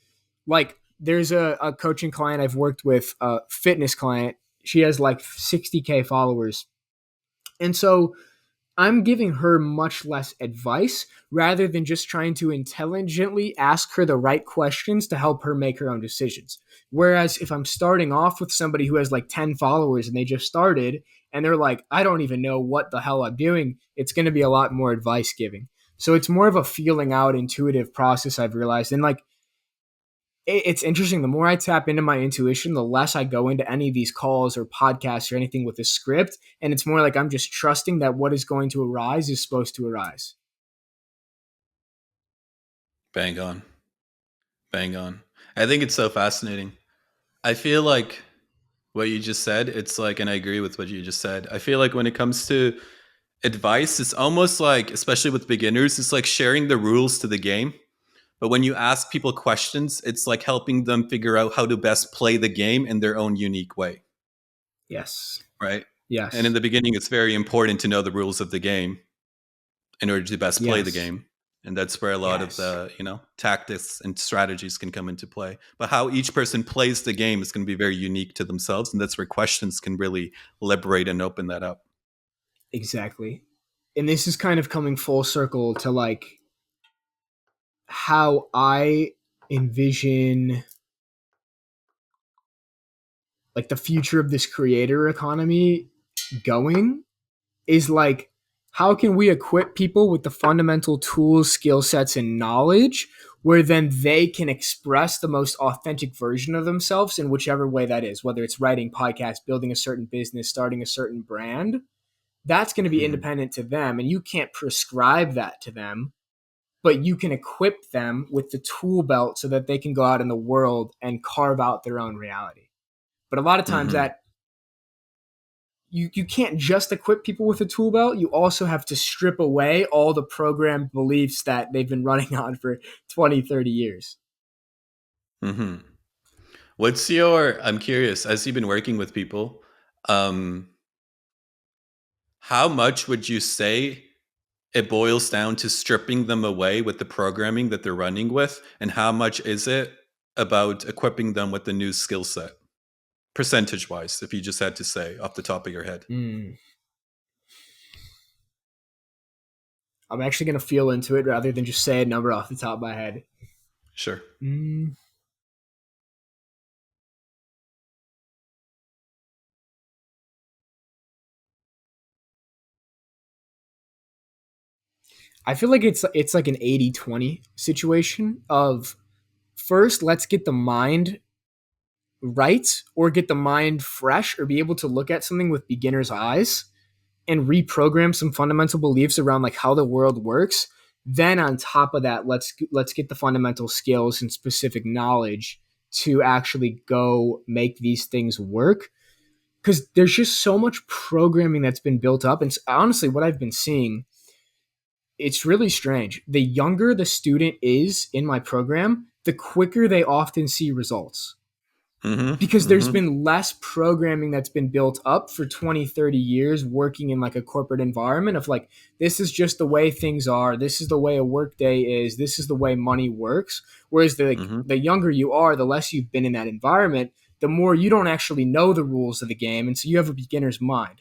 like there's a coaching client I've worked with, a fitness client. She has like 60K followers. And so I'm giving her much less advice rather than just trying to intelligently ask her the right questions to help her make her own decisions. Whereas if I'm starting off with somebody who has like 10 followers and they just started and they're like, I don't even know what the hell I'm doing, it's going to be a lot more advice giving. So it's more of a feeling out intuitive process, I've realized. And like, it's interesting. The more I tap into my intuition, the less I go into any of these calls or podcasts or anything with a script. And it's more like I'm just trusting that what is going to arise is supposed to arise. Bang on. Bang on. I think it's so fascinating. I feel like what you just said, it's like, and I agree with what you just said. I feel like when it comes to advice, it's almost like, especially with beginners, it's like sharing the rules to the game. But when you ask people questions, it's like helping them figure out how to best play the game in their own unique way, Yes. right? And in Yes. the beginning, it's very important to know the rules of the game in order to best play the Yes. game. And that's where a lot of Yes. the, tactics and strategies can come into play. But how each person plays the game is going to be very unique to themselves. And that's where questions can really liberate and open that up. Exactly. And this is kind of coming full circle to like how I envision like the future of this creator economy going is like how can we equip people with the fundamental tools, skill sets, and knowledge where then they can express the most authentic version of themselves in whichever way that is, whether it's writing podcasts, building a certain business, starting a certain brand. That's going to be Mhm. independent to them, and you can't prescribe that to them, but you can equip them with the tool belt so that they can go out in the world and carve out their own reality. But a lot of times Mhm. that you can't just equip people with a tool belt. You also have to strip away all the programmed beliefs that they've been running on for 20, 30 years. Hmm. What's your, I'm curious, as you've been working with people, um, how much would you say it boils down to stripping them away with the programming that they're running with? And how much is it about equipping them with the new skill set? Percentage wise, if you just had to say off the top of your head. Mm. I'm actually going to feel into it rather than just say a number off the top of my head. Sure. Mm. I feel like it's like an 80-20 situation of first let's get the mind right or get the mind fresh or be able to look at something with beginner's eyes and reprogram some fundamental beliefs around like how the world works. Then on top of that, let's get the fundamental skills and specific knowledge to actually go make these things work, because there's just so much programming that's been built up. And honestly, what I've been seeing, it's really strange. The younger the student is in my program, the quicker they often see results, Mm-hmm. because there's Mm-hmm. been less programming that's been built up for 20, 30 years working in like a corporate environment of like, this is just the way things are, this is the way a workday is, this is the way money works. Whereas Mm-hmm. the younger you are, the less you've been in that environment, the more you don't actually know the rules of the game, and so you have a beginner's mind.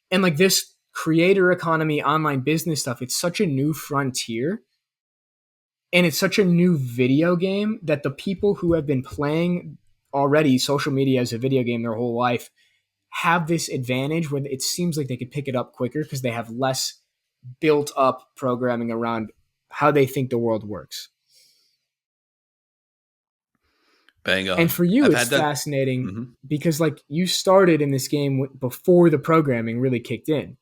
And like this creator economy online business stuff, it's such a new frontier, and it's such a new video game that the people who have been playing already social media as a video game their whole life have this advantage where it seems like they could pick it up quicker because they have less built up programming around how they think the world works. Bang And on. for you, I've it's had that. fascinating Mm-hmm. because like you started in this game before the programming really kicked in.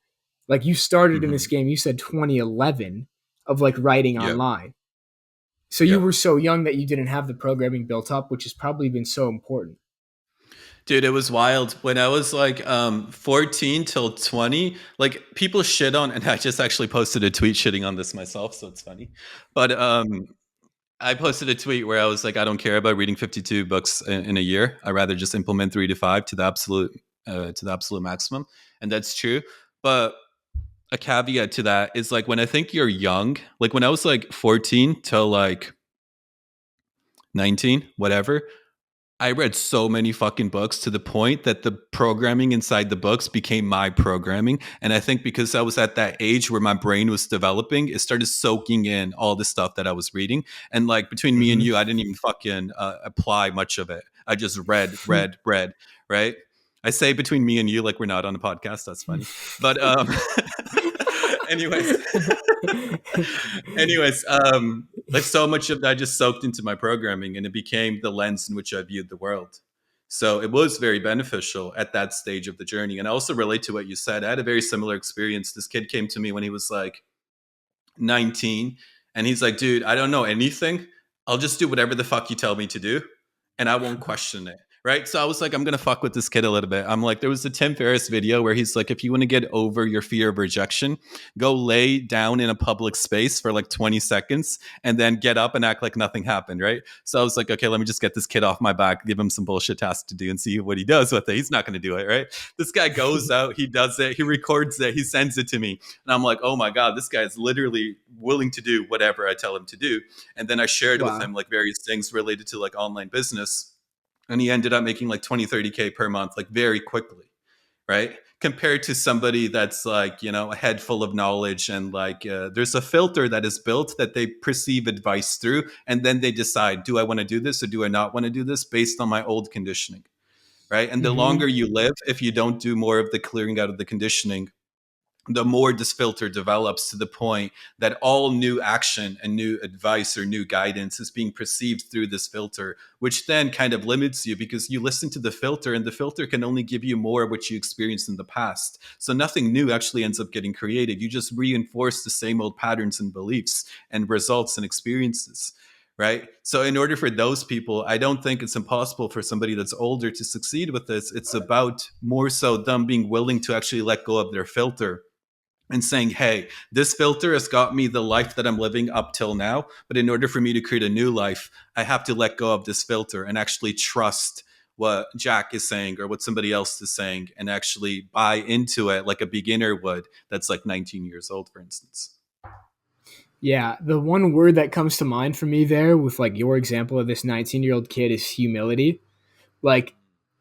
Like you started in Mm-hmm. this game, you said 2011, of like writing Yep. online. So you Yep. were so young that you didn't have the programming built up, which has probably been so important. Dude, it was wild. When I was like 14 till 20, like people shit on, and I just actually posted a tweet shitting on this myself, so it's funny. But I posted a tweet where I was like, I don't care about reading 52 books in a year. I rather just implement 3 to 5 to the absolute maximum, and that's true. But a caveat to that is like when I think you're young, like when I was like 14 till like 19, whatever, I read so many fucking books to the point that the programming inside the books became my programming. And I think because I was at that age where my brain was developing, it started soaking in all the stuff that I was reading. And like between me and Mm-hmm. you, I didn't even fucking apply much of it. I just read, right? I say between me and you, like we're not on a podcast. That's funny. But anyways, like so much of that just soaked into my programming and it became the lens in which I viewed the world. So it was very beneficial at that stage of the journey. And I also relate to what you said. I had a very similar experience. This kid came to me when he was like 19 and he's like, dude, I don't know anything. I'll just do whatever the fuck you tell me to do and I won't question it. Right. So I was like, I'm going to fuck with this kid a little bit. I'm like, there was a Tim Ferriss video where he's like, if you want to get over your fear of rejection, go lay down in a public space for like 20 seconds and then get up and act like nothing happened. Right. So I was like, okay, let me just get this kid off my back, give him some bullshit task to do and see what he does with it. He's not going to do it. Right. This guy goes out, he does it, he records it, he sends it to me. And I'm like, oh my God, this guy is literally willing to do whatever I tell him to do. And then I shared with Wow. him like various things related to like online business. And he ended up making like 20, 30K per month, like very quickly. Right. Compared to somebody that's like, you know, a head full of knowledge and like there's a filter that is built that they perceive advice through. And then they decide, do I want to do this or do I not want to do this based on my old conditioning? Right. And the Mm-hmm. longer you live, if you don't do more of the clearing out of the conditioning, the more this filter develops to the point that all new action and new advice or new guidance is being perceived through this filter, which then kind of limits you because you listen to the filter and the filter can only give you more of what you experienced in the past. So nothing new actually ends up getting created. You just reinforce the same old patterns and beliefs and results and experiences. right? So in order for those people, I don't think it's impossible for somebody that's older to succeed with this. It's about more so them being willing to actually let go of their filter and saying, hey, this filter has got me the life that I'm living up till now. But in order for me to create a new life, I have to let go of this filter and actually trust what Jack is saying or what somebody else is saying and actually buy into it like a beginner would that's like 19 years old, for instance. Yeah, the one word that comes to mind for me there with like your example of this 19-year-old kid is humility. Like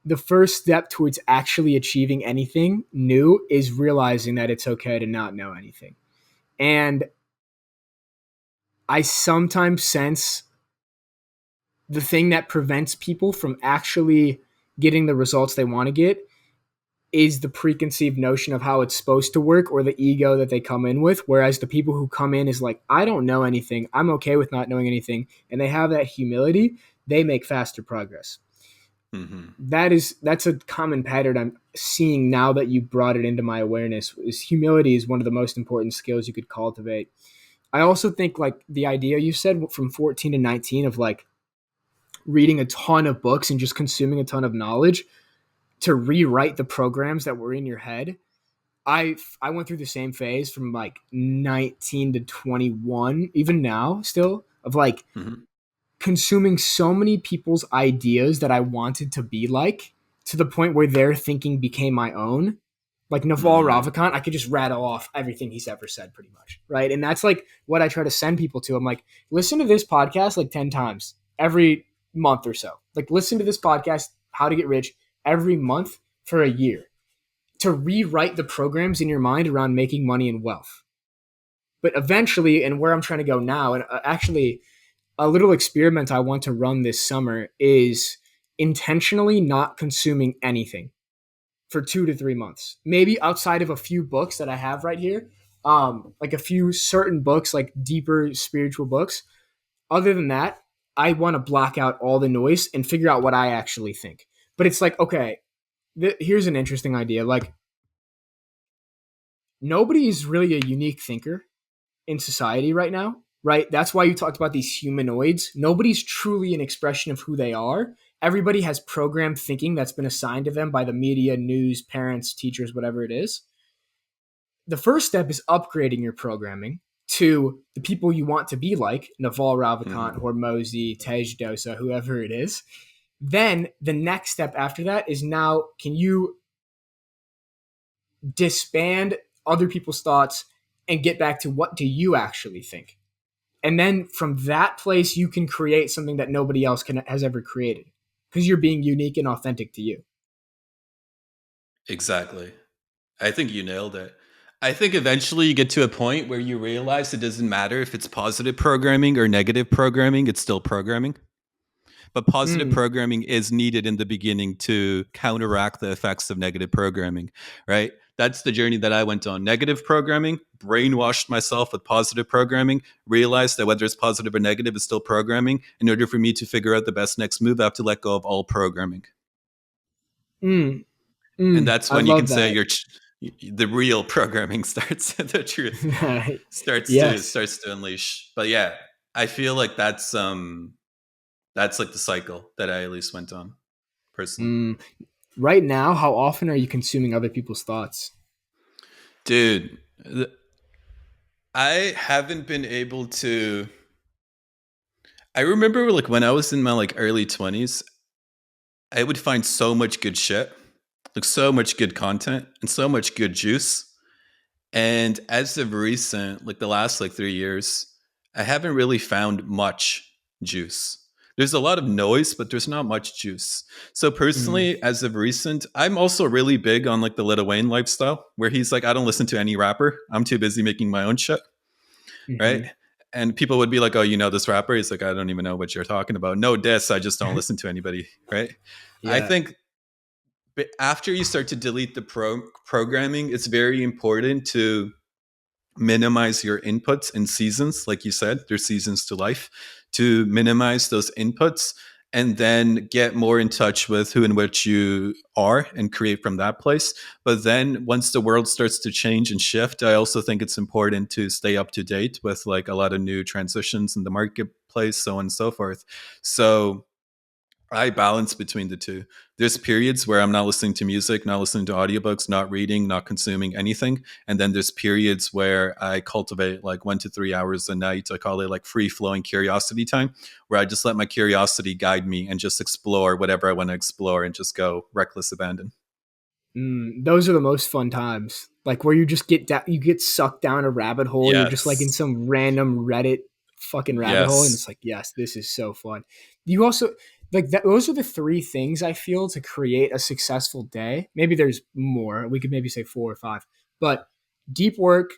the first step towards actually achieving anything new is realizing that it's okay to not know anything. And I sometimes sense the thing that prevents people from actually getting the results they want to get is the preconceived notion of how it's supposed to work or the ego that they come in with. Whereas the people who come in is like, I don't know anything. I'm okay with not knowing anything. And they have that humility, they make faster progress. Mm-hmm. That's a common pattern I'm seeing now that you brought it into my awareness. Is humility is one of the most important skills you could cultivate. I also think like the idea you said from 14 to 19 of like reading a ton of books and just consuming a ton of knowledge to rewrite the programs that were in your head. I went through the same phase from like 19 to 21, even now still, of like Mm-hmm. consuming so many people's ideas that I wanted to be like, to the point where their thinking became my own. Like Naval Mm-hmm. Ravikant, I could just rattle off everything he's ever said pretty much. Right. And that's like what I try to send people to. I'm like, listen to this podcast like 10 times every month or so. Like, listen to this podcast, How to Get Rich, every month for a year to rewrite the programs in your mind around making money and wealth. But eventually, and where I'm trying to go now, and actually, a little experiment I want to run this summer is intentionally not consuming anything for 2 to 3 months. Maybe outside of a few books that I have right here, like a few certain books, like deeper spiritual books. Other than that, I want to block out all the noise and figure out what I actually think. But it's like, okay, here's an interesting idea. Like, nobody is really a unique thinker in society right now, right? That's why you talked about these humanoids. Nobody's truly an expression of who they are. Everybody has programmed thinking that's been assigned to them by the media, news, parents, teachers, whatever it is. The first step is upgrading your programming to the people you want to be like, Naval Ravikant, Mm-hmm. Hormozy, Tej Dosa, whoever it is. Then the next step after that is now, can you disband other people's thoughts and get back to what do you actually think? And then from that place, you can create something that nobody else has ever created because you're being unique and authentic to you. Exactly. I think you nailed it. I think eventually you get to a point where you realize it doesn't matter if it's positive programming or negative programming, it's still programming. But positive Mm, programming is needed in the beginning to counteract the effects of negative programming, right? That's the journey that I went on. Negative programming, brainwashed myself with positive programming, realized that whether it's positive or negative, it's still programming. In order for me to figure out the best next move, I have to let go of all programming. mm, And that's I when you can love say that. the real programming starts. The truth Yes. starts to unleash. But yeah, I feel like that's like the cycle that I at least went on personally. Mm. Right now, how often are you consuming other people's thoughts? Dude, I haven't been able to. I remember like when I was in my like early 20s, I would find so much good shit, like so much good content and so much good juice. And as of recent, like the last like 3 years, I haven't really found much juice. There's a lot of noise, but there's not much juice. So Mm, personally, as of recent, I'm also really big on like the Lil Wayne lifestyle, where he's like, I don't listen to any rapper. I'm too busy making my own shit, right? hmm. And people would be like, "Oh, you know this rapper?" He's like, "I don't even know what you're talking about." No diss, I just don't listen to anybody, right? I Yeah. think after you start to delete the programming, it's very important to minimize your inputs in seasons. Like you said, there's seasons to life, to minimize those inputs and then get more in touch with who and which you are and create from that place. But then once the world starts to change and shift, I also think it's important to stay up to date with like a lot of new transitions in the place, so on and so forth. So I balance between the two. There's periods where I'm not listening to music, not listening to audiobooks, not reading, not consuming anything. And then there's periods where I cultivate like 1 to 3 hours a night. I call it like free flowing curiosity time, where I just let my curiosity guide me and just explore whatever I want to explore and just go reckless abandon. Those are the most fun times. Like where you just you get sucked down a rabbit hole. You're just like in Yes. some random Reddit fucking rabbit hole, and Yes. it's like, yes, this is so fun. You also like that. Those are the three things I feel to create a successful day. Maybe there's more. We could maybe say four or five, but deep work,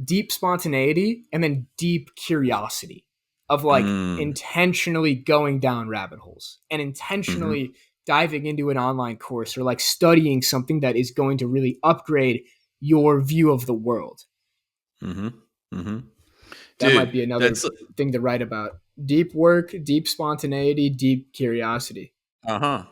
deep spontaneity, and then deep curiosity of like Mm. intentionally going down rabbit holes and Hmm. intentionally diving into an online course or like studying something that is going to really upgrade your view of the world. Hmm. Hmm. That might Dude, be another that's thing to write about. Deep work, deep spontaneity, deep curiosity. uh-huh.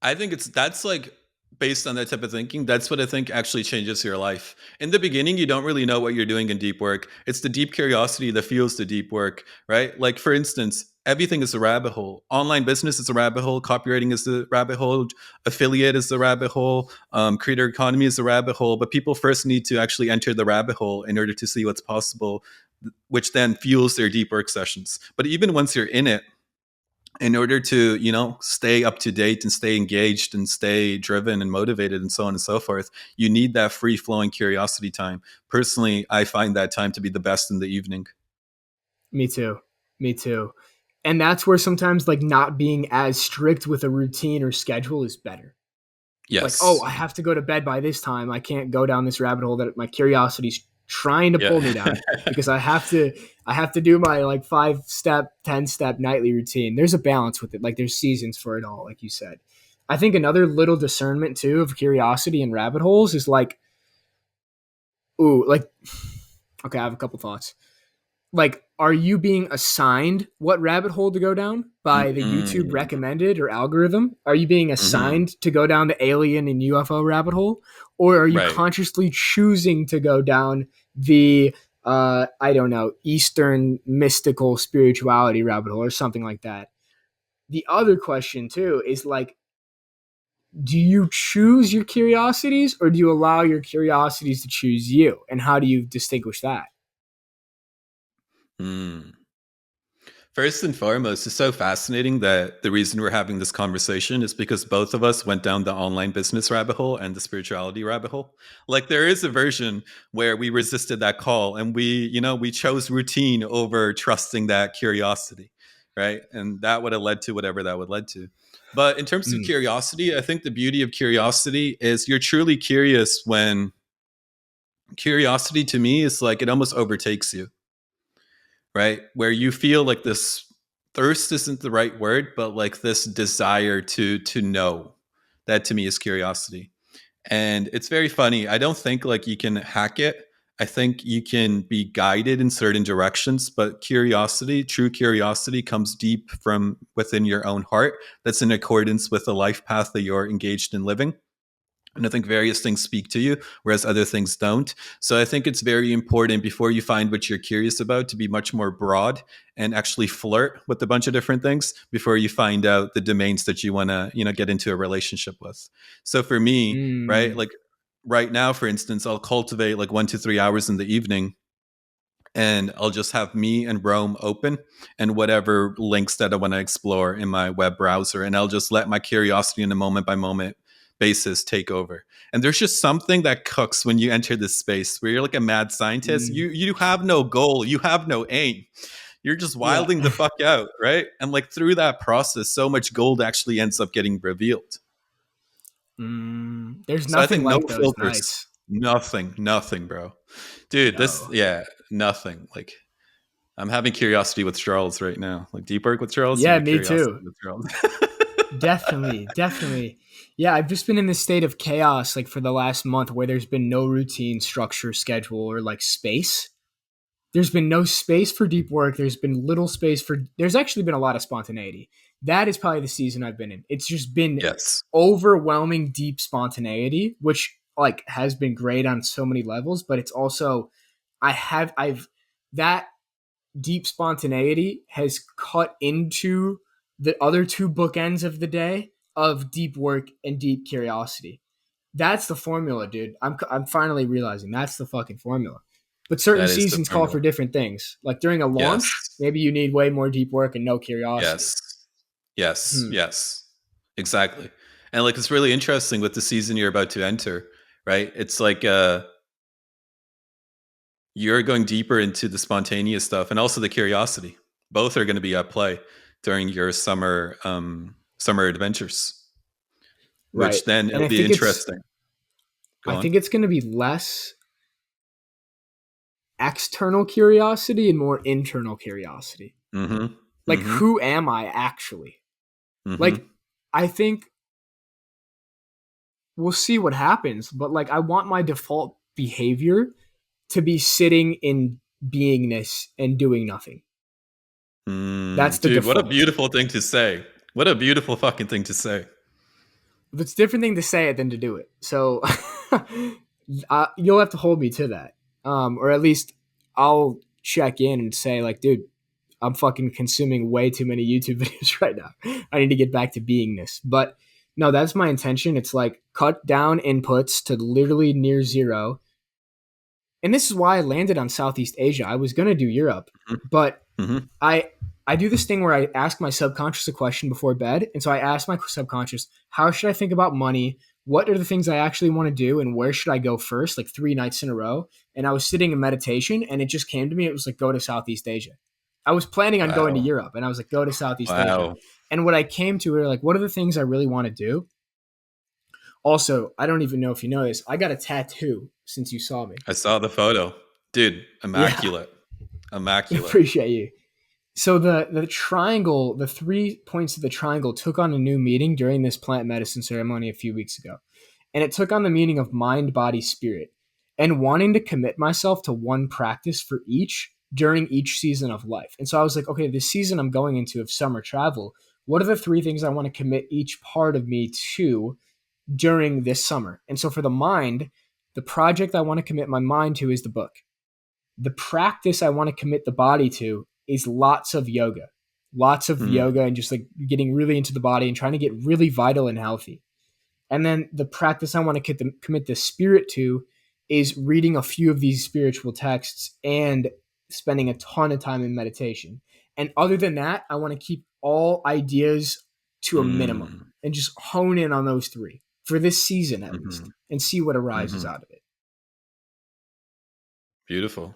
I think that's like based on that type of thinking. That's what I think actually changes your life. In the beginning, you don't really know what you're doing in deep work. It's the deep curiosity that fuels the deep work, right? Like for instance, everything is a rabbit hole. Online business is a rabbit hole. Copywriting is the rabbit hole. Affiliate is the rabbit hole. Creator economy is the rabbit hole. But people first need to actually enter the rabbit hole in order to see what's possible, which then fuels their deep work sessions. But even once you're in it, in order to stay up to date and stay engaged and stay driven and motivated and so on and so forth, you need that free flowing curiosity time. Personally, I find that time to be the best in the evening. Me too. Me too. And that's where sometimes like not being as strict with a routine or schedule is better. Like, oh, Yes. I have to go to bed by this time. I can't go down this rabbit hole that my curiosity's trying to Yeah. pull me down because I have to do my like 5 step, 10 step nightly routine. There's a balance with it. Like there's seasons for it all, like you said. I think another little discernment too of curiosity and rabbit holes is like, ooh, like okay, I have a couple thoughts. Like, are you being assigned what rabbit hole to go down by the YouTube Mm-mm. recommended or algorithm? Are you being Hmm. assigned to go down the alien and UFO rabbit hole? Or are you Right. consciously choosing to go down the, I don't know, Eastern mystical spirituality rabbit hole or something like that? The other question, too, is like, do you choose your curiosities or do you allow your curiosities to choose you? And how do you distinguish that? Mm. First and foremost, it's so fascinating that the reason we're having this conversation is because both of us went down the online business rabbit hole and the spirituality rabbit hole. Like there is a version where we resisted that call and we chose routine over trusting that curiosity, right? And that would have led to whatever that would lead to. But in terms of Mm, curiosity, I think the beauty of curiosity is you're truly curious when curiosity to me is like it almost overtakes you, right? Where you feel like this thirst isn't the right word, but like this desire to know. That to me is curiosity. And it's very funny. I don't think like you can hack it. I think you can be guided in certain directions, but curiosity, true curiosity comes deep from within your own heart. That's in accordance with the life path that you're engaged in living. And I think various things speak to you, whereas other things don't. So I think it's very important before you find what you're curious about to be much more broad and actually flirt with a bunch of different things before you find out the domains that you want to, get into a relationship with. So for me, right, mm, like right now, for instance, I'll cultivate like 1 to 3 hours in the evening and I'll just have me and Rome open and whatever links that I want to explore in my web browser. And I'll just let my curiosity in a moment by moment basis take over. And there's just something that cooks when you enter this space where you're like a mad scientist. mm. You have no goal, you have no aim. You're just Yeah. wilding the fuck out, right? And like through that process, so much gold actually ends up getting revealed. There's So I nothing think no like those filters. nights. Nothing, bro. Dude, this No. yeah, nothing. Like I'm having curiosity with Charles right now. Like deep work with Charles, you Yeah, got me curiosity too. with Charles. Definitely, definitely. Yeah, I've just been in this state of chaos like for the last month where there's been no routine, structure, schedule, or like space. There's been no space for deep work. There's been little space for there's actually been a lot of spontaneity. That is probably the season I've been in. It's just been Yes. overwhelming deep spontaneity, which like has been great on so many levels, but it's also I've that deep spontaneity has cut into the other two bookends of the day of deep work and deep curiosity. That's the formula, dude. I'm finally realizing that's the fucking formula. But certain That is the seasons call for formula. different things. Like during a launch, Yes. maybe you need way more deep work and no curiosity. Yes. Yes. Hmm. Yes. Exactly. And like it's really interesting with the season you're about to enter, right? It's like you're going deeper into the spontaneous stuff and also the curiosity. Both are going to be at play during your summer adventures, Right. which then And it'll be interesting. Go I on. think it's going to be less external curiosity and more internal curiosity. Mm-hmm. Like, Mm-hmm. who am I actually? Like, Mm-hmm. I think we'll see what happens, but like, I want my default behavior to be sitting in beingness and doing nothing. That's the Dude, what a default. beautiful thing to say. What a beautiful fucking thing to say. It's a different thing to say it than to do it. So you'll have to hold me to that. Or at least I'll check in and say, like, dude, I'm fucking consuming way too many YouTube videos right now. I need to get back to beingness. But no, that's my intention. It's like cut down inputs to literally near zero. And this is why I landed on Southeast Asia. I was going to do Europe, but Mm-hmm. I I do this thing where I ask my subconscious a question before bed. And so I ask my subconscious, how should I think about money? What are the things I actually want to do? And where should I go first? Like 3 nights in a row. And I was sitting in meditation and it just came to me. It was like, go to Southeast Asia. I was planning on going to Wow. Europe and I was like, go to Southeast Asia. Wow. And what I came to were like, what are the things I really want to do? Also, I don't even know if you know this. I got a tattoo since you saw me. I saw the photo. Dude, Yeah, immaculate. Immaculate. appreciate you. So the triangle, the 3 points of the triangle took on a new meaning during this plant medicine ceremony a few weeks ago. And it took on the meaning of mind, body, spirit, and wanting to commit myself to one practice for each during each season of life. And so I was like, okay, this season I'm going into of summer travel, what are the 3 things I want to commit each part of me to during this summer? And so for the mind, the project I want to commit my mind to is the book. The practice I want to commit the body to is lots of Mm, yoga and just like getting really into the body and trying to get really vital and healthy. And then the practice I want to commit the spirit to is reading a few of these spiritual texts and spending a ton of time in meditation. And other than that, I want to keep all ideas to a minimum mm, and just hone in on those three for this season at least mhm, and see what arises mhm. out of it. Beautiful.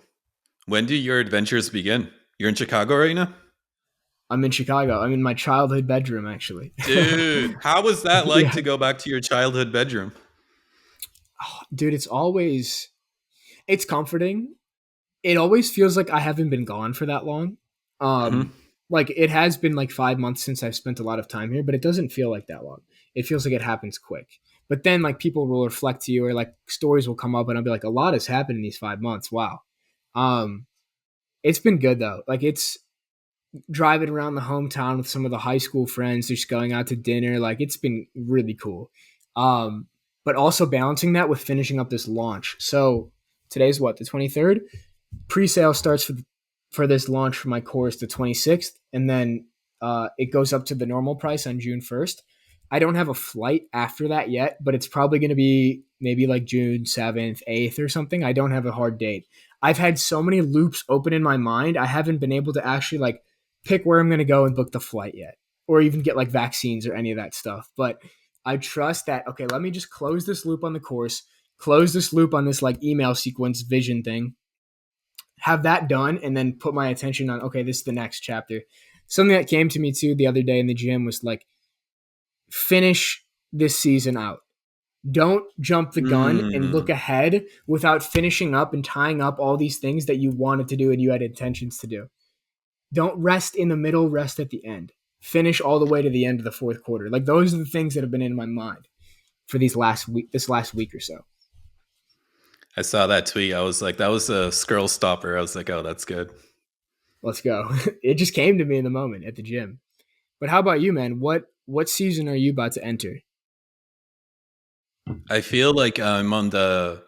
When do your adventures begin? You're in Chicago right now? I'm in Chicago. I'm in my childhood bedroom, actually. Dude, how was that like Yeah, to go back to your childhood bedroom? oh, dude, it's comforting. It always feels like I haven't been gone for that long. Mhm. Like it has been like 5 months since I've spent a lot of time here, but it doesn't feel like that long. It feels like it happens quick. But then like people will reflect to you or like stories will come up and I'll be like, a lot has happened in these 5 months. Wow. Um, it's been good though. Like it's driving around the hometown with some of the high school friends, just going out to dinner. Like it's been really cool. Um, but also balancing that with finishing up this launch. So today's what, the 23rd? Pre-sale starts for this launch for my course the 26th, and then it goes up to the normal price on June 1st. I don't have a flight after that yet, but it's probably going to be maybe like June 7th, 8th or something. I don't have a hard date. I've had so many loops open in my mind. I haven't been able to actually like pick where I'm going to go and book the flight yet, or even get like vaccines or any of that stuff. But I trust that, okay, let me just close this loop on the course, close this loop on this like email sequence vision thing, have that done, and then put my attention on, okay, this is the next chapter. Something that came to me too the other day in the gym was like, finish this season out. Don't jump the gun and look Mm, ahead without finishing up and tying up all these things that you wanted to do and you had intentions to do. Don't rest in the middle, rest at the end. Finish all the way to the end of the fourth quarter. Like those are the things that have been in my mind for this last week or so. I saw that tweet. I was like, that was a scroll stopper. I was like, oh, that's good. Let's go. It just came to me in the moment at the gym. But how about you, man? What season are you about to enter? I feel like I'm on the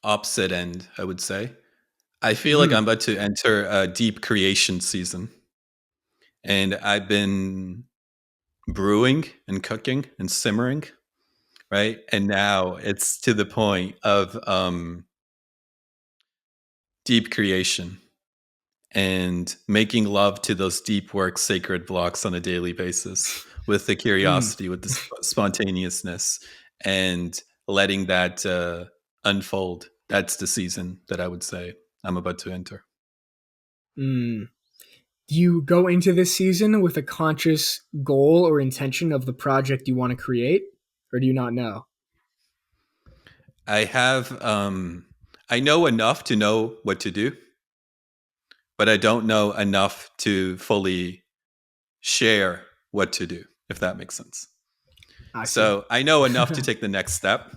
opposite end, I would say. I feel like I'm Mm, about to enter a deep creation season, and I've been brewing and cooking and simmering, right? And now it's to the point of deep creation and making love to those deep work sacred blocks on a daily basis with the mm, curiosity, with the spontaneousness, and letting that unfold. That's the season that I would say I'm about to enter. mm. Do you go into this season with a conscious goal or intention of the project you want to create, or do you not know? I have I know enough to know what to do, but I don't know enough to fully share what to do, if that makes sense. I see. So I know enough to take the next step,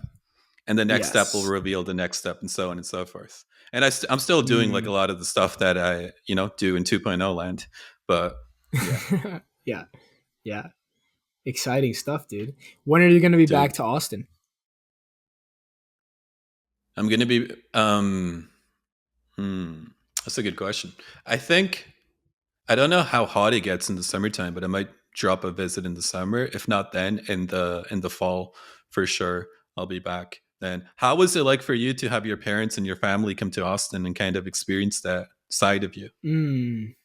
and the next step will Yes. reveal the next step, and so on and so forth. And I'm still doing like a Mm. lot of the stuff that I do in 2.0 land, but yeah, Yeah. Yeah. Exciting stuff, dude. When are you going to be back dude, to Austin? I'm gonna be that's a good question. I think I don't know how hot it gets in the summertime, but I might drop a visit in the summer. If not, then in the fall for sure, I'll be back. Then, how was it like for you to have your parents and your family come to Austin and kind of experience that side of you? Mm.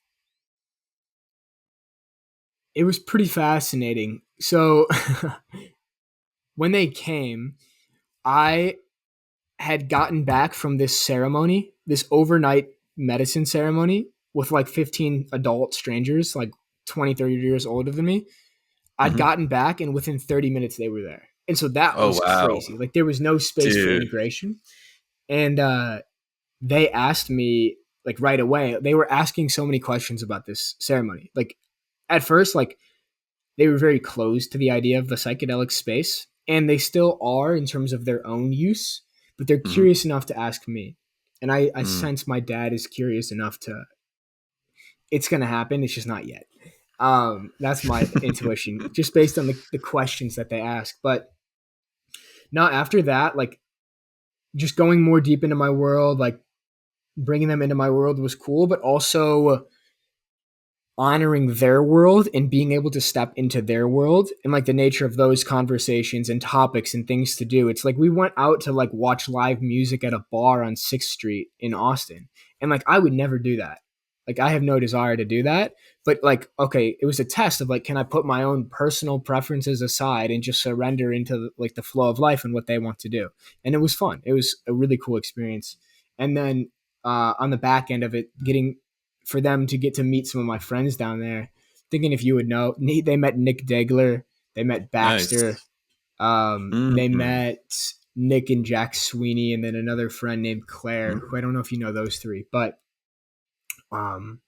It was pretty fascinating. So when they came, I had gotten back from this ceremony, this overnight medicine ceremony with like 15 adult strangers, like 20, 30 years older than me. I'd Hmm. gotten back and within 30 minutes they were there. And so that Oh was wow, crazy. Like there was no space for dude. integration. And they asked me like right away, they were asking so many questions about this ceremony. Like at first, like they were very closed to the idea of the psychedelic space, and they still are in terms of their own use, but they're Hmm. curious enough to ask me. And I Mm. sense my dad is curious enough to, it's going to happen. It's just not yet. That's my intuition, just based on the questions that they ask. But now after that, like just going more deep into my world, like bringing them into my world was cool, but also honoring their world and being able to step into their world and like the nature of those conversations and topics and things to do. It's like we went out to like watch live music at a bar on 6th Street in Austin. And like I would never do that. Like I have no desire to do that. But like, okay, it was a test of like, can I put my own personal preferences aside and just surrender into like the flow of life and what they want to do? And it was fun. It was a really cool experience. And then on the back end of it, getting for them to get to meet some of my friends down there. Thinking if you would know, they met Nick Degler, they met Baxter, Nice. they Mm. met Nick and Jack Sweeney, and then another friend named Claire, Mm. who I don't know if you know those three, but um,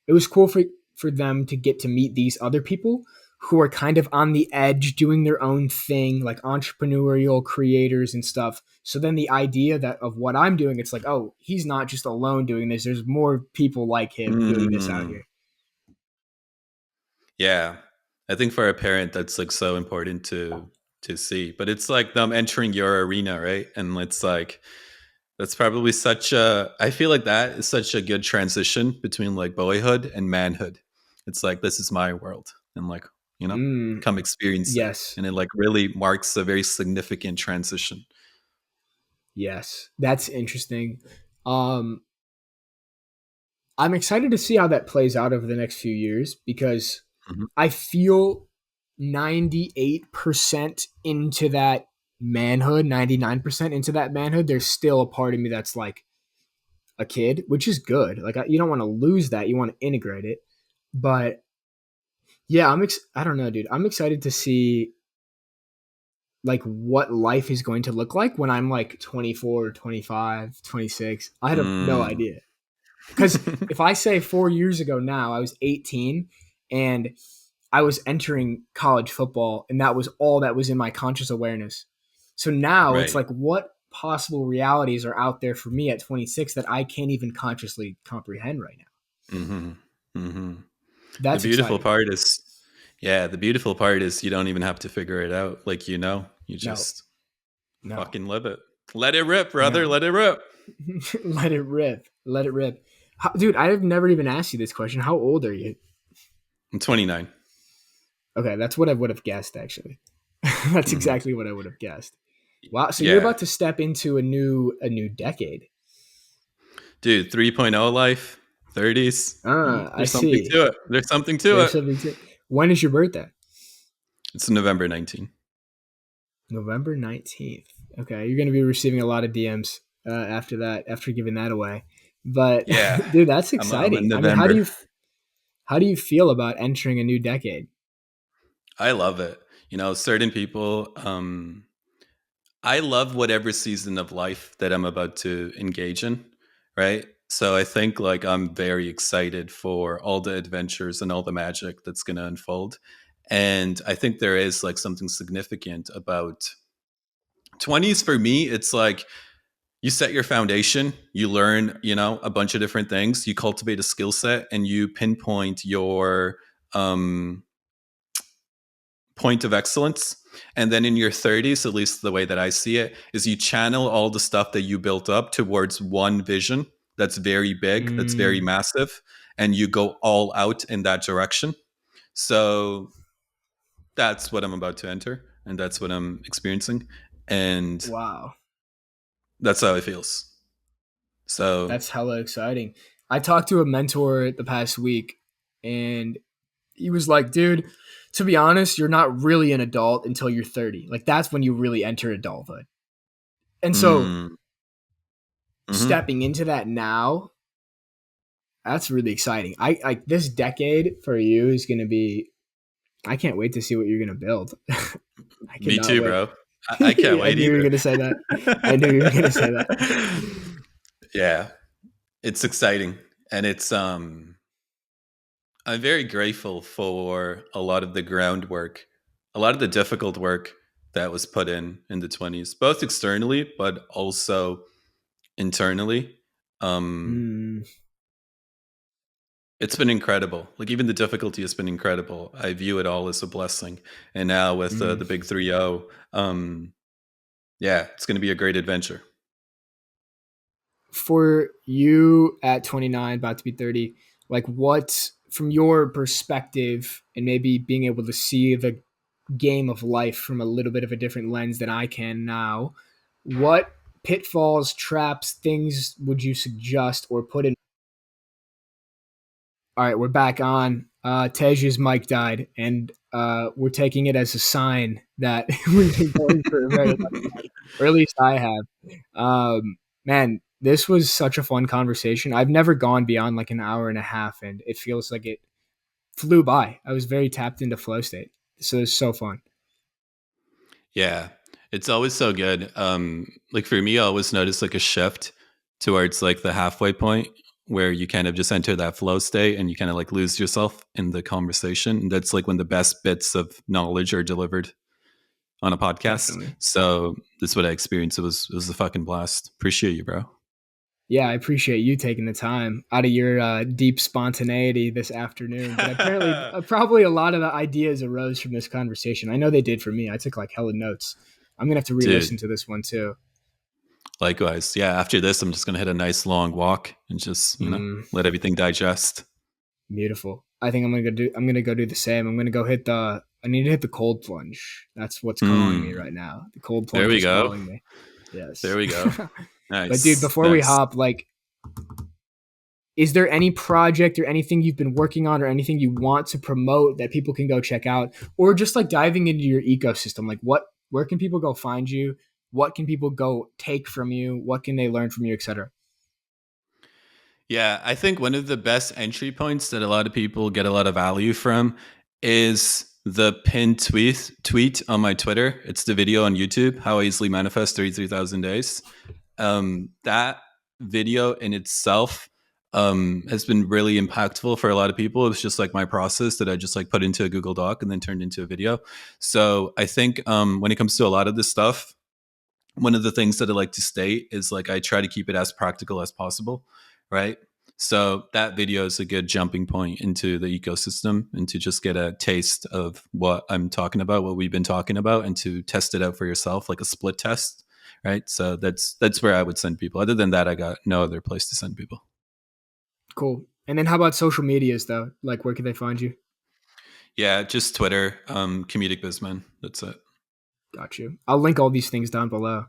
it was cool for them to get to meet these other people who are kind of on the edge doing their own thing, like entrepreneurial creators and stuff. So then the idea that of what I'm doing, it's like, oh, he's not just alone doing this. There's more people like him doing this out Mm. here. Yeah, I think for a parent that's like so important to see. But it's like them entering your arena, right? And it's like that's probably such a. I feel like that is such a good transition between like boyhood and manhood. It's like this is my world, and like Mm, come experience it, yes, and it like really marks a very significant transition. yes, that's interesting. Um, I'm excited to see how that plays out over the next few years because Mhm. I feel 98% into that manhood, 99% into that manhood. There's still a part of me that's like a kid, which is good. Like you don't want to lose that. You want to integrate it. But yeah, I don't know, dude. I'm excited to see like what life is going to look like when I'm like 24, 25, 26. I had no Mm. idea. Because if I say 4 years ago now, I was 18 and I was entering college football, and that was all that was in my conscious awareness. So now it's Right. like, what possible realities are out there for me at 26 that I can't even consciously comprehend right now? Hmm. Hmm. The That's beautiful exciting. part is, yeah, the beautiful part is you don't even have to figure it out. Like you No, just no. fucking live it. Let it rip, brother. Yeah. Let it rip. Let it rip. Let it rip. Dude, I have never even asked you this question. How old are you? I'm 29. Okay, that's what I would have guessed actually. That's Hmm. exactly what I would have guessed. Wow, so you're Yeah. about to step into a new decade. Dude, 3.0 life, 30s. I There's something see. to it. There's something to There's it. something to. When is your birthday? It's November 19th. November 19th. Okay, you're going to be receiving a lot of DMs after that, after giving that away. But Yeah. dude, that's I'm in exciting. I mean, November. how do you feel about entering a new decade? I love it. Certain people, I love whatever season of life that I'm about to engage in, right? So I think like I'm very excited for all the adventures and all the magic that's going to unfold. And I think there is like something significant about 20s for me. It's like you set your foundation, you learn, a bunch of different things, you cultivate a skill set, and you pinpoint your um, point of excellence. And then in your 30s, at least the way that I see it, is you channel all the stuff that you built up towards one vision that's very big, that's very Mm, massive, and you go all out in that direction. So that's what I'm about to enter, and that's what I'm experiencing. And wow, that's how it feels. So, that's hella exciting. I talked to a mentor the past week, and he was like, dude, to be honest, you're not really an adult until you're 30. Like, that's when you really enter adulthood. And so, mm, mhm. stepping into that now, that's really exciting. I like this decade for you is going to be. I can't wait to see what you're going to build. I Me cannot too, wait. bro. I can't I wait knew you were either. going to say that. I knew you were going to say that. Yeah, it's exciting, and I'm very grateful for a lot of the groundwork, a lot of the difficult work that was put in the 20s, both externally but also internally. Um, Mm, it's been incredible. Like even the difficulty has been incredible. I view it all as a blessing. And now with mm. the big 3-0, yeah, it's going to be a great adventure. For you at 29, about to be 30, like what, from your perspective, and maybe being able to see the game of life from a little bit of a different lens than I can now, what pitfalls, traps, things would you suggest or put in? All right, we're back on. Tej's mic died, and we're taking it as a sign that we've been going for a very long time, or at least I have. Man, this was such a fun conversation. I've never gone beyond like an hour and a half, and it feels like it flew by. I was very tapped into flow state, so it's so fun. Yeah, it's always so good. Like for me, I always notice like a shift towards like the halfway point where you kind of just enter that flow state and you kind of like lose yourself in the conversation. And that's like when the best bits of knowledge are delivered on a podcast. Definitely. So that's what I experienced. It was a fucking blast. Appreciate you, bro. Yeah, I appreciate you taking the time out of your deep spontaneity this afternoon. But apparently, probably a lot of the ideas arose from this conversation. I know they did for me. I took like hella notes. I'm gonna have to Dude, re-listen to this one too. likewise. Yeah, after this, I'm just gonna hit a nice long walk and just, Mm, let everything digest. beautiful. I think I'm gonna go do. I'm gonna go do the same. I'm gonna go hit the. I need to hit the cold plunge. That's what's calling me right Mm, now. The cold there plunge we is go. calling me. Yes. There we go. But dude, Nice. before we Nice. hop, like, is there any project or anything you've been working on or anything you want to promote that people can go check out, or just like diving into your ecosystem? Like, where can people go find you? What can people go take from you? What can they learn from you, etc.? Yeah, I think one of the best entry points that a lot of people get a lot of value from is the pinned tweet on my Twitter. It's the video on YouTube, How I Easily Manifest 33,000 Days. That video in itself has been really impactful for a lot of people. It's just like my process that I just like put into a Google Doc and then turned into a video. So I think when it comes to a lot of this stuff, one of the things that I like to state is like I try to keep it as practical as possible, right? So that video is a good jumping point into the ecosystem and to just get a taste of what I'm talking about, what we've been talking about, and to test it out for yourself, like a split test, right? So that's where I would send people. Other than that, I got no other place to send people. Cool. And then how about social medias though? Like where can they find you? Yeah, just Twitter, comedic bizman. That's it. Got you. I'll link all these things down below.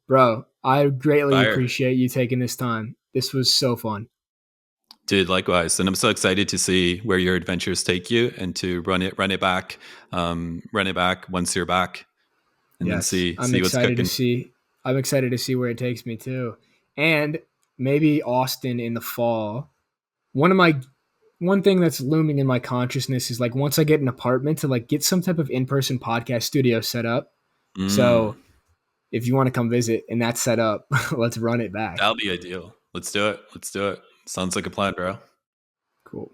Bro, I greatly Fire. appreciate you taking this time. This was so fun. Dude, likewise, and I'm so excited to see where your adventures take you, and to run it back once you're back, and then Yes, see what's cooking. I'm excited to see where it takes me too. And maybe Austin in the fall. One of my one thing that's looming in my consciousness is like once I get an apartment to like get some type of in-person podcast studio set up. Mm, So if you want to come visit and that's set up, let's run it back. that'll be ideal. Let's do it. Let's do it. Sounds like a plan, bro. Cool.